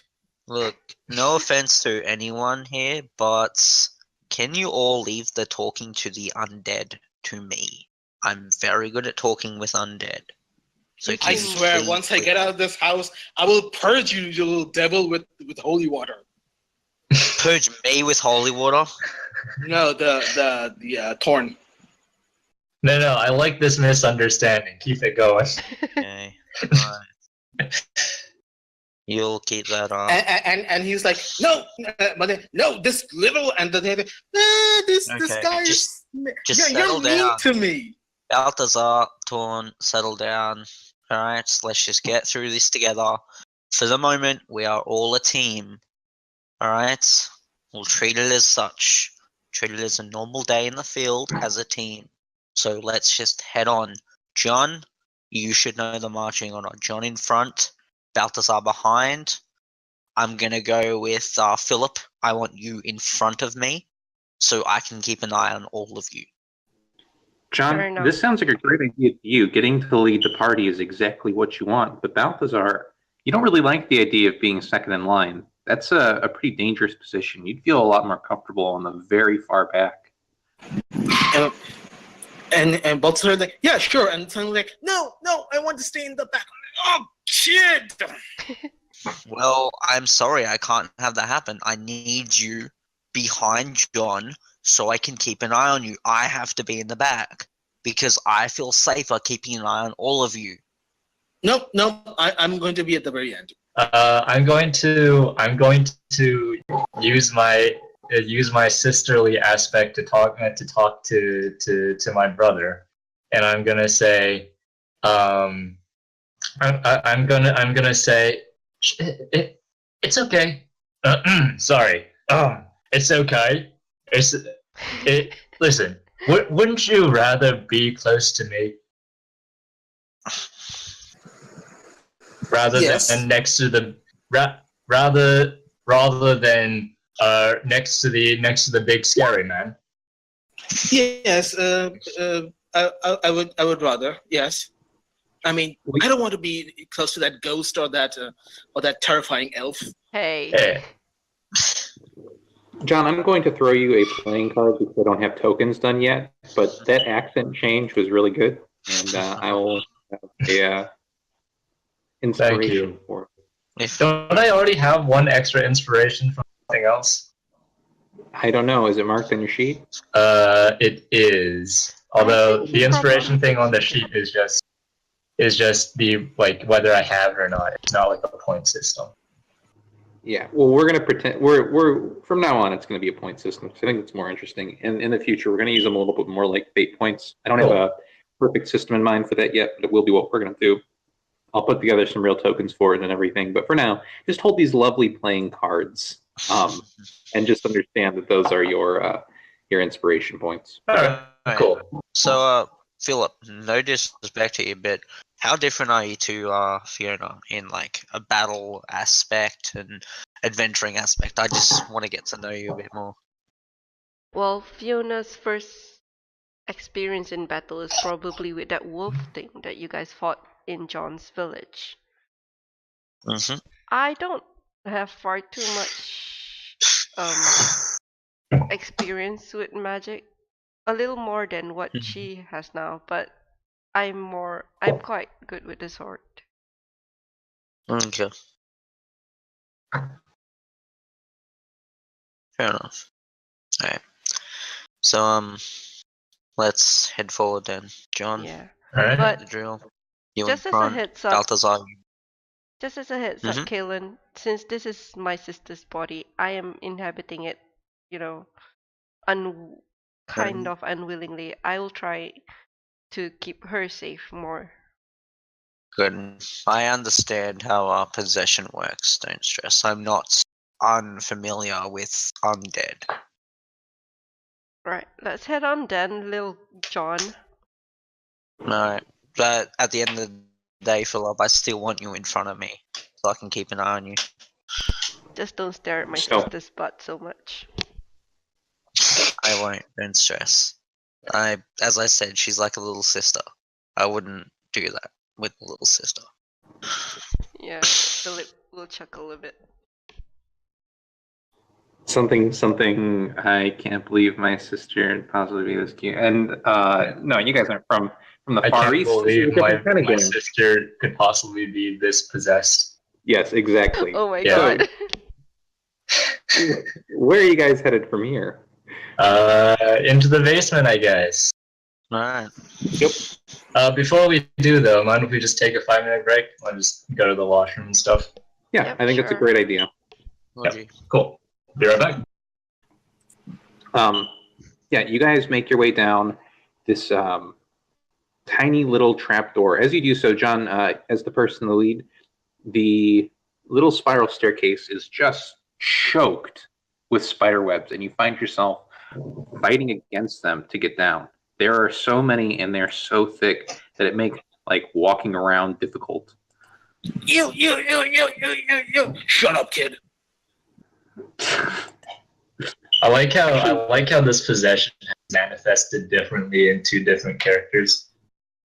Look, no offense to anyone here, but can you all leave the talking to the undead to me? I'm very good at talking with undead. So I swear, once I get out of this house, I will purge you, you little devil, with holy water. Purge me with holy water? No, the Torn. No, I like this misunderstanding. Keep it going. Okay. Right. You'll keep that on. And he's like, no, but then, no, this little, and then this guy just you're mean down. to me. Balthazar, Torn, settle down. Alright, let's just get through this together. For the moment, we are all a team. Alright? We'll treat it as such. Treat it as a normal day in the field as a team. So let's just head on. Jon, you should know the marching order. Jon in front, Balthazar behind. I'm gonna go with Fillipe. I want you in front of me so I can keep an eye on all of you. Jon, this sounds like a great idea to you. Getting to lead the party is exactly what you want. But Balthazar, you don't really like the idea of being second in line. That's a pretty dangerous position. You'd feel a lot more comfortable on the very far back. And Balthazar like, yeah, sure. And suddenly like, no, I want to stay in the back. Oh, shit! Well, I'm sorry, I can't have that happen. I need you behind Jon so I can keep an eye on you. I have to be in the back because I feel safer keeping an eye on all of you. No, I'm going to be at the very end. I'm going to use my sisterly aspect to talk to my brother, and I'm gonna say, I'm gonna say, it's okay. Sorry. It's okay. Listen. Wouldn't you rather be close to me? Rather than next to the rather than next to the big scary man. Yes, I would rather. Yes, I mean I don't want to be close to that ghost or that terrifying elf. Hey. Yeah. John, I'm going to throw you a playing card because I don't have tokens done yet, but that accent change was really good, and I will have a inspiration you. for it. If Don't I already have one extra inspiration from something else? I don't know. Is it marked on your sheet? It is. Although think he the inspiration probably thing on the fixed sheet is just the like whether I have it or not. It's not like a point system. Yeah. Well, we're gonna pretend we're from now on. It's gonna be a point system. So I think it's more interesting. And in the future, we're gonna use them a little bit more like fate points. I don't have a perfect system in mind for that yet, but it will be what we're gonna do. I'll put together some real tokens for it and everything. But for now, just hold these lovely playing cards, and just understand that those are your inspiration points. All right, cool. So, Philip, no disrespect to you, but how different are you to Fiona in like a battle aspect and adventuring aspect? I just want to get to know you a bit more. Well, Fiona's first experience in battle is probably with that wolf thing that you guys fought in John's village. Mm-hmm. I don't have far too much experience with magic. A little more than what she has now, but I'm quite good with the sword. Okay. Fair enough. Alright. So, let's head forward then. John, Yeah. All right. But the drill. You just in as a front, heads up, Balthazar. just as a heads up, Mhm. Kaylen, since this is my sister's body, I am inhabiting it, you know, kind of unwillingly. I will try to keep her safe more. Good. I understand how possession works. Don't stress. I'm not unfamiliar with undead. Right, let's head on then, little John. Alright. But at the end of the day, Philip, I still want you in front of me so I can keep an eye on you. Just don't stare at my So- sister's butt so much. I won't. Don't stress. As I said, she's like a little sister. I wouldn't do that with a little sister. Yeah, Fillipe will chuckle a bit. Something. I can't believe my sister would possibly be this cute. And no, you guys aren't from the I Far can't East. This is a believe different kind of my game. sister could possibly be this possessed. Yes, exactly. Oh my Yeah. god. Where are you guys headed from here? Into the basement, I guess. Alright. Yep. Before we do though, mind if we just take a 5-minute break? I'll just go to the washroom and stuff. Yeah, Yep, I think it's a sure. great idea. Okay. Cool. Be right back. Yeah, you guys make your way down this tiny little trapdoor. As you do so, John, as the person in the lead, the little spiral staircase is just choked with spider webs, and you find yourself fighting against them to get down. There are so many, and they're so thick that it makes like walking around difficult. You. Shut up, kid. I like how this possession has manifested differently in two different characters.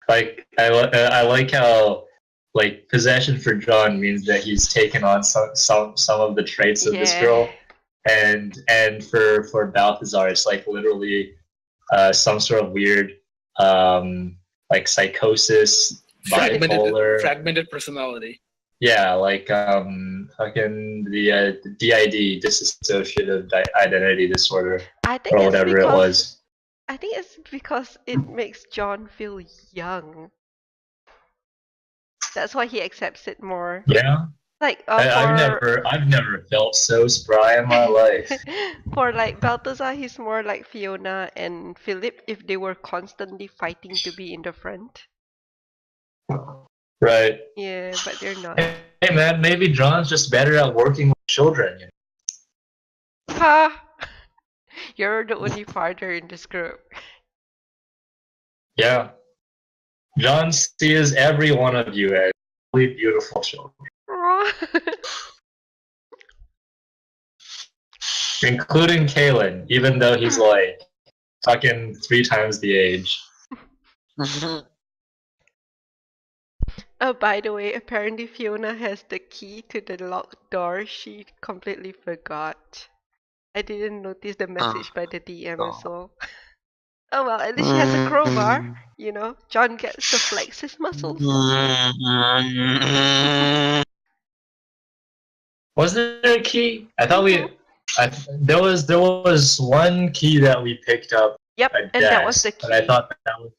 Like I like how like possession for John means that he's taken on some of the traits of this Yeah. girl, and for Balthazar it's like literally some sort of weird like psychosis, bipolar, Fragmented personality. yeah, like fucking the DID, dissociative identity disorder, I think or it's whatever because it was. I think it's because it makes John feel young. That's why he accepts it more. Yeah, Like I've never felt so spry in my life. for like Balthazar, he's more like Fiona and Fillipe if they were constantly fighting to be in the front. Right. Yeah, but they're not. Hey man, maybe John's just better at working with children. You know? Ha! You're the only father in this group. Yeah. John sees every one of you as really beautiful children, including Kaylen, even though he's like fucking 3 times the age. Oh, by the way, apparently Fiona has the key to the locked door. She completely forgot. I didn't notice the message by the DM as God. well. Oh well, at least she has a crowbar. Mm. You know, John gets to flex his muscles. Was there a key? I thought Mhm. there was one key that we picked up Yep, a and that was the desk, but I key. thought that was.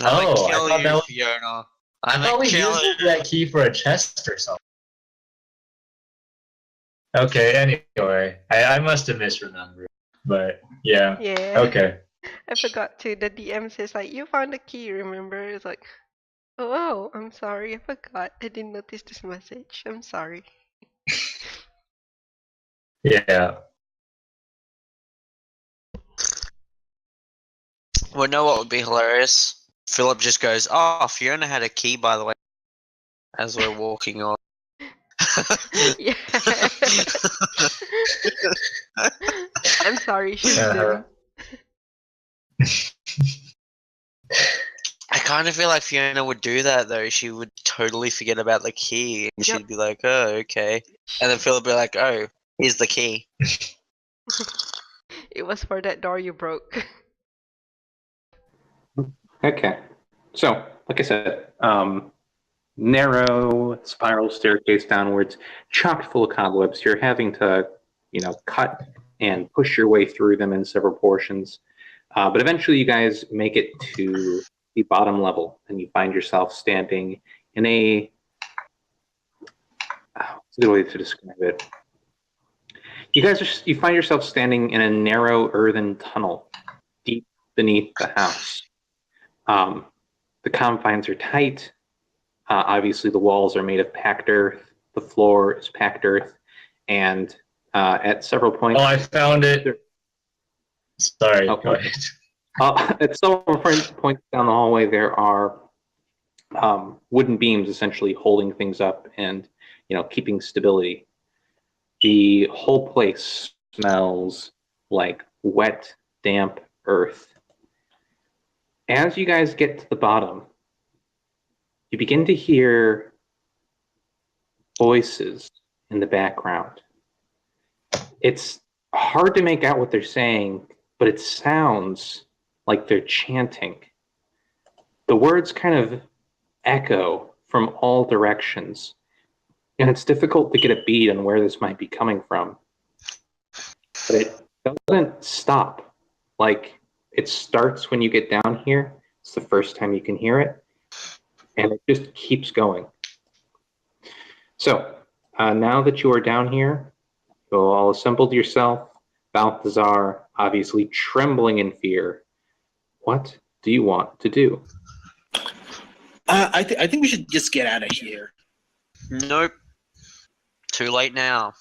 I'ma Oh, I kill thought you, that was. Fiona. I I'ma thought we kill used you. that key for a chest or something. Okay. Anyway, I must have misremembered, but yeah. Yeah. Okay. I forgot to. The DM says like, you found the key, remember? It's like, oh, I'm sorry, I forgot. I didn't notice this message. I'm sorry. Yeah. Well, know what would be hilarious? Philip just goes, "Oh, Fiona had a key, by the way," as we're walking on. Yeah. I'm sorry, she's Uh-huh. dim. I kind of feel like Fiona would do that though. She would totally forget about the key, and Yep. she'd be like, "Oh, okay," and then Philip would be like, "Oh, here's the key." It was for that door you broke. Okay. So, like I said, narrow spiral staircase downwards, chock full of cobwebs. You're having to, cut and push your way through them in several portions. But eventually, you guys make it to the bottom level, and you find yourself standing in a. What's a good way to describe it? You find yourself standing in a narrow earthen tunnel deep beneath the house. The confines are tight. Obviously, the walls are made of packed earth. The floor is packed earth, and at several points. Oh, I found it. Sorry. Oh, Go okay. ahead. At several points down the hallway, there are wooden beams essentially holding things up and keeping stability. The whole place smells like wet, damp earth. As you guys get to the bottom, you begin to hear voices in the background. It's hard to make out what they're saying, but it sounds like they're chanting. The words kind of echo from all directions, and it's difficult to get a beat on where this might be coming from. But it doesn't stop. Like, it starts when you get down here. It's the first time you can hear it, and it just keeps going. So, now that you are down here, you've all assembled yourself. Balthazar, obviously trembling in fear. What do you want to do? I think we should just get out of here. Nope. Too late now.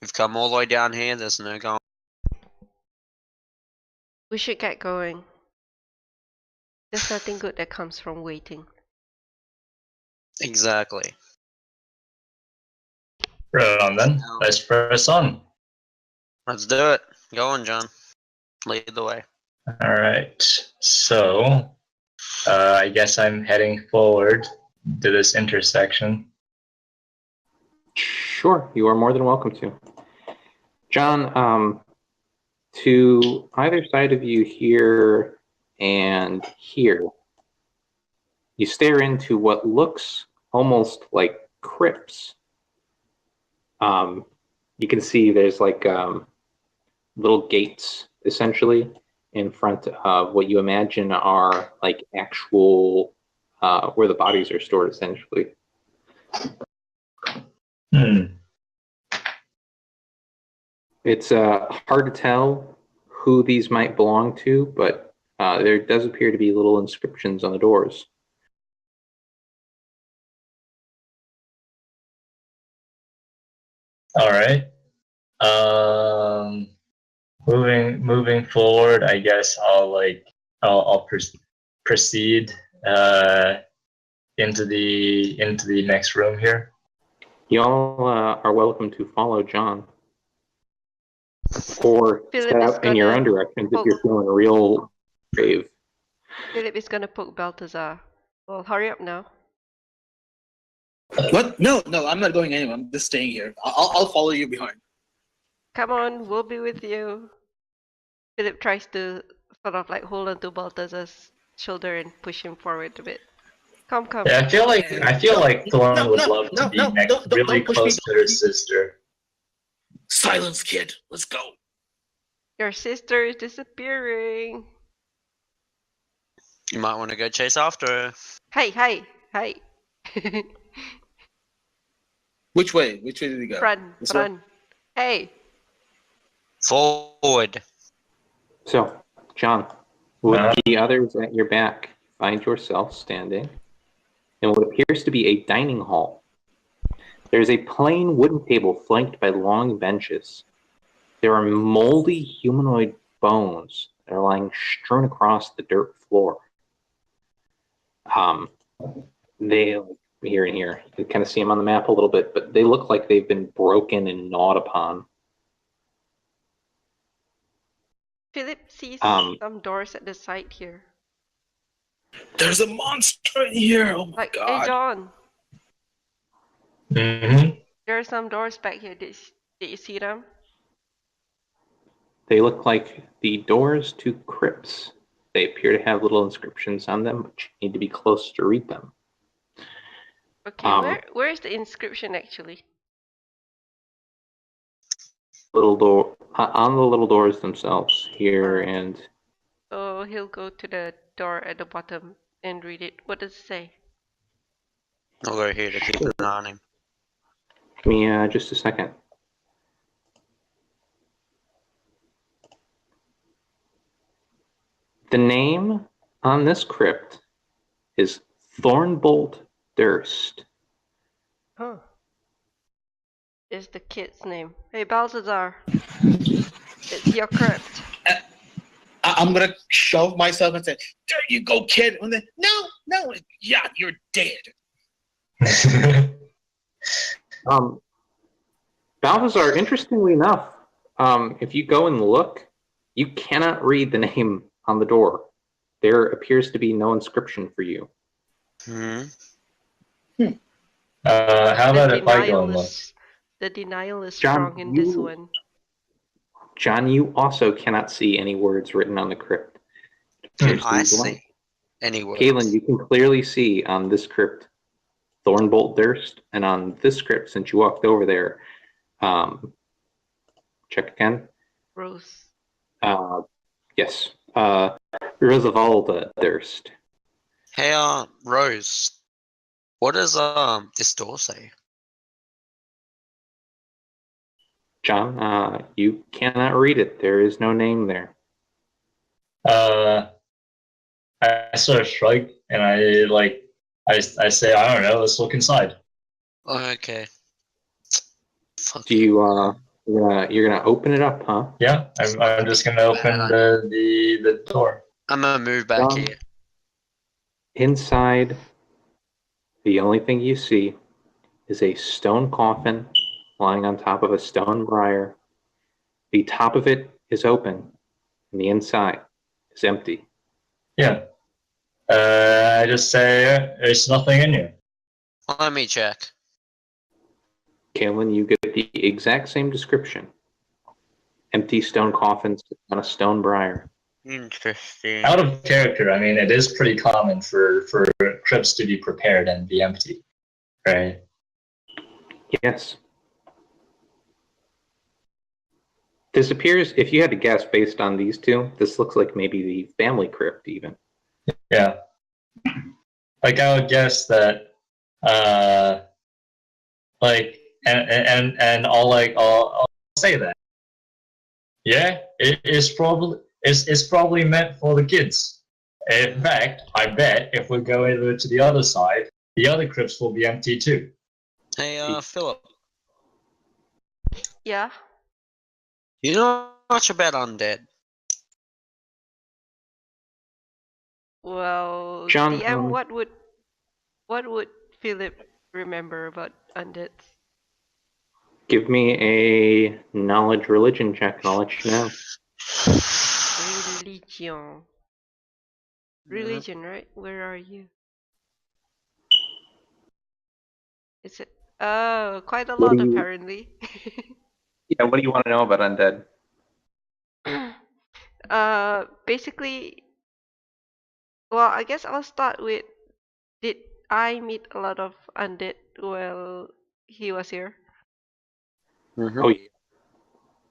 We've come all the way down here. There's no going. We should get going. There's nothing good that comes from waiting. Exactly. Right on then. Let's press on. Let's do it. Go on, John. Lead the way. All right. So, I guess I'm heading forward to this intersection. Sure, you are more than welcome to. John, to either side of you here and here, you stare into what looks almost like crypts. You can see there's like little gates, essentially, in front of what you imagine are like actual where the bodies are stored, essentially. It's hard to tell who these might belong to, but there does appear to be little inscriptions on the doors. All right. Moving forward, I guess I'll proceed into the next room here. Y'all are welcome to follow John, or Fillipe set is out in your gonna own directions if poke- you're feeling real brave. Fillipe is gonna poke Balthazar. Well, hurry up now. What? No, I'm not going anywhere. I'm just staying here. I'll follow you behind. Come on, we'll be with you. Fillipe tries to sort of like hold onto Balthazar's shoulder and push him forward a bit. Come. Yeah, I feel like Thorn would love to be next, really don't push close me. to her sister. Silence, kid. Let's go. Your sister is disappearing. You might want to go chase after her. Hey. Which way? Which way did he go? This way? Run. Hey. Forward. So, John, with the others at your back, find yourself standing in what appears to be a dining hall. There's a plain wooden table flanked by long benches. There are moldy humanoid bones that are lying strewn across the dirt floor. They here and here. You can kind of see them on the map a little bit, but they look like they've been broken and gnawed upon. Fillipe sees some doors at the side here. There's a monster in here. Oh my Like, god. hey John, Mm-hmm. there are some doors back here. Did you see them? They look like the doors to crypts. They appear to have little inscriptions on them, but you need to be close to read them. Okay, where is the inscription actually? Little door on the little doors themselves here, and So he'll go to the door at the bottom and read it. What does it say? I'll go here to keep an eye on him. give me just a second. The name on this crypt is Thornbolt Durst. Huh. Is the kid's name. Hey Balthazar. It's your crypt. I'm gonna shove myself and say, "There you go, kid." And then, no, yeah, you're dead. Balthazar, interestingly enough, if you go and look, you cannot read the name on the door. There appears to be no inscription for you. Hmm. How about if I go and look? The denial is John, strong in this one. John, you also cannot see any words written on the crypt. I see. Any words? Kaylen, you can clearly see on this crypt Thornbolt Durst, and on this script, since you walked over there, check again. Rose. Yes. Rosavalda Durst. Hey, Rose. What does this door say? John, you cannot read it. There is no name there. I sort of shrug and I say, I don't know, let's look inside. Okay. Fuck. Do you you're gonna open it up, huh? Yeah, I'm just gonna open the door. I'm gonna move back here. Inside, the only thing you see is a stone coffin lying on top of a stone briar. The top of it is open, and the inside is empty. Yeah. I just say there's nothing in here. Let me check. Kaylen, you get the exact same description. Empty stone coffins on a stone briar. Interesting. Out of character, I mean, it is pretty common for crypts to be prepared and be empty, right? Yes. This appears, if you had to guess based on these two, this looks like maybe the family crypt even. Yeah. Like I would guess that and I'll say that. Yeah, it's probably meant for the kids. In fact, I bet if we go over to the other side, the other crypts will be empty too. Hey, Fillipe. Yeah. You know much about undead? Well, John, DM, what would Fillipe remember about undeads? give me a knowledge religion check and I'll let you know. Religion, right? Where are you? Is it? Oh, quite a What lot do you- apparently. Yeah, what do you want to know about undead? Basically, well, I guess I'll start with, did I meet a lot of undead while he was here? Oh, yeah.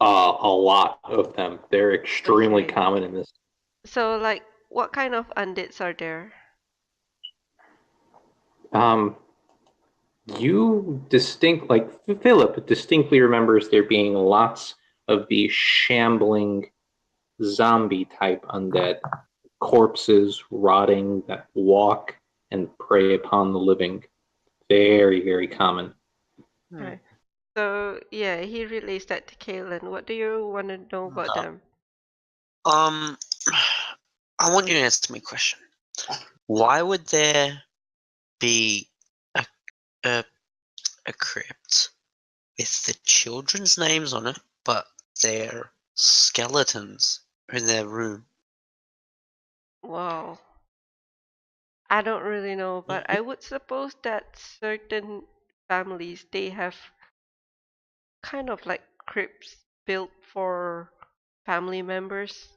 A lot of them. They're extremely Okay. common in this. So, like, what kind of undeads are there? You Philip distinctly remembers there being lots of the shambling zombie type undead, corpses rotting that walk and prey upon the living. Very, very common. Okay. So, yeah, he relays that to Kaylen. What do you want to know about them? I want you to answer me a question. Why would there be a crypt with the children's names on it, but their skeletons are in their room? Wow. I don't really know, but I would suppose that certain families, they have kind of like crypts built for family members.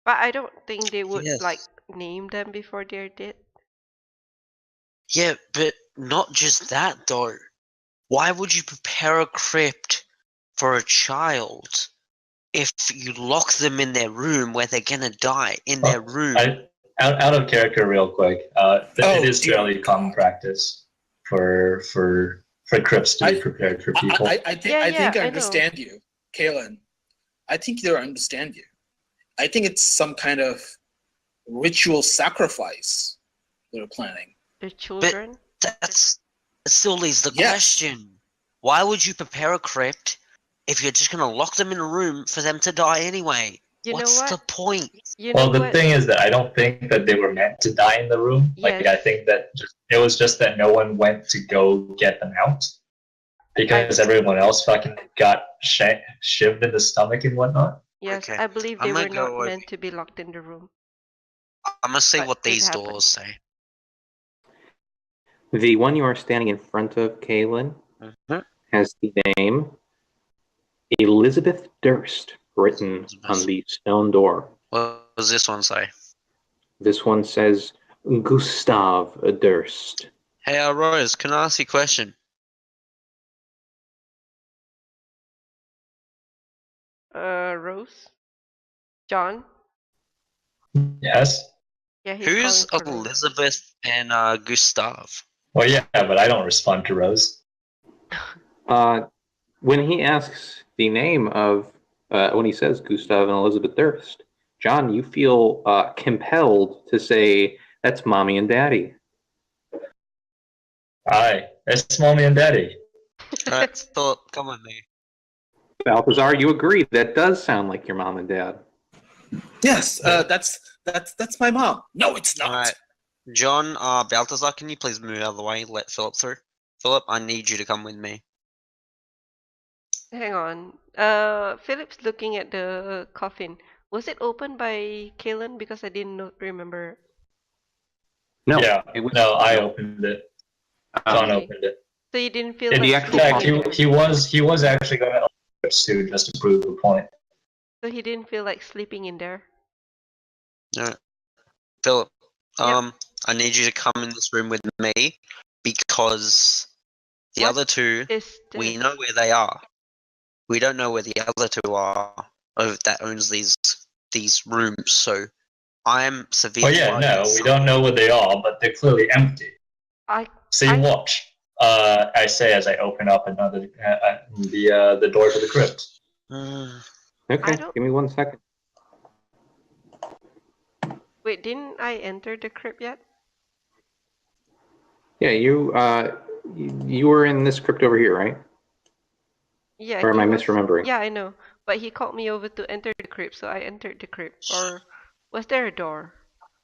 But I don't think they would like Yes. name them before they're dead. Yeah, but not just that though. Why would you prepare a crypt for a child if you lock them in their room where they're gonna die in their room? Out of character, real quick. It is dear fairly common God. practice for crypts to be prepared for people. I think Yeah, I yeah, think I I know. understand you, Kaylen. I think they understand you. I think it's some kind of ritual sacrifice they're planning. The children. That still leaves the Yes. question. Why would you prepare a crypt if you're just gonna lock them in a room for them to die anyway? You know What's what? the point? You Well, know the what? thing is that I don't think that they were meant to die in the room. Like, I Yes. think that it was just that no one went to go get them out because everyone else fucking got shivved in the stomach and whatnot. Yes, Okay, I believe they I'm were gonna not go over. meant to be locked in the room. I'm gonna see But what it these happened. doors say. The one you are standing in front of, Kaylen, has the name Elizabeth Durst written on the stone door. What does this one say? This one says Gustav Durst. Hey, Rose, can I ask you a question? Rose? John? Yes. Yeah, he's Who's calling for Rose. Elizabeth and Gustav? Well, yeah, but I don't respond to Rose. When he asks the name of, when he says Gustav and Elizabeth Durst, John, you feel compelled to say, that's mommy and daddy. Aye, that's mommy and daddy. Alright, Philip, come with me. Balthazar, you agree. That does sound like your mom and dad. Yes, that's my mom. No, it's not. Alright. John, Balthazar, can you please move out of the way? Let Philip through. Philip, I need you to come with me. Hang on. Philip's looking at the coffin. Was it opened by Kaylen? Because I didn't remember. No, Yeah, it was, no, I opened it. John Okay. opened it. So you didn't feel In like actual sleeping fact, in there? he was actually going to open it too, just to prove the point. So he didn't feel like sleeping in there? Alright. Philip, Yep. I need you to come in this room with me because the What other two, is we this? know where they are. We don't know where the other two are that owns these rooms, so I'm severely Well, yeah, worried no, that we don't know what they are, but they're clearly empty. See, I- watch. I say as I open up another the door to the crypt. Okay, don't- give me 1 second. Wait, didn't I enter the crypt yet? Yeah, you were in this crypt over here, right? Yeah, Or am he I was. misremembering? Yeah, I know. But he called me over to enter the crypt, so I entered the crypt. Or was there a door?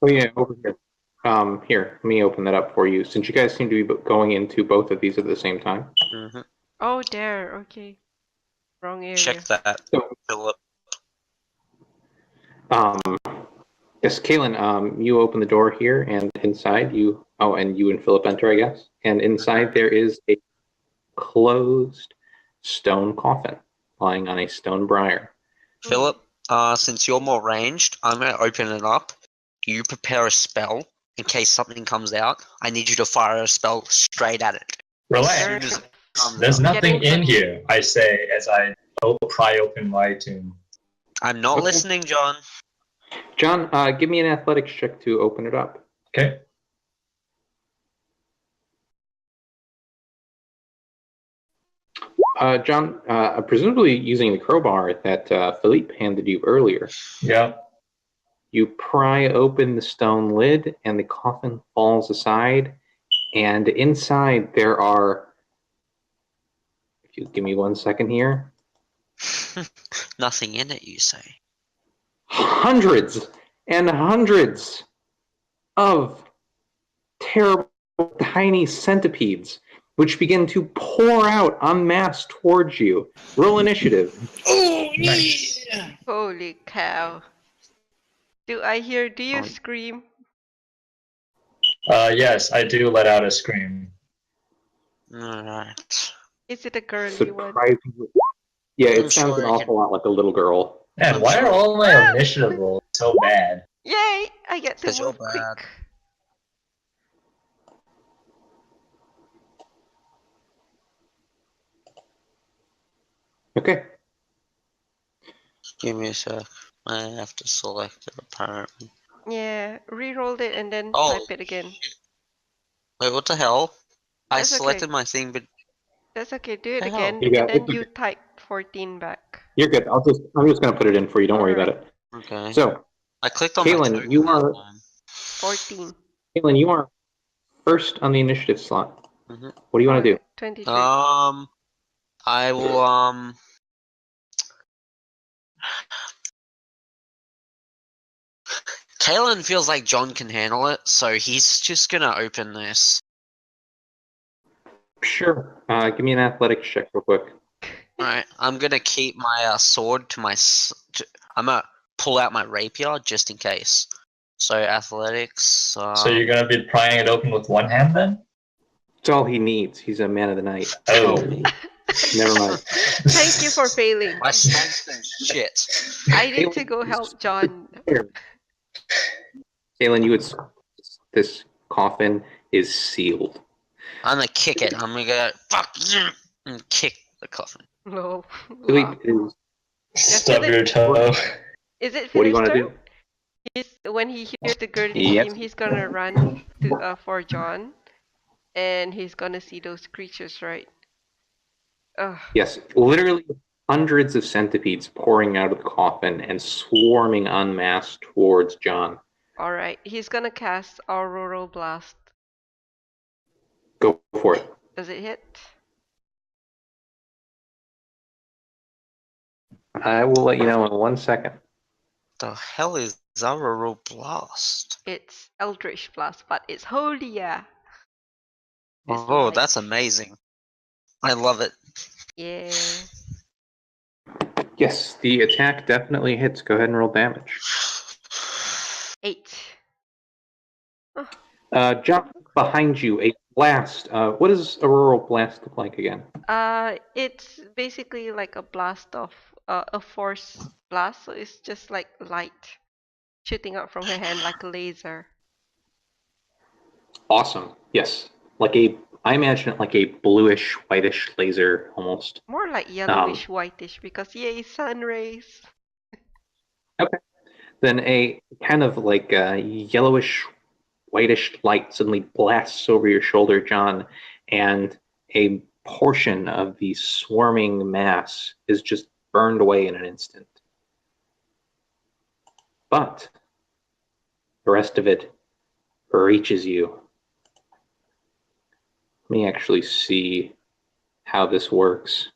Oh yeah, over here. Here, let me open that up for you. Since you guys seem to be going into both of these at the same time. Mm-hmm. Oh, there. Okay. Wrong area. Check that, So, Philip. yes, Kaylen, you open the door here, and inside you. Oh, and you and Philip enter, I guess. And inside there is a closed stone coffin. lying on a stone briar. Philip, since you're more ranged, I'm going to open it up. You prepare a spell in case something comes out. I need you to fire a spell straight at it. Relax. As soon as it comes There's out. nothing Getting in here, I say as I pry open my tomb. I'm not Okay. listening, John. John, give me an athletics check to open it up. Okay. John, presumably using the crowbar that Fillipe handed you earlier, Yeah. you pry open the stone lid and the coffin falls aside, and inside there are, if you give me 1 second here, Nothing in it, you say. hundreds and hundreds of terrible tiny centipedes which begin to pour out en masse towards you. Roll initiative. Oh, Nice. yeah! Holy cow. Do you scream? Yes, I do let out a scream. Alright. Is it a girly one? Surprisingly. Yeah, it I'm sounds sure an I awful lot like a little girl. Man, I'm why sorry. are all my initiative rolls so bad? Yay! I get to 'Cause you're move quick. bad. Okay. Give me a sec. I have to select it apparently. Yeah, re-rolled it and then Oh, type it again. shit. Wait, what the hell? I That's okay. selected my thing, but That's okay. Do it Hell. again, You and got- then it's you okay. type 14 back. You're good. I'm just gonna put it in for you. Don't worry about it. okay. So, I clicked on my Kaylen, token you that are time. 14. Kaylen, you are first on the initiative slot. Mhm. What do you want to do? 23. I will Kaylen feels like Jon can handle it, so he's just gonna open this. Sure. Give me an athletics check real quick. Alright, I'm gonna keep my sword to my. I'm gonna pull out my rapier just in case. So athletics. So you're gonna be prying it open with one hand then? It's all he needs. He's a man of the night. Oh. Never mind. Thank you for failing. My strength is shit. I need to go help John. Kaylen, you would. This coffin is sealed. I'm gonna kick it. I'm gonna go fuck you and kick the coffin. No. Fillipe is. Stub your toe. Is it What do you Philippe's want to turn? do? When he hears the girly Yes. scream, he's gonna run to for John, and he's gonna see those creatures, right? Ugh. Yes, literally hundreds of centipedes pouring out of the coffin and swarming en masse towards John. All right, he's gonna cast Auroral Blast. Go for it. Does it hit? I will let you know in 1 second. The hell is Auroral Blast? It's Eldritch Blast, but it's holier. It's Oh, light. that's amazing. I love it. Yeah. Yes, the attack definitely hits. Go ahead and roll damage. 8. John, behind you, a blast. What does Auroral Blast look like again? It's basically like a blast of a force blast, so it's just like light shooting out from her hand like a laser. Awesome. Yes. I imagine it like a bluish, whitish laser almost. More like yellowish, whitish, because yay, sun rays. Then a kind of like a yellowish, whitish light suddenly blasts over your shoulder, John, and a portion of the swarming mass is just burned away in an instant. But the rest of it reaches you. Let me actually see how this works.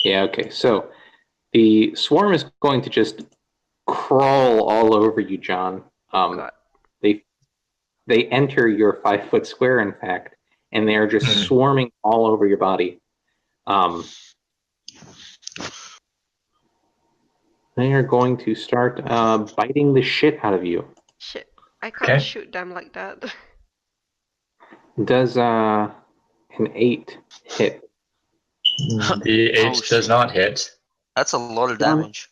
Yeah, okay. So the swarm is going to just crawl all over you, John. God. They enter your 5 foot square, in fact, and they are just swarming all over your body. They are going to start biting the shit out of you. Shit, I can't Okay. shoot them like that. Does an 8 hit? The H does shit. not hit. That's a lot of John? damage.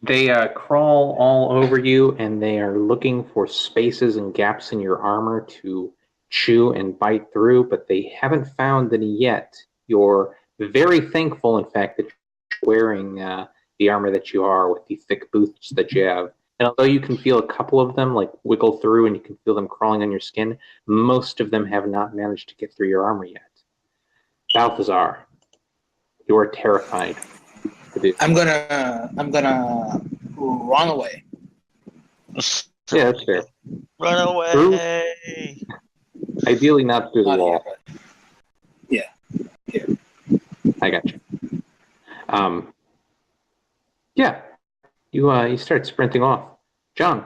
They crawl all over you, and they are looking for spaces and gaps in your armor to chew and bite through, but they haven't found any yet. You're very thankful, in fact, that you're wearing the armor that you are with the thick boots that you have. And although you can feel a couple of them like wiggle through and you can feel them crawling on your skin, most of them have not managed to get through your armor yet. Balthazar, you are terrified. I'm gonna run away. Yeah, that's fair. Run away! Ideally not through the Not wall. here, but I got you. Yeah, you start sprinting off. Jon,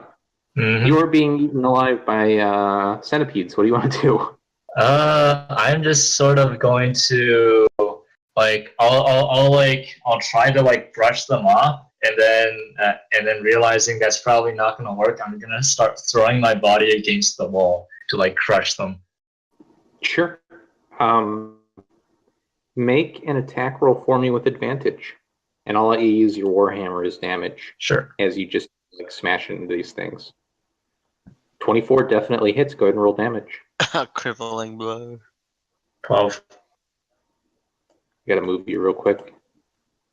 you are being eaten alive by centipedes. What do you want to do? I'm just sort of going to I'll try to like brush them off, and then realizing that's probably not gonna work, I'm gonna start throwing my body against the wall to like crush them. Sure. Make an attack roll for me with advantage, and I'll let you use your warhammer as damage Sure. as you just like smash into these things. 24 definitely hits. Go ahead and roll damage. Crippling blow. 12. I gotta move you real quick.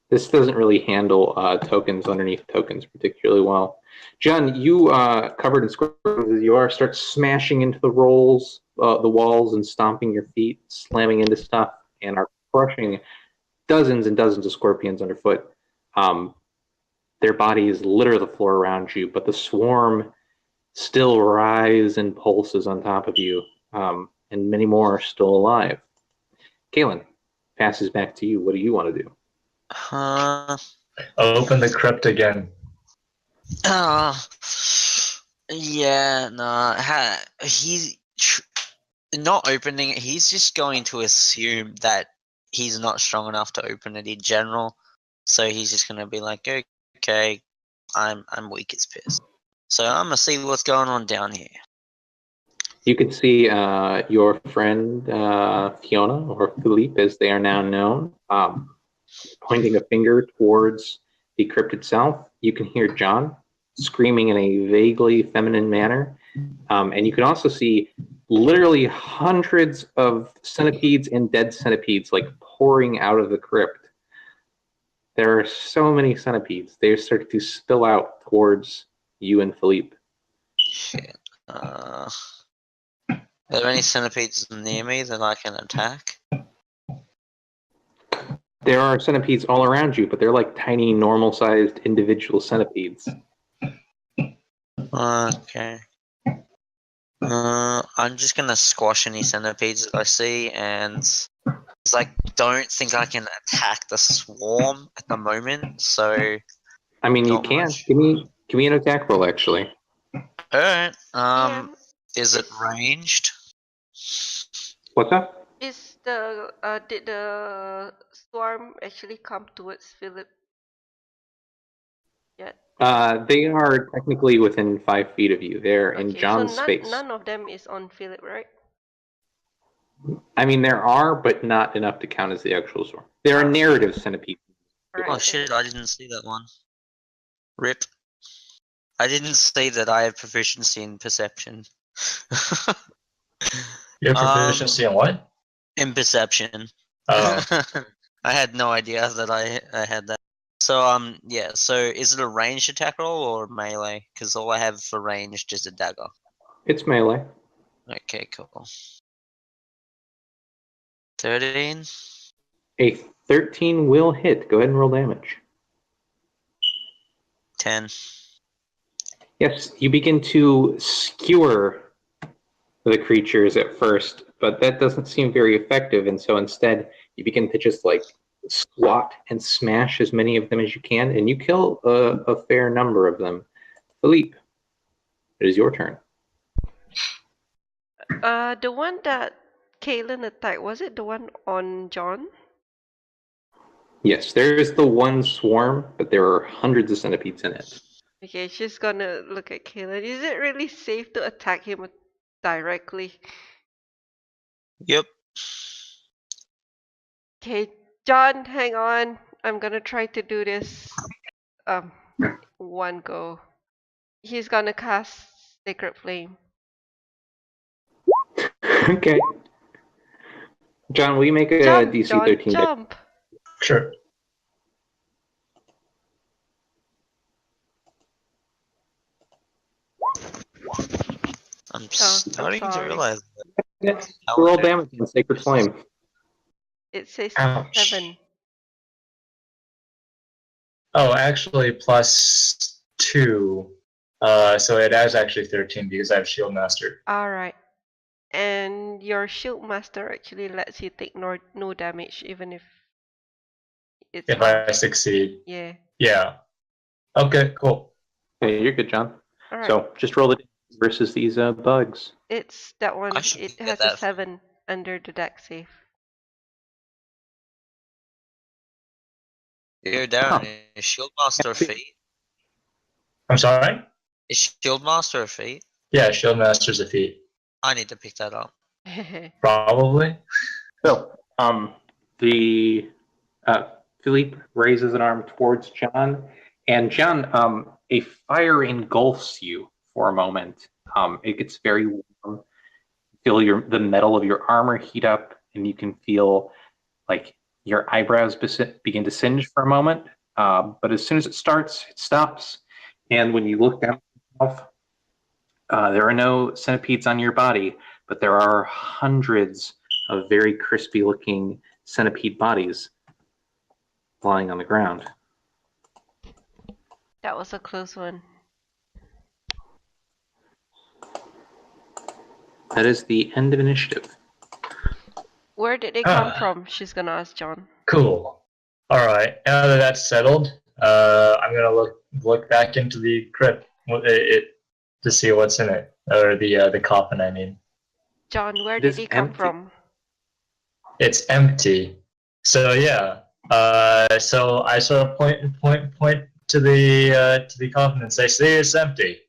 This doesn't really handle tokens underneath tokens particularly well. Jon, you covered in squares as you are, start smashing into the rolls, the walls, and stomping your feet, slamming into stuff, and are crushing dozens and dozens of scorpions underfoot. Their bodies litter the floor around you, but the swarm still rise and pulses on top of you, and many more are still alive. Kaylen, passes back to you. What do you want to do? Open the crypt again. Yeah, nah. He's not opening it. He's just going to assume that he's not strong enough to open it in general. So he's just gonna be like, okay, I'm weak as piss. So I'm gonna see what's going on down here. You can see your friend Fiona, or Fillipe as they are now known, pointing a finger towards the crypt itself. You can hear Jon screaming in a vaguely feminine manner. And you can also see literally hundreds of centipedes and dead centipedes like pouring out of the crypt. There are so many centipedes. They start to spill out towards you and Fillipe. Shit. Are there any centipedes near me that I can attack? There are centipedes all around you, but they're like tiny, normal-sized individual centipedes. Okay. I'm just gonna squash any centipedes that I see, and I don't think I can attack the swarm at the moment. So I mean, you not can. much. Give me an attack roll, actually. All right. Yeah, Is it ranged? What's up? is did the swarm actually come towards Philip yet? They are technically within 5 feet of you. They're in Okay, Jon's so space. none of them is on Philip, right? I mean, there are, but not enough to count as the actual swarm. There are narrative centipedes. Alright, Oh then. shit! I didn't see that one. Rip. I didn't see that I have proficiency in perception. You have proficiency in what? In perception. Oh. I had no idea that I had that. So yeah. So is it a ranged attack roll or melee? Because all I have for ranged is a dagger. It's melee. Okay, cool. 13. A 13 will hit. Go ahead and roll damage. 10. Yes, you begin to skewer the creatures at first, but that doesn't seem very effective, and so instead you begin to just like squat and smash as many of them as you can, and you kill a fair number of them. Fillipe, it is your turn. The one that Kaylen attacked, was it the one on Jon? Yes, there is the one swarm, but there are hundreds of centipedes in it. Okay, she's gonna look at Kaylen. Is it really safe to attack him directly? Yep. Okay, Jon, hang on. I'm gonna try to do this one go. He's gonna cast Sacred Flame. Okay. John, will you make a Jump, DC John, 13 deck? jump! Sure. I'm I'm starting to sorry. realize Yes. how Roll it damage on Sacred Flame. It says Ouch. 7. Oh, actually, +2. So it is actually 13 because I have Shield Master. Alright. And your Shield Master actually lets you take no damage even if it's If off. I succeed. Yeah. Yeah. Okay, cool. Okay, you're good, John. Alright. So just roll the damage versus these bugs. It's that one. I should It get has that. a 7 under the deck save. Yo, Darren, is Shield Master a feat? I'm sorry? Is Shield Master a feat? Yeah, Shield Master's a feat. I need to pick that up. Probably. So, the Fillipe raises an arm towards John, and John, a fire engulfs you for a moment. It gets very warm. You feel the metal of your armor heat up, and you can feel like your eyebrows begin to singe for a moment. But as soon as it starts, it stops. And when you look down at yourself, there are no centipedes on your body, but there are hundreds of very crispy looking centipede bodies lying on the ground. That was a close one. That is the end of initiative. Where did they come from? She's gonna ask John. Cool. All right. Now that that's settled, I'm gonna look back into the crypt to see what's in it, or the coffin. I mean, John, where It did is he come empty. from? it's empty. So yeah. So I sort of point to the coffin and say, "See, it's empty."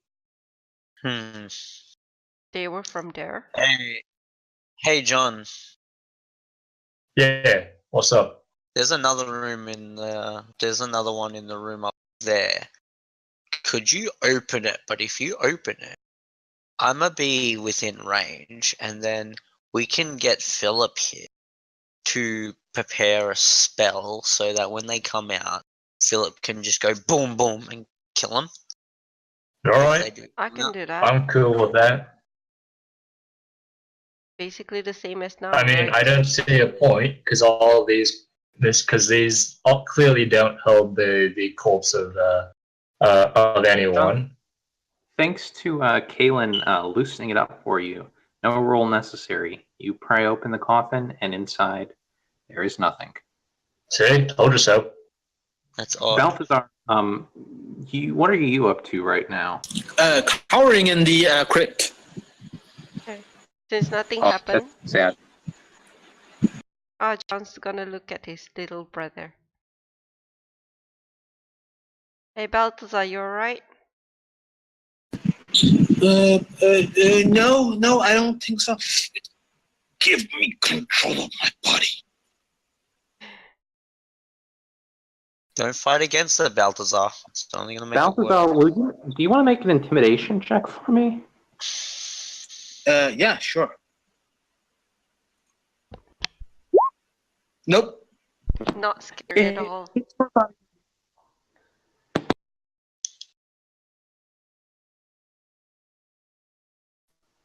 They were from there. Hey, John. Yeah. What's up? There's another room there's another one in the room up there. Could you open it? But if you open it, I'ma be within range, and then we can get Fillipe here to prepare a spell so that when they come out, Fillipe can just go boom boom and kill them. All right. They do. I can do that. I'm cool with that. Basically the same as now. I mean, right? I don't see a point because all these all clearly don't hold the corpse of anyone. Thanks to Kaylen loosening it up for you, no roll necessary. You pry open the coffin, and inside there is nothing. See, told you so. That's odd. Balthazar, what are you up to right now? Cowering in the crypt. Okay. Since nothing Oh, happened, that's sad. John's gonna look at his little brother. Hey Balthazar, you alright? No, I don't think so. Give me control of my body. Don't fight against it, Balthazar. It's only gonna make it Balthazar, worse. do you want to make an intimidation check for me? Yeah, sure. Nope. Not scared at all.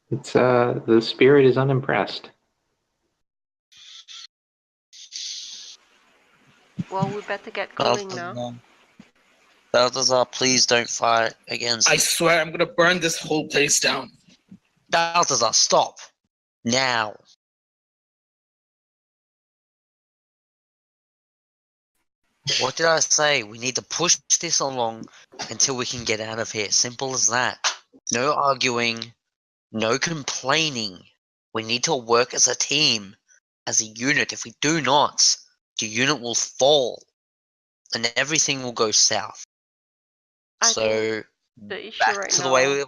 It's the spirit is unimpressed. Well, we better get going now. Balthazar, please don't fight against I it. swear I'm gonna burn this whole place down. Balthazar, stop! Now! What did I say? We need to push this along until we can get out of here. Simple as that. No arguing, no complaining. We need to work as a team, as a unit. If we do not, the unit will fall and everything will go south. I So, think the issue back right to now the way we.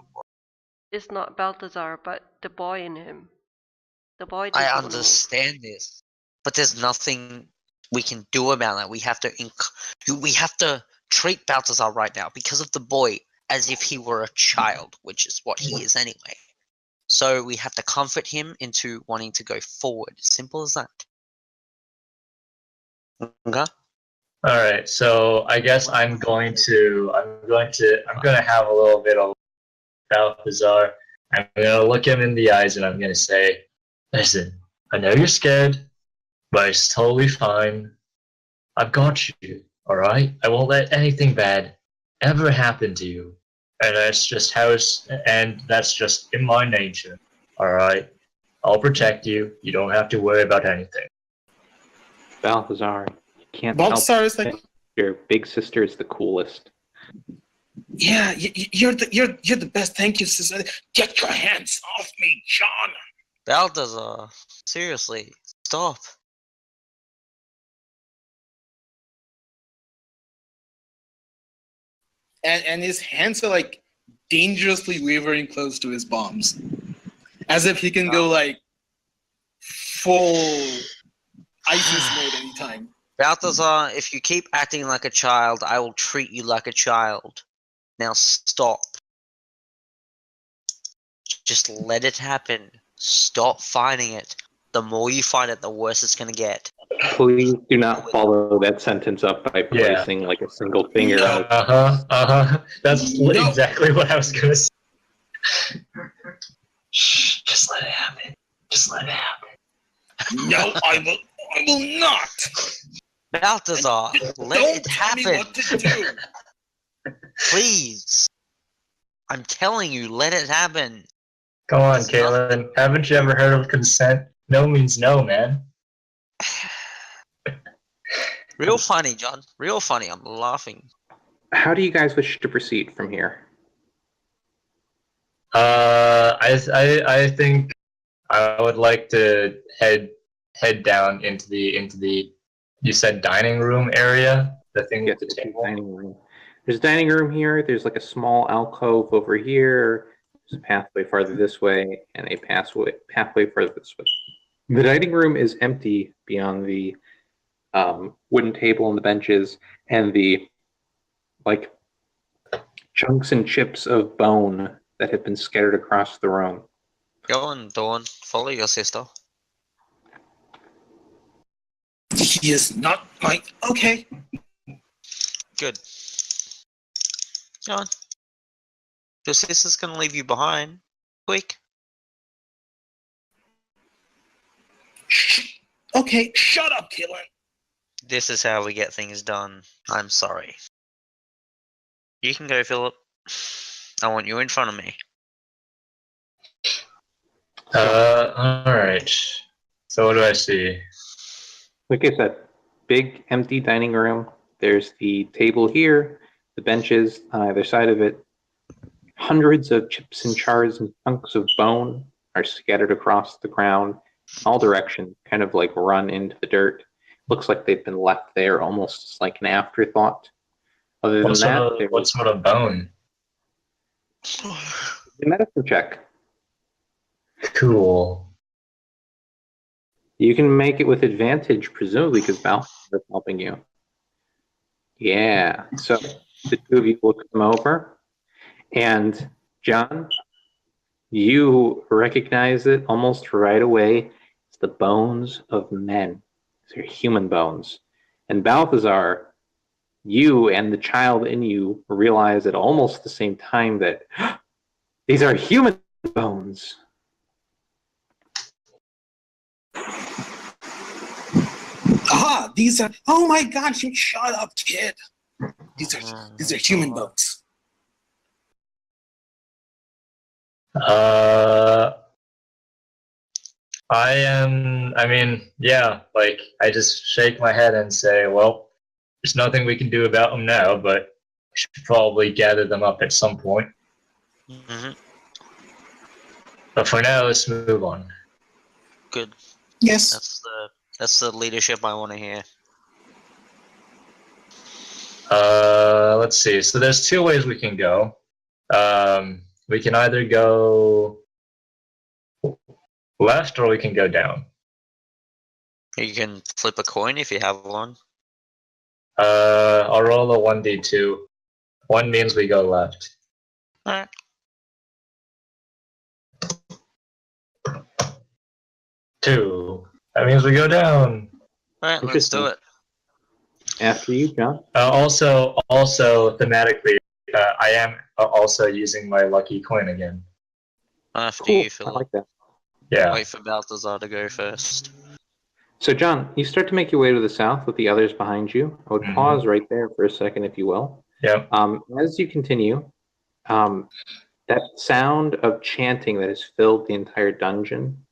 is not Balthazar, but the boy in him. The boy I doesn't move. understand this, but there's nothing we can do about that. We have to treat Balthazar right now because of the boy as if he were a child, which is what he is anyway. So we have to comfort him into wanting to go forward. Simple as that. Okay. All right, so I guess I'm going to have a little bit of Balthazar. I'm gonna look him in the eyes and I'm gonna say, "Listen, I know you're scared, but it's totally fine. I've got you. All right. I won't let anything bad ever happen to you, and that's just that's just in my nature. All right. I'll protect you. You don't have to worry about anything." Balthazar, you can't Balthazar help is like, it. Your big sister is the coolest. yeah, you're the best. Thank you, sister. Get your hands off me, Jon. Balthazar, seriously, stop. And his hands are like dangerously wavering close to his bombs, as if he can go like full ISIS mode anytime. Balthazar, if you keep acting like a child, I will treat you like a child. Now stop. Just let it happen. Stop fighting it. The more you fight it, the worse it's gonna get. Please do not follow that sentence up by Yeah. placing like a single finger out. That's No. exactly what I was gonna say. Shh, just let it happen. Just let it happen. No, I will not. Balthazar, let Don't it tell me happen. what to do. Please. I'm telling you, let it happen. Come on, Kaylen. Haven't you ever heard of consent? No means no, man. Real funny, John. Real funny. I'm laughing. How do you guys wish to proceed from here? I think I would like to head down into the you said dining room area, the thing Yes, with the it's a table. dining room. There's a dining room here. There's like a small alcove over here. There's a pathway farther this way, and a pathway farther this way. The dining room is empty beyond the wooden table and the benches and the like chunks and chips of bone that have been scattered across the room. Go on, Dawn. Follow your sister. He is not my. Okay. Good. John. Your sister's gonna leave you behind. Quick. Okay, shut up, Kaylen. This is how we get things done. I'm sorry. You can go, Fillipe. I want you in front of me. Alright. So what do I see? Like I said, big empty dining room. There's the table here, the benches on either side of it. Hundreds of chips and chars and chunks of bone are scattered across the ground, all directions, kind of like run into the dirt. Looks like they've been left there almost like an afterthought. Other than that, What sort of bone? a medicine check. Cool. You can make it with advantage, presumably, because Balthazar is helping you. Yeah. So the two of you look them over, and Jon, you recognize it almost right away. It's the bones of men. These are human bones. And Balthazar, you and the child in you realize at almost the same time that these are human bones. Aha, these are. Oh my God! You shut up, kid. These are human bones. I mean, yeah, like, I just shake my head and say, well, there's nothing we can do about them now, but we should probably gather them up at some point. Mm-hmm. But for now, let's move on. Good. Yes. That's the leadership I want to hear. Let's see. So there's two ways we can go. We can either go left or we can go down. You can flip a coin if you have one. I'll roll a 1d2. 1 means we go left. Alright. 2. That means we go down. Alright, let's do it. After you, John. Also, thematically, I am also using my lucky coin again. After Cool. you, I Philip. like that. Yeah. Wait for Balthazar to go first. So, John, you start to make your way to the south with the others behind you. I would Mhm. pause right there for a second, if you will. Yep. As you continue, that sound of chanting that has filled the entire dungeon,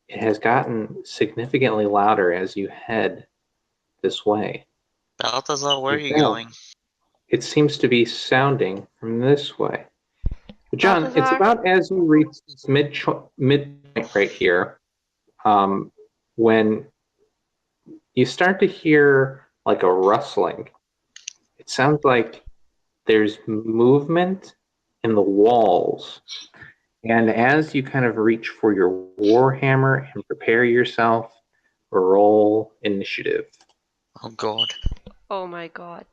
it has gotten significantly louder as you head this way. Balthazar, where are In you fact, going? It seems to be sounding from this way. But John, it's Balthazar? about as you reach this midpoint right here, when you start to hear like a rustling. It sounds like there's movement in the walls. And as you kind of reach for your warhammer and prepare yourself, roll initiative. Oh god. Oh my god.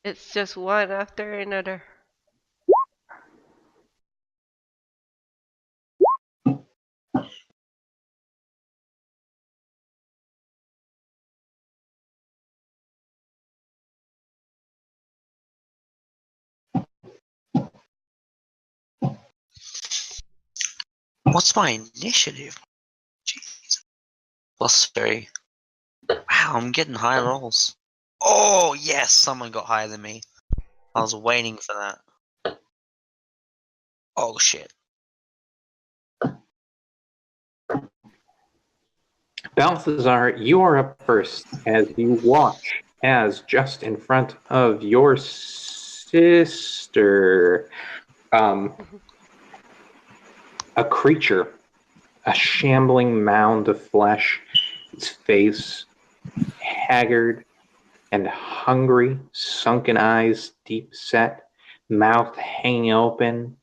It's just one after another. What's my initiative? Jeez. +3. Wow, I'm getting high rolls. Oh yes, someone got higher than me. I was waiting for that. Oh shit. Balthazar, you are up first as you watch as just in front of your sister, a creature, a shambling mound of flesh, its face haggard and hungry, sunken eyes deep set, mouth hanging open,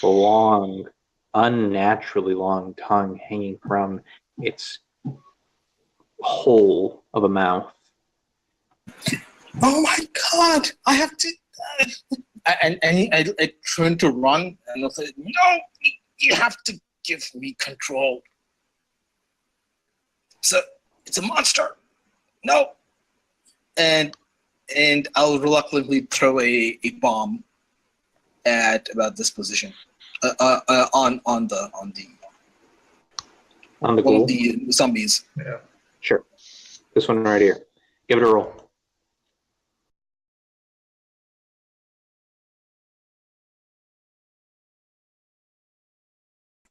long, unnaturally long tongue hanging from its hole of a mouth. Oh my god! I have to. I turned to run and I said, "No, you have to give me control." So it's a monster. No. And I'll reluctantly throw a bomb at about this position, on the On the one ghoul? of the zombies. Yeah. Sure. This one right here. Give it a roll.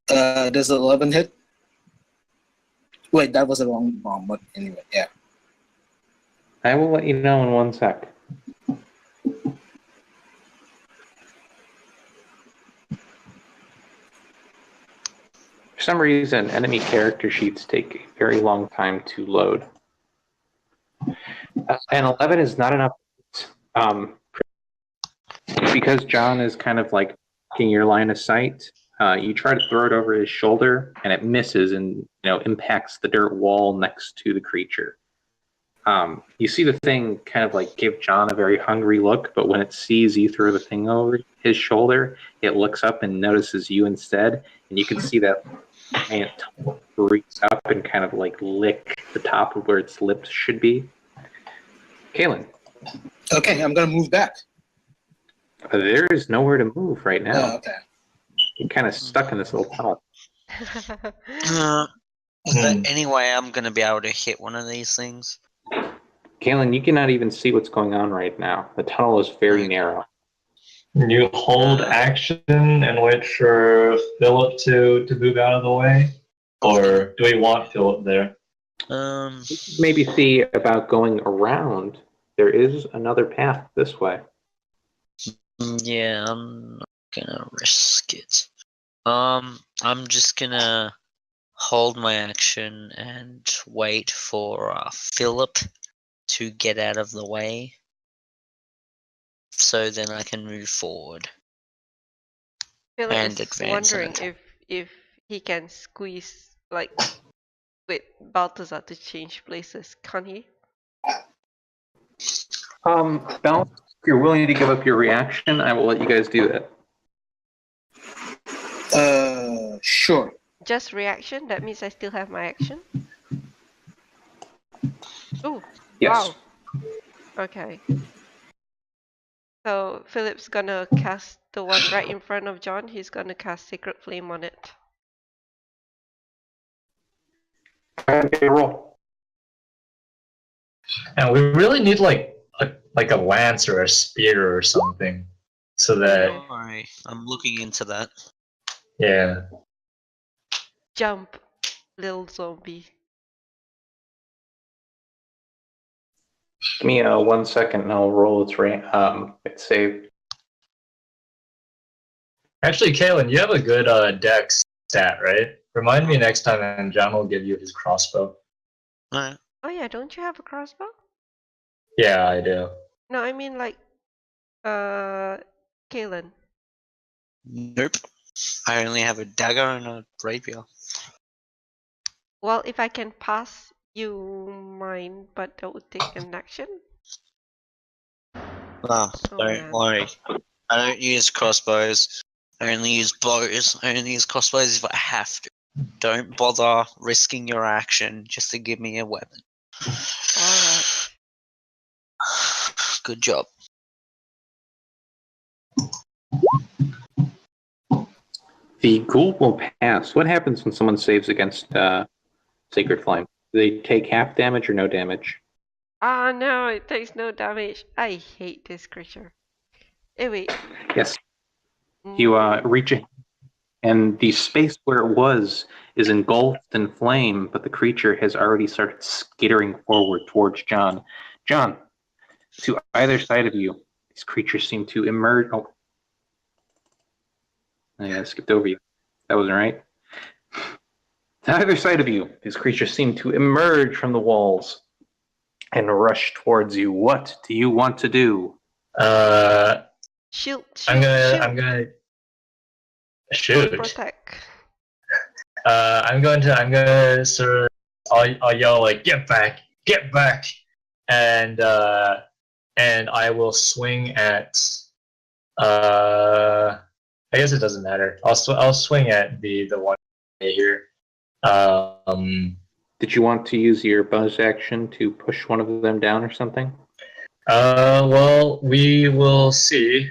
Does 11 hit? Wait, that was a wrong bomb, but anyway, yeah. I will let you know in 1 sec. For some reason, enemy character sheets take a very long time to load. And 11 is not enough. Because John is kind of like in your line of sight, you try to throw it over his shoulder, and it misses and impacts the dirt wall next to the creature. You see the thing kind of like give John a very hungry look, but when it sees you throw the thing over his shoulder, it looks up and notices you instead, and you can see that giant tongue reach up and kind of like lick the top of where its lips should be. Kaylen. Okay, I'm gonna move back. There is nowhere to move right now. Oh, okay. You're kind of stuck in this little tunnel. But anyway, I'm gonna be able to hit one of these things. Kaylen, you cannot even see what's going on right now. The tunnel is very narrow. You hold action and wait for Philip to move out of the way? Or do we want Philip there? Maybe see about going around. There is another path this way. Yeah, I'm not gonna risk it. I'm just gonna hold my action and wait for Fillipe to get out of the way, so then I can move forward. Fillipe And is advance wondering and if he can squeeze, like, with Balthazar to change places, can't he? Balance, if you're willing to give up your reaction, I will let you guys do that. Sure. Just reaction? That means I still have my action? Oh, Yes. wow. Okay. So Fillipe's gonna cast the one right in front of Jon. He's gonna cast Sacred Flame on it. Okay, roll. And we really need like a lance or a spear or something, so that Don't worry, I'm looking into that. yeah. Jump, little zombie. Give me 1 second and I'll roll its save. Actually, Kaylen, you have a good dex stat, right? Remind me next time, and Jon will give you his crossbow. Alright. Oh yeah, don't you have a crossbow? Yeah, I do. No, I mean like, Kaylen. Nope. I only have a dagger and a rapier. Well, if I can pass you mine, but that would take an action. Ah, Oh, don't man. worry. I don't use crossbows. I only use bows. I only use crossbows if I have to. Don't bother risking your action just to give me a weapon. Alright. Good job. The ghoul will pass. What happens when someone saves against Sacred Flame? Do they take half damage or no damage? Ah no, it takes no damage. I hate this creature. Wait. Yes. You reach it, and the space where it was is engulfed in flame, but the creature has already started skittering forward towards Jon. Jon, to either side of you, these creatures seem to emerge. Oh, I skipped over you. That wasn't right. To either side of you, these creatures seem to emerge from the walls and rush towards you. What do you want to do? Shield, I'm shield. gonna Don't shoot. protect. I'm gonna sort of, I'll yell like, get back, and I will swing at, I guess it doesn't matter. I'll swing at the one here. Did you want to use your bonus action to push one of them down or something? Well, we will see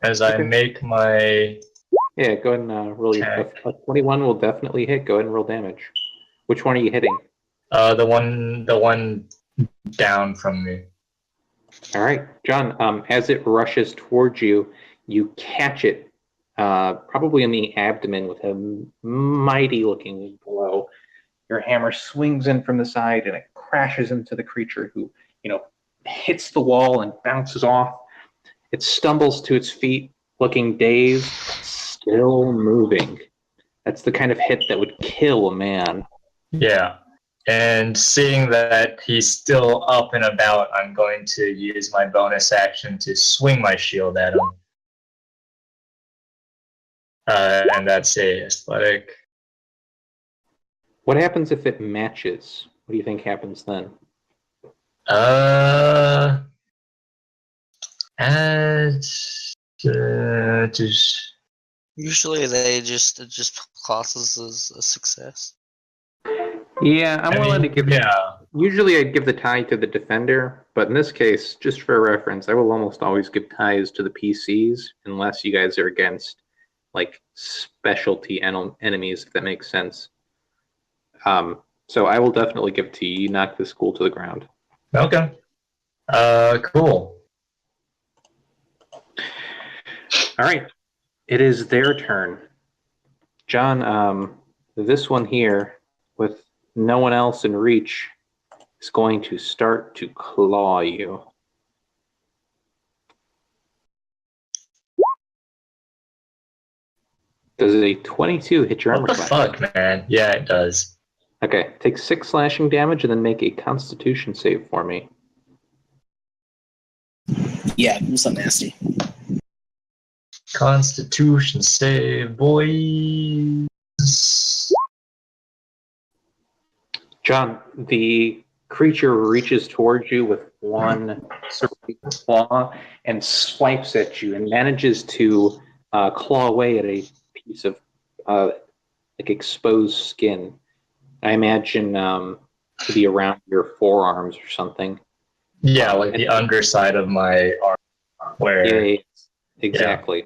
as I make my. Yeah, go ahead and roll your. A 21 will definitely hit. Go ahead and roll damage. Which one are you hitting? The one down from me. All right, Jon. As it rushes towards you, you catch it, probably in the abdomen with a mighty-looking blow. Your hammer swings in from the side, and it crashes into the creature, who, hits the wall and bounces off. It stumbles to its feet, looking dazed, still moving. That's the kind of hit that would kill a man. Yeah. And seeing that he's still up and about, I'm going to use my bonus action to swing my shield at him. And that's a athletic. What happens if it matches? What do you think happens then? Usually it just classes as a success. Yeah, I'm willing to give. Yeah. Usually I'd give the tie to the defender, but in this case, just for reference, I will almost always give ties to the PCs unless you guys are against like specialty enemies, if that makes sense. So I will definitely give to you. You knock this ghoul to the ground. Okay. Cool. All right. It is their turn. Jon, this one here, with no one else in reach, is going to start to claw you. Does a 22 hit your armor What the class? fuck, man? Yeah, it does. Okay, take 6 slashing damage and then make a Constitution save for me. Yeah, it was so nasty. Constitution save, boys. John, the creature reaches towards you with one serpent claw and swipes at you and manages to claw away at a piece of like exposed skin. I imagine to be around your forearms or something. Yeah, like the underside of my arm. Where Yeah, exactly.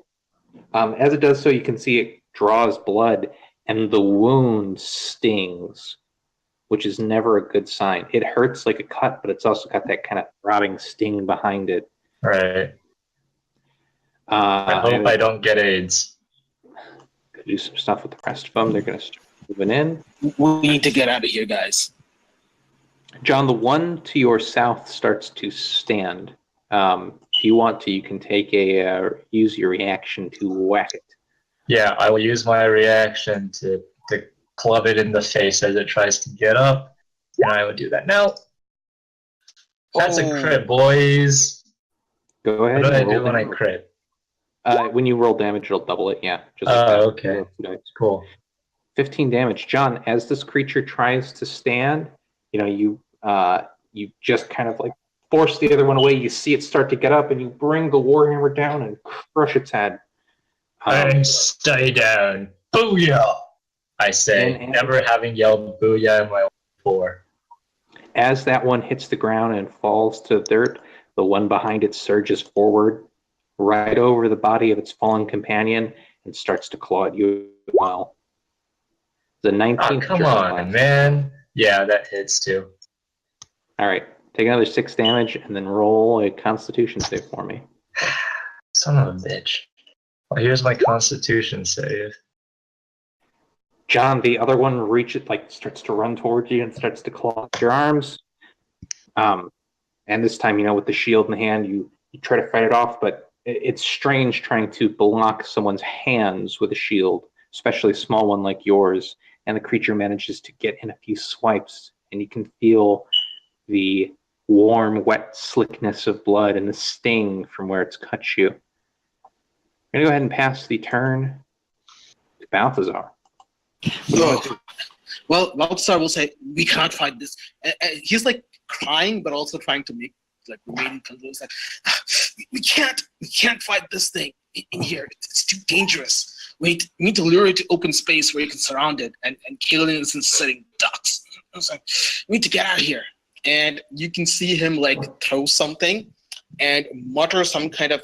As it does so, you can see it draws blood, and the wound stings, which is never a good sign. It hurts like a cut, but it's also got that kind of throbbing sting behind it. Right. I hope I don't get AIDS. Gonna do some stuff with the rest of them. They're going to start moving in. We need to get out of here, guys. John, the one to your south starts to stand. If you want to, you can take use your reaction to whack it. Yeah, I will use my reaction to club it in the face as it tries to get up, and I will do that now. That's a crit, boys. Go ahead. What do I do when I crit? When you roll damage, it'll double it. Yeah. Just like that. Okay. Cool. 15 damage. John, as this creature tries to stand, you just kind of like force the other one away. You see it start to get up, and you bring the warhammer down and crush its head. And stay down. Booyah! I say, never having yelled booyah in my life before. As that one hits the ground and falls to the dirt, the one behind it surges forward, right over the body of its fallen companion, and starts to claw at you as well. The 19th. Come on, man. Yeah, that hits too. All right. Take another 6 damage and then roll a Constitution save for me. Son of a bitch. Well, here's my Constitution save. John, the other one starts to run towards you and starts to claw at your arms. And this time, with the shield in the hand, you try to fight it off, but it's strange trying to block someone's hands with a shield, especially a small one like yours. And the creature manages to get in a few swipes, and you can feel the warm, wet slickness of blood and the sting from where it's cut you. I'm going to go ahead and pass the turn to Balthazar. Well, Balthazar will say, we can't fight this. He's like crying, but also trying to make like remaining composed. Like, we can't fight this thing in here. It's too dangerous. We need to lure it to open space where you can surround it. And Kaylen isn't setting ducks. I was like, we need to get out of here. And you can see him like throw something and mutter some kind of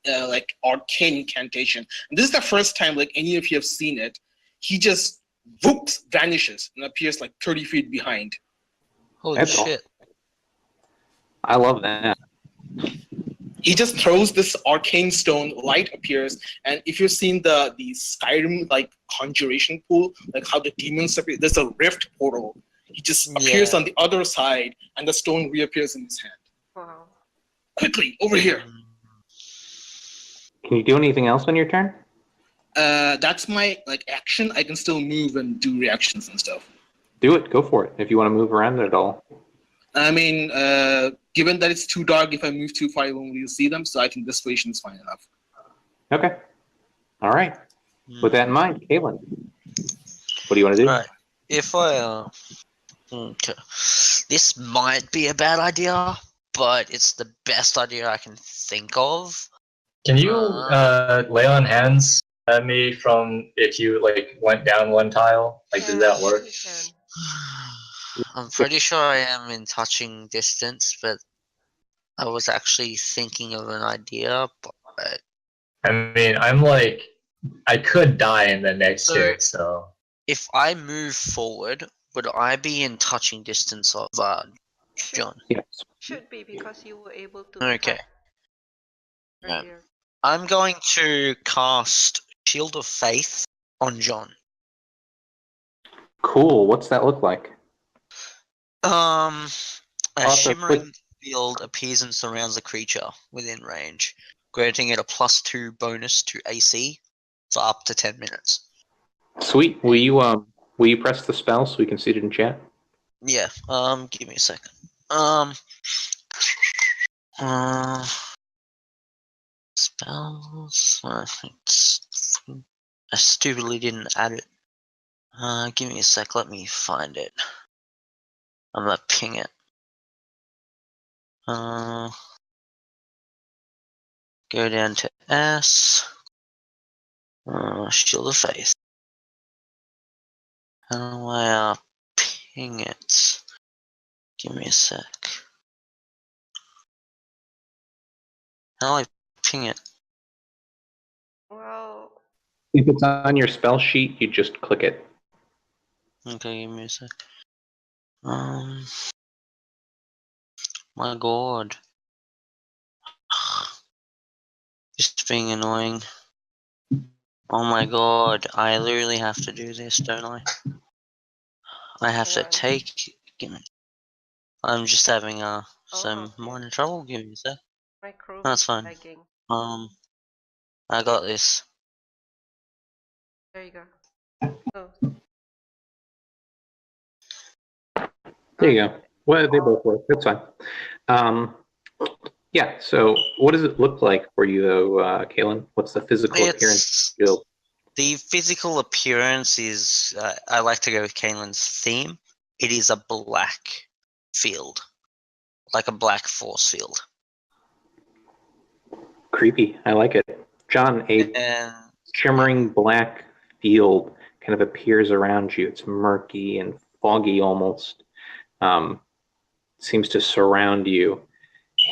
like arcane incantation. And this is the first time like any of you have seen it. He just whoops, vanishes and appears like 30 feet behind. Holy shit. I love that. He just throws this arcane stone, light appears, and if you've seen the Skyrim like conjuration pool, like how the demons appear, there's a rift portal. He just appears on the other side and the stone reappears in his hand. Wow. Quickly, over here. Can you do anything else on your turn? That's my like action. I can still move and do reactions and stuff. Do it. Go for it. If you want to move around at all. I mean, given that it's too dark, if I move too far, I won't really see them. So I think this position is fine enough. Okay. All right. With that in mind, Kaylen, what do you want to do? All right. If I okay, this might be a bad idea, but it's the best idea I can think of. Can you lay on hands at me from if you like went down one tile? Like, does that work? I'm pretty sure I am in touching distance, but I was actually thinking of an idea. But I mean, I'm like, I could die in the next turn, so. If I move forward, would I be in touching distance of John? Yes. Should be because you were able to. Okay. Earlier. I'm going to cast Shield of Faith on John. Cool. What's that look like? A shimmering field appears and surrounds the creature within range, granting it a +2 bonus to AC for up to 10 minutes. Sweet. Will you press the spell so we can see it in chat? Yeah. Give me a second. Spells. I stupidly didn't add it. Give me a sec. Let me find it. I'm gonna ping it. Go down to S. Shield of Faith. How do I ping it? Give me a sec. How do I ping it? Well, If it's on your spell sheet, you just click it. Okay, give me a sec. My god. Just being annoying. Oh my god, I literally have to do this, don't I? I have to one. take... Give me... I'm just having some okay. minor trouble, give me a sec. My Chrome That's is fine. lagging. I got this. There you go. Oh. There you go. Well, they both work. That's fine. Yeah, so what does it look like for you, though, Kaylen? What's the physical appearance? The physical appearance is, I like to go with Kaylen's theme. It is a black field. Like a black force field. Creepy. I like it. John, a shimmering black field kind of appears around you. It's murky and foggy almost. Seems to surround you.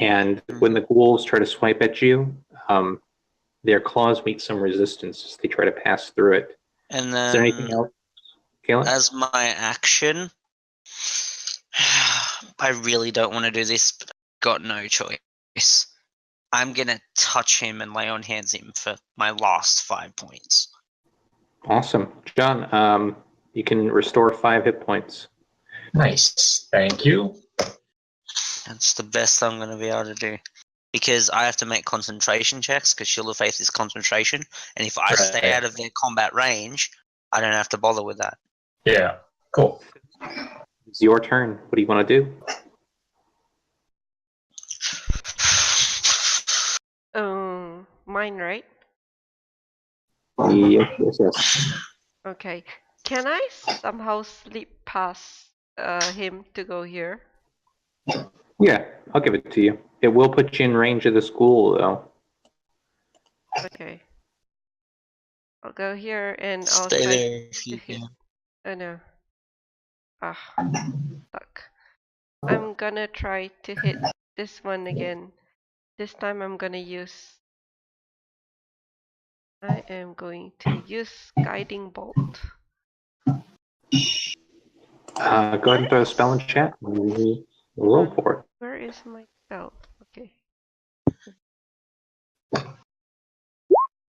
And when the ghouls try to swipe at you, their claws meet some resistance as they try to pass through it. And then, is there anything else, Kaylen? As my action, I really don't want to do this, but got no choice. I'm gonna touch him and lay on hands him for my last 5 points. Awesome. John, you can restore 5 hit points. Nice. Thank you. That's the best I'm gonna be able to do. Because I have to make concentration checks, because Shield of Faith is concentration, and if I stay out of their combat range, I don't have to bother with that. Yeah, cool. It's your turn. What do you want to do? Mine, right? Yes. Okay. Can I somehow slip past him to go here? Yeah, I'll give it to you. It will put you in range of the school, though. Okay. I'll go here and I'll Stay try there if to you hit. can. Oh no. Fuck. I'm gonna try to hit this one again. This time I'm gonna use... I am going to use Guiding Bolt. Go ahead and throw a spell in chat. We'll roll for it. Where is my spell? Okay.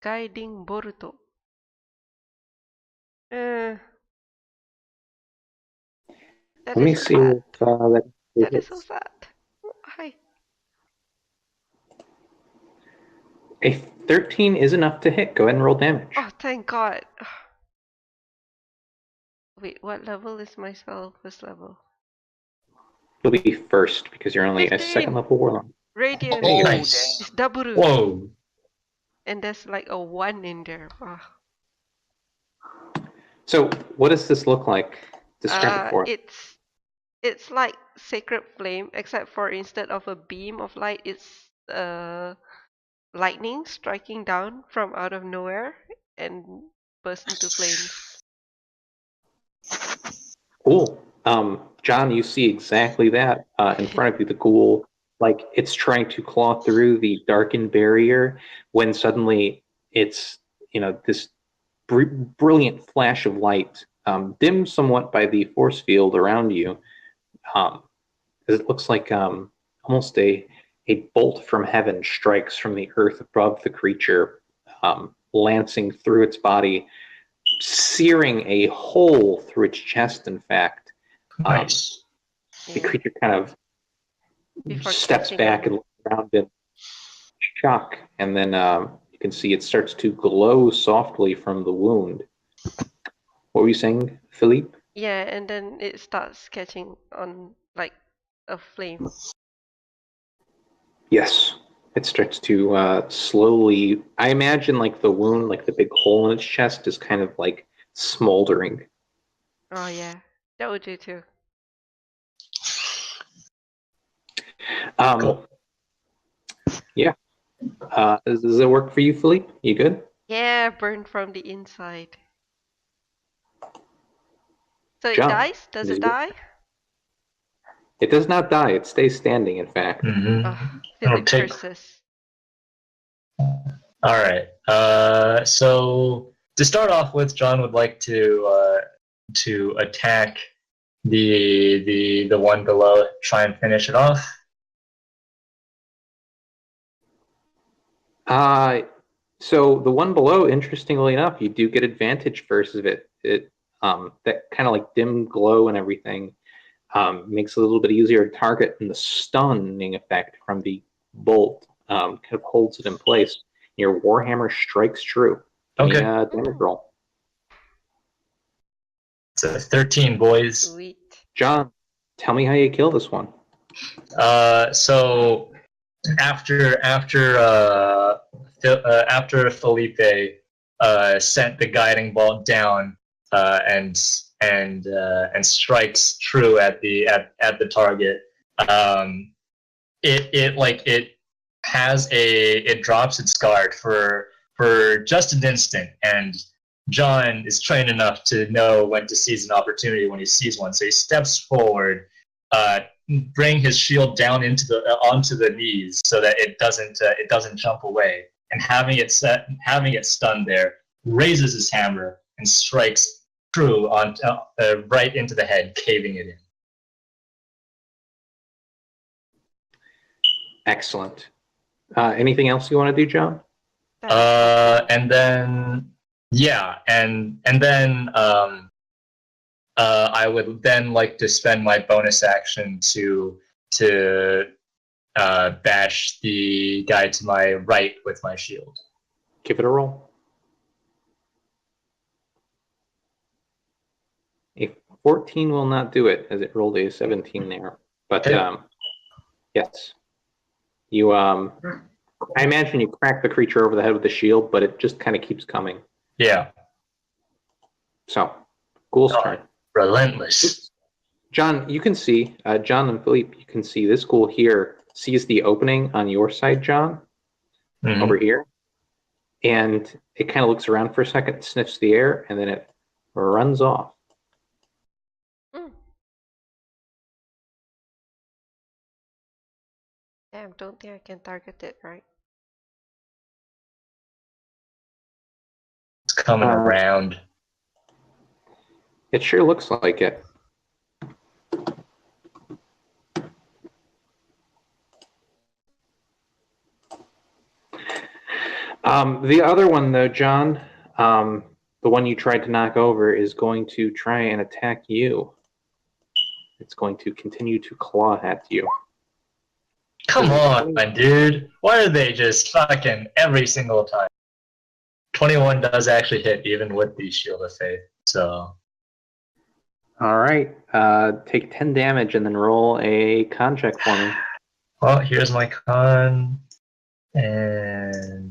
Guiding Boruto. Let me see if that is so sad. Hi. A 13 is enough to hit. Go ahead and roll damage. Oh, thank God. Wait, what level is my spell? First level. You'll be first because you're only 15. a second level warlock. Radiant. There you go. Nice. It's Daburu. Whoa. And there's like a 1 in there. Wow. So, what does this look like? Describe it for us. It's like Sacred Flame, except for instead of a beam of light, it's lightning striking down from out of nowhere and burst into flames. Cool. John, you see exactly that in front of you. The ghoul, like it's trying to claw through the darkened barrier when suddenly it's, this brilliant flash of light, dimmed somewhat by the force field around you. It looks like almost a bolt from heaven strikes from the earth above the creature, lancing through its body, searing a hole through its chest, in fact. Nice. The creature kind of Before steps back and looks around in shock, and then you can see it starts to glow softly from the wound. What were you saying, Fillipe? Yeah, and then it starts catching on like a flame. Yes. It starts to slowly, I imagine like the wound, like the big hole in its chest is kind of like smoldering. Oh yeah, that would do too. Cool. Yeah. Does it work for you, Fillipe? You good? Yeah, burned from the inside. So it John, dies? Does is it it- die? It does not die. It stays standing, in fact. Mm-hmm. It'll Fillipe take. curses. All right. So to start off with, John would like to attack the one below, try and finish it off. So the one below, interestingly enough, you do get advantage versus it. That kind of like dim glow and everything makes it a little bit easier to target, and the stunning effect from the bolt kind of holds it in place. Your warhammer strikes true. Give me Okay. a damage roll. It's a 13, boys. Sweet. John, tell me how you kill this one. So after Fillipe sent the guiding bolt down and strikes true at the target, it drops its guard for just an instant, and John is trained enough to know when to seize an opportunity when he sees one. So he steps forward, bring his shield down onto the knees so that it doesn't jump away, and having it stunned there, raises his hammer and strikes true on right into the head, caving it in. Excellent. Anything else you want to do, John? And then I would then like to spend my bonus action to bash the guy to my right with my shield. Give it a roll. A 14 will not do it, as it rolled a 17 there. But Okay. yes, you I imagine you crack the creature over the head with the shield, but it just kind of keeps coming. Yeah. So, Ghoul's Oh. turn. Relentless. John, you can see, John and Fillipe, you can see this ghoul here sees the opening on your side, John, Mhm. over here. And it kind of looks around for a second, sniffs the air, and then it runs off. Mm. Damn, don't think I can target it, right? It's coming around. It sure looks like it. The other one, though, John, the one you tried to knock over, is going to try and attack you. It's going to continue to claw at you. Come on, dude. Why are they just fucking every single time? 21 does actually hit, even with the Shield of Faith. So. All right. Take 10 damage and then roll a con check for me. Well, here's my con. And.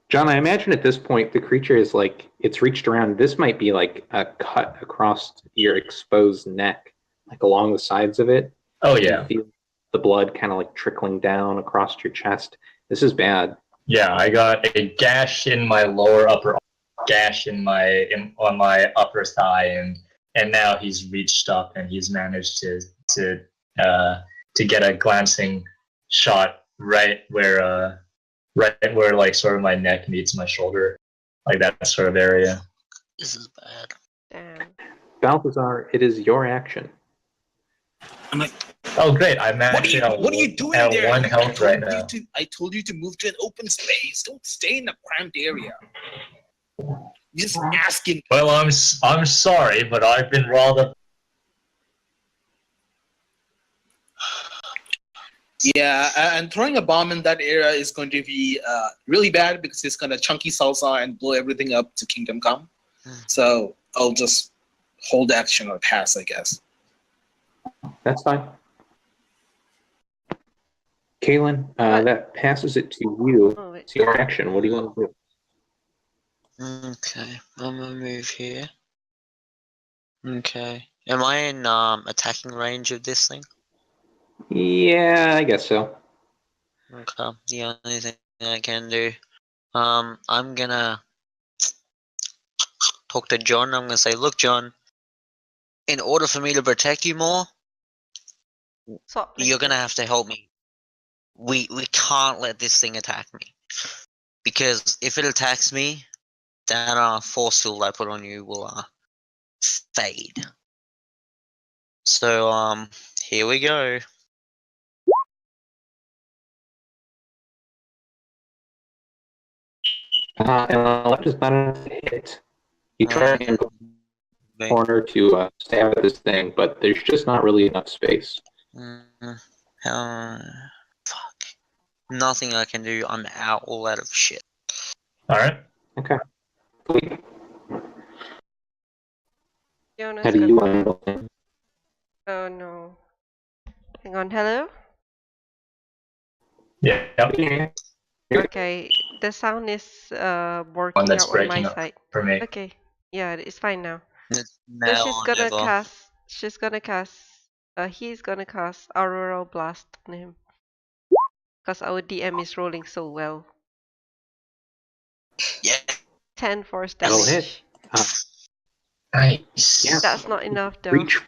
John, I imagine at this point the creature is like, it's reached around. This might be like a cut across your exposed neck, like along the sides of it. Oh, yeah. You feel the blood kind of like trickling down across your chest. This is bad. Yeah, I got a gash in my lower upper, gash on my upper thigh, and now he's reached up and he's managed to get a glancing shot right where like sort of my neck meets my shoulder, like that sort of area. This is bad. Damn. Balthazar, it is your action. I'm like, Oh, great! I'm actually what are you doing at there? 1 health right now. I told you to move to an open space. Don't stay in a cramped area. Just asking. Well, I'm sorry, but I've been riled up. Yeah, and throwing a bomb in that area is going to be really bad because it's going to chunky salsa and blow everything up to Kingdom Come. So I'll just hold action or pass, I guess. That's fine. Kaylen, that passes it to you. Oh, wait. It's your action. What do you want to do? Okay, I'm gonna move here. Okay. Am I in attacking range of this thing? Yeah, I guess so. Okay, the only thing I can do. I'm gonna talk to John. I'm gonna say, look, John, in order for me to protect you more, Swap you're gonna places. have to help me. We can't let this thing attack me. Because if it attacks me, that force field I put on you will fade. So here we go. And the left is not enough to hit. You try and go Okay. corner to stab at this thing, but there's just not really enough space. Fuck. Nothing I can do. I'm all out of shit. Alright. Okay. Fiona's How do gonna. you handle it? Oh no. Hang on. Hello. Yeah. Yeah. Okay. The sound is One working that's out on my breaking up side. for me. Okay. Yeah, it's fine now. It's So now she's or gonna never. cast. She's gonna cast. He's gonna cast Auroral Blast on him. Because our DM is rolling so well. Yeah. 10 force That'll damage. hit. Nice. Yeah. That's not enough though. Reach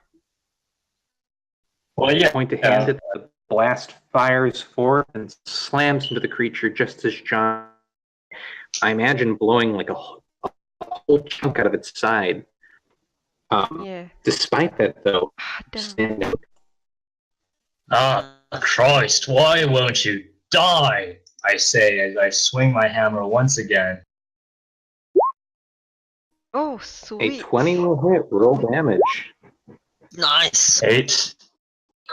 Well, yeah. point to hand it. The blast fires forth and slams into the creature just as John, I imagine, blowing like a whole chunk out of its side. Yeah. Despite that, though, Damn. stand out. Ah, Christ, why won't you die? I say as I swing my hammer once again. Oh, A sweet. 20 will hit. Roll damage. Nice. 8.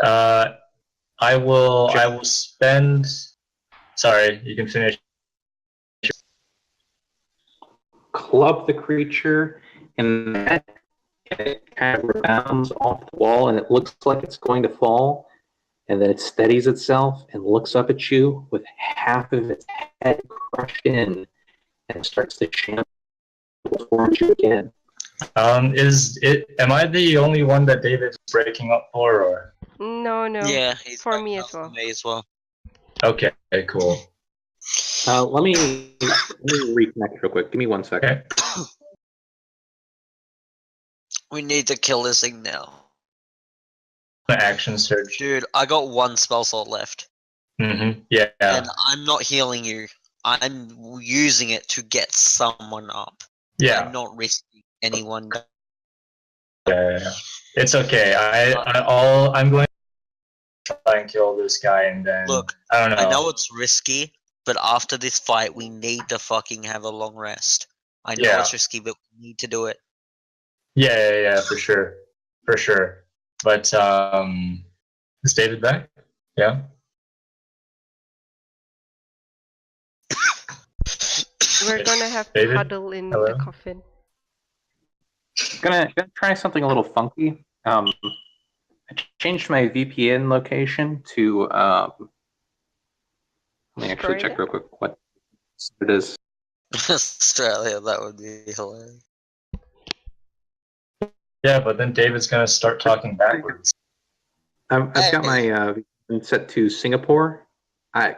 I will spend. Sorry, you can finish. Club the creature, and it kind of rebounds off the wall, and it looks like it's going to fall. And then it steadies itself and looks up at you with half of its head crushed in, and starts to shamble towards you again. Am I the only one that David's breaking up for, or? No, no. Yeah, he's For back me up as well. for me as well. Okay, cool. Let me reconnect real quick. Give me 1 second. Okay. We need to kill this thing now. Action surge. Dude, I got one spell slot left. Yeah. And I'm not healing you. I'm using it to get someone up. Yeah. I'm not risking anyone. Yeah. It's okay. I'm going to try and kill this guy, and then Look, I don't know. I know it's risky, but after this fight, we need to fucking have a long rest. I know it's risky, but we need to do it. Yeah, for sure. But is David back? Yeah. We're gonna have David? Huddle in Hello? the coffin. Gonna try something a little funky. I changed my VPN location to. Let me actually check real quick what it is. Australia, that would be hilarious. Yeah, but then David's gonna start talking backwards. I've got my VPN set to Singapore.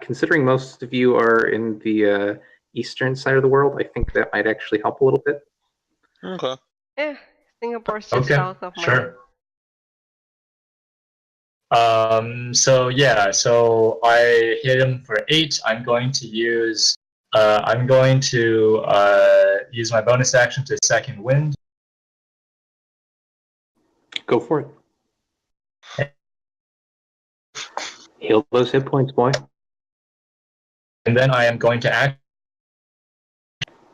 Considering most of you are in the eastern side of the world, I think that might actually help a little bit. Okay. Yeah, Singapore's just south of mine. Sure. So I hit him for 8. I'm going to use use my bonus action to second wind. Go for it. Heal those hit points, boy. And then I am going to act.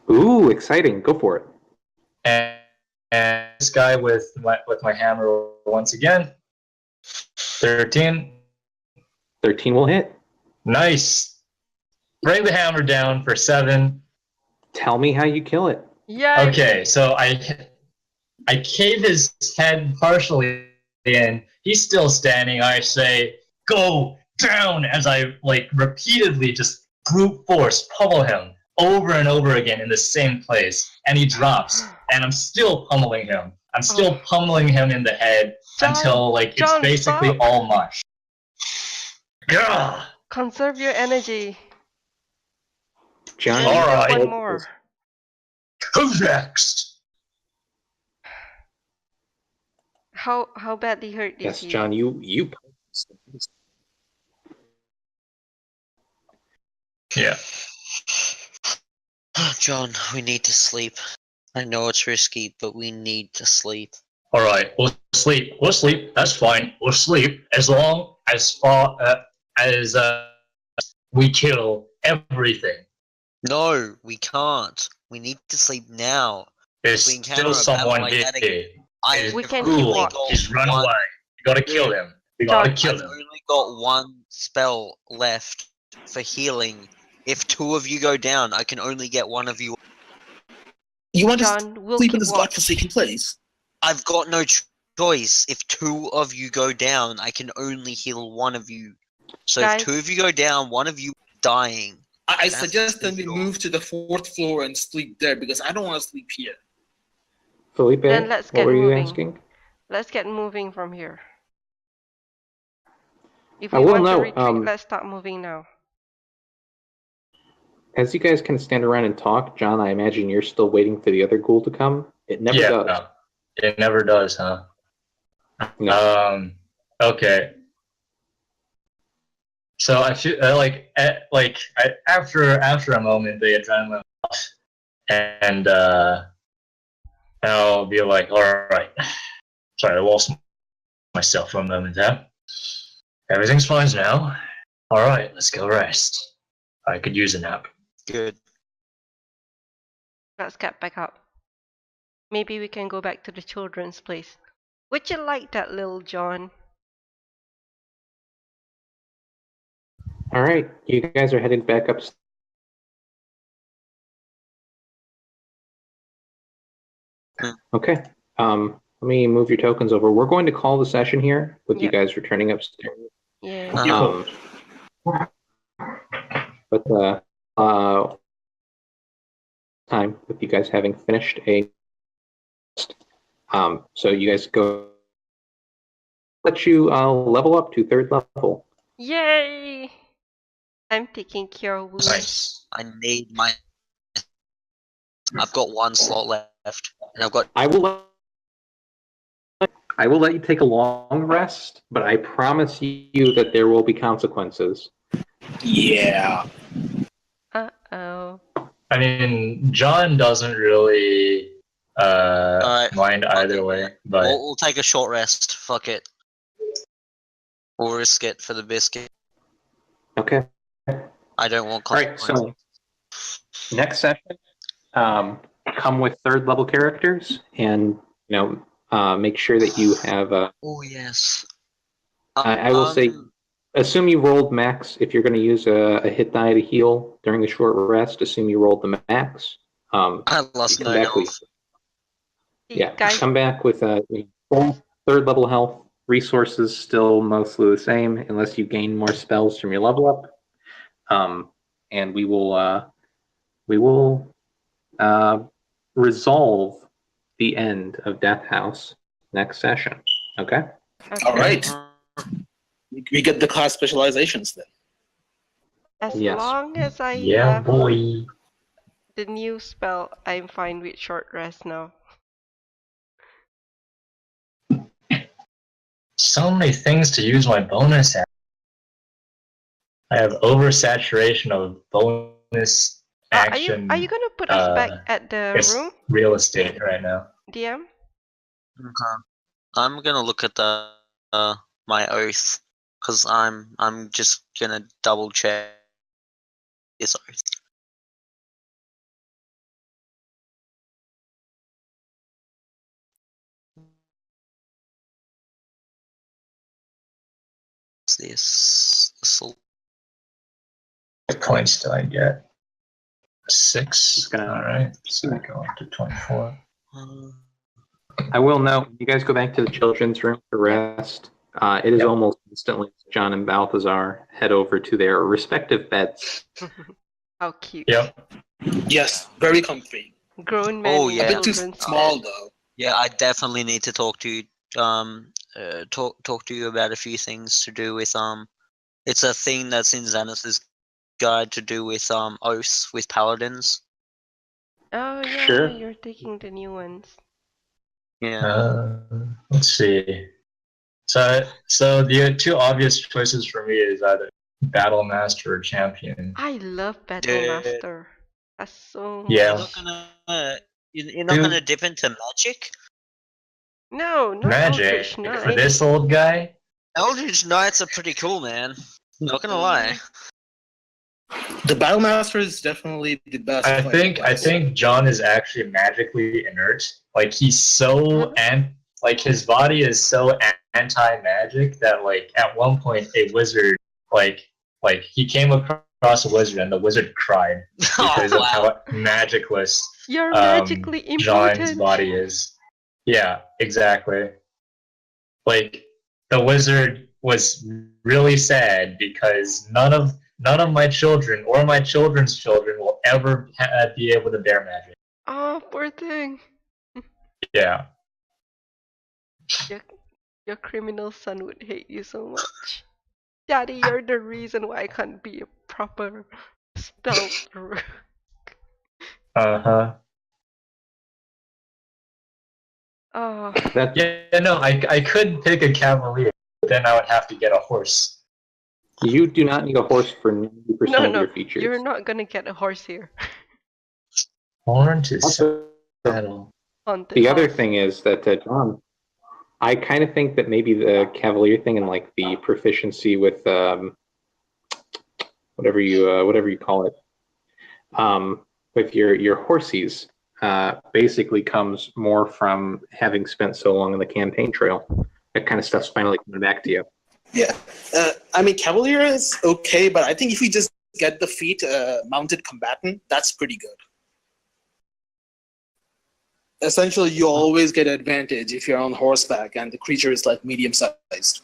Ooh, exciting! Go for it. And this guy with my hammer once again. 13. 13 will hit. Nice. Bring the hammer down for 7. Tell me how you kill it. Yeah. Okay, so I cave his head partially in. He's still standing. I say, "Go down!" as I repeatedly just brute force pummel him over and over again in the same place, and he drops. And I'm still pummeling him. I'm still pummeling him in the head until it's Jon, basically stop. all mush. Yeah. Conserve your energy. John, There's All still right. one more. Who's next? How badly hurt is Yes, he? John, you. Yeah. John, we need to sleep. I know it's risky, but we need to sleep. All right. We'll sleep. We'll sleep. That's fine. We'll sleep as long as far as we kill everything. No, we can't. We need to sleep now. There's We encounter still a battle someone like here. that again. I've We can keep Cool. watch. He's run away. You gotta kill him. You gotta John, kill I've him. only got one spell left for healing. If two of you go down, I can only get one of you. You want to John, we'll sleep in keep this watch. godforsaken place? I've got no choice. If two of you go down, I can only heal one of you. So Guys. if two of you go down, one of you is dying. I That's suggest that we sure. move to the 4th floor and sleep there because I don't want to sleep here. Fillipe, Then let's what get were you moving. asking? Let's get moving from here. If I we will want to note, retreat, let's start moving now. As you guys can stand around and talk, John, I imagine you're still waiting for the other ghoul to come. It never does. No, it never does, huh? No. Okay. So I feel after a moment the adrenaline off, and I'll be like, all right. Sorry, I lost myself for a moment there. Everything's fine now. All right, let's go rest. I could use a nap. Good. Let's get back up. Maybe we can go back to the children's place. Would you like that, little John? All right, you guys are headed back up. Okay. Let me move your tokens over. We're going to call the session here with you Yep. guys returning upstairs. Yeah. But time with you guys having finished so you guys go. Let you level up to 3rd level. Yay! I'm taking care of wounds. Nice. I need my. I've got one slot left, and I've got. I will let you take a long rest, but I promise you that there will be consequences. Yeah. Uh-oh. I mean, John doesn't really Alright. mind either way, but We'll take a short rest. Fuck it. We'll risk it for the biscuit. Okay. I don't want All right. consequences. So next session, come with 3rd level characters, and make sure that you have. Oh yes. I will say, assume you rolled max. If you're going to use a hit die to heal during the short rest, assume you rolled the max. I lost you no come back health. with, yeah, Guys, come back with full 3rd level health. Resources still mostly the same, unless you gain more spells from your level up. And we will resolve the end of Death House next session. Okay. All right. We get the class specializations then. As Yes. long as I yeah, have boy. the new spell, I'm fine with short rest now. So many things to use my bonus at. I have oversaturation of bonus action. Are you gonna put us back at the it's room, real estate right now. DM? Okay. I'm gonna look at the my oath, cause I'm just gonna double check this oath. What's this? Assault. What points do I get? 6. Just gonna- All right. So I go up to 24. I will note, you guys go back to the children's room to rest. It is Yep. almost instantly John and Balthazar head over to their respective beds. How cute. Yep. Yes, very comfy. Grown men Oh, in yeah. A bit too children's small bed. though. Yeah, I definitely need to talk to you. Talk to you about a few things to do with It's a thing that's in Xanus's guide to do with oaths with paladins. Oh yeah, Sure. you're taking the new ones. Yeah. Let's see. So the two obvious choices for me is either Battle Master or Champion. I love Battle Master. That's so Yeah. You're not Dude. gonna dip into magic? No, not Magic Eldritch for Knight. this old guy. Eldritch Knights are pretty cool, man. Not gonna lie. The Battlemaster is definitely the best. I fighting class. think Jon is actually magically inert. Like he's so like his body is so anti-magic that like at one point a wizard like he came across a wizard and the wizard cried because of how magicless You're magically Jon's important. body is. Yeah, exactly. Like the wizard was really sad because none of my children or my children's children will ever be able to bear magic. Oh, poor thing. Yeah. Your criminal son would hate you so much. Daddy, you're the reason why I can't be a proper spell rook. Uh-huh. Oh, Yeah, no, I could pick a cavalier, but then I would have to get a horse. You do not need a horse for 90% of no, your features. you're not gonna get a horse here. Horn to Also, saddle. Haunted the other house. thing is that Jon, I kind of think that maybe the cavalier thing and like the proficiency with whatever you call it, with your horsies, basically comes more from having spent so long on the campaign trail. That kind of stuff's finally coming back to you. Yeah, I mean Cavalier is okay, but I think if you just get the feat Mounted Combatant, that's pretty good. Essentially, you always get advantage if you're on horseback and the creature is like medium sized.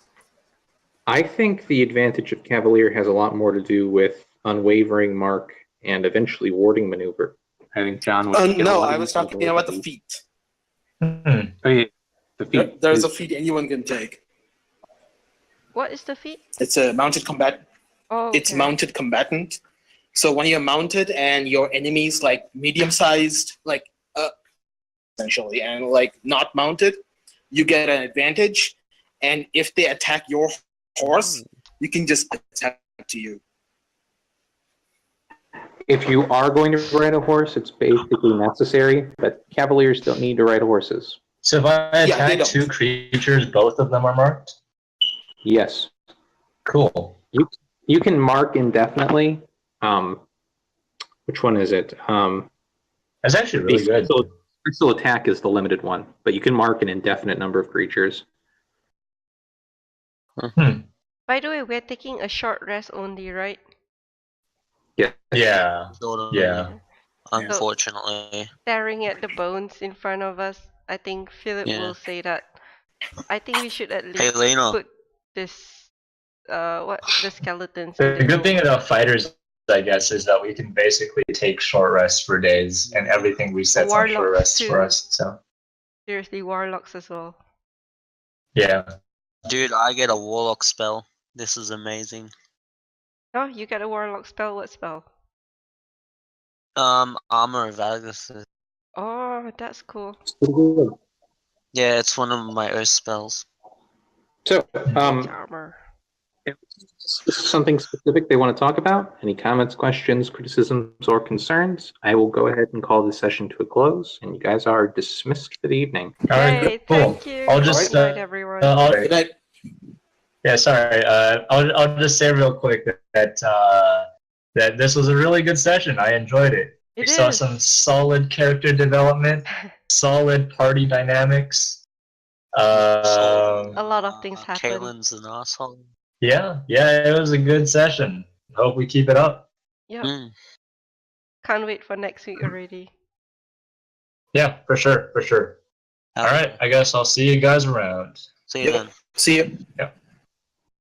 I think the advantage of cavalier has a lot more to do with unwavering mark and eventually warding maneuver. I think Jon would get a No, lot I of was talking about the feat. Hmm. Oh, yeah. The feat There's is- a feat anyone can take. What is the feat? It's a Mounted Combatant. Oh, It's okay. Mounted Combatant. So when you're mounted and your enemy's like medium sized, like essentially, and like not mounted, you get an advantage. And if they attack your horse, you can just attack to you. If you are going to ride a horse, it's basically necessary, but cavaliers don't need to ride horses. So if I they attack don't. two creatures, both of them are marked? Yes. Cool. You can mark indefinitely. Which one is it? That's actually really good. Crystal attack is the limited one, but you can mark an indefinite number of creatures. By the way, we're taking a short rest only, right? Yeah. Yeah. Yeah. Unfortunately. Staring at the bones in front of us, I think Fillipe Yeah. will say that. I think we should at Hey, least Lina. put this, the skeletons. The in good thing about fighters, I guess, is that we can basically take short rests for days, and everything we set on short Warlocks rests too. for us. So Seriously, warlocks as well. yeah. Dude, I get a warlock spell. This is amazing. Oh, you get a warlock spell. What spell? Armor of Agathis. Oh, that's cool. Yeah, it's one of my oath spells. So, Armor. if this is something specific they want to talk about, any comments, questions, criticisms, or concerns, I will go ahead and call this session to a close, and you guys are dismissed for the evening. All right. Hey, Cool. thank you. I'll just Good night, everyone. Good night. Yeah, sorry. I'll just say real quick that that this was a really good session. I enjoyed it. We It saw is. some solid character development, solid party dynamics. A lot of things happen. Kaylen's an asshole. Yeah, it was a good session. Hope we keep it up. Yep. Mm. Can't wait for next week already. Yeah, for sure. All right, I guess I'll see you guys around. See you Yep. then. See you. Yep.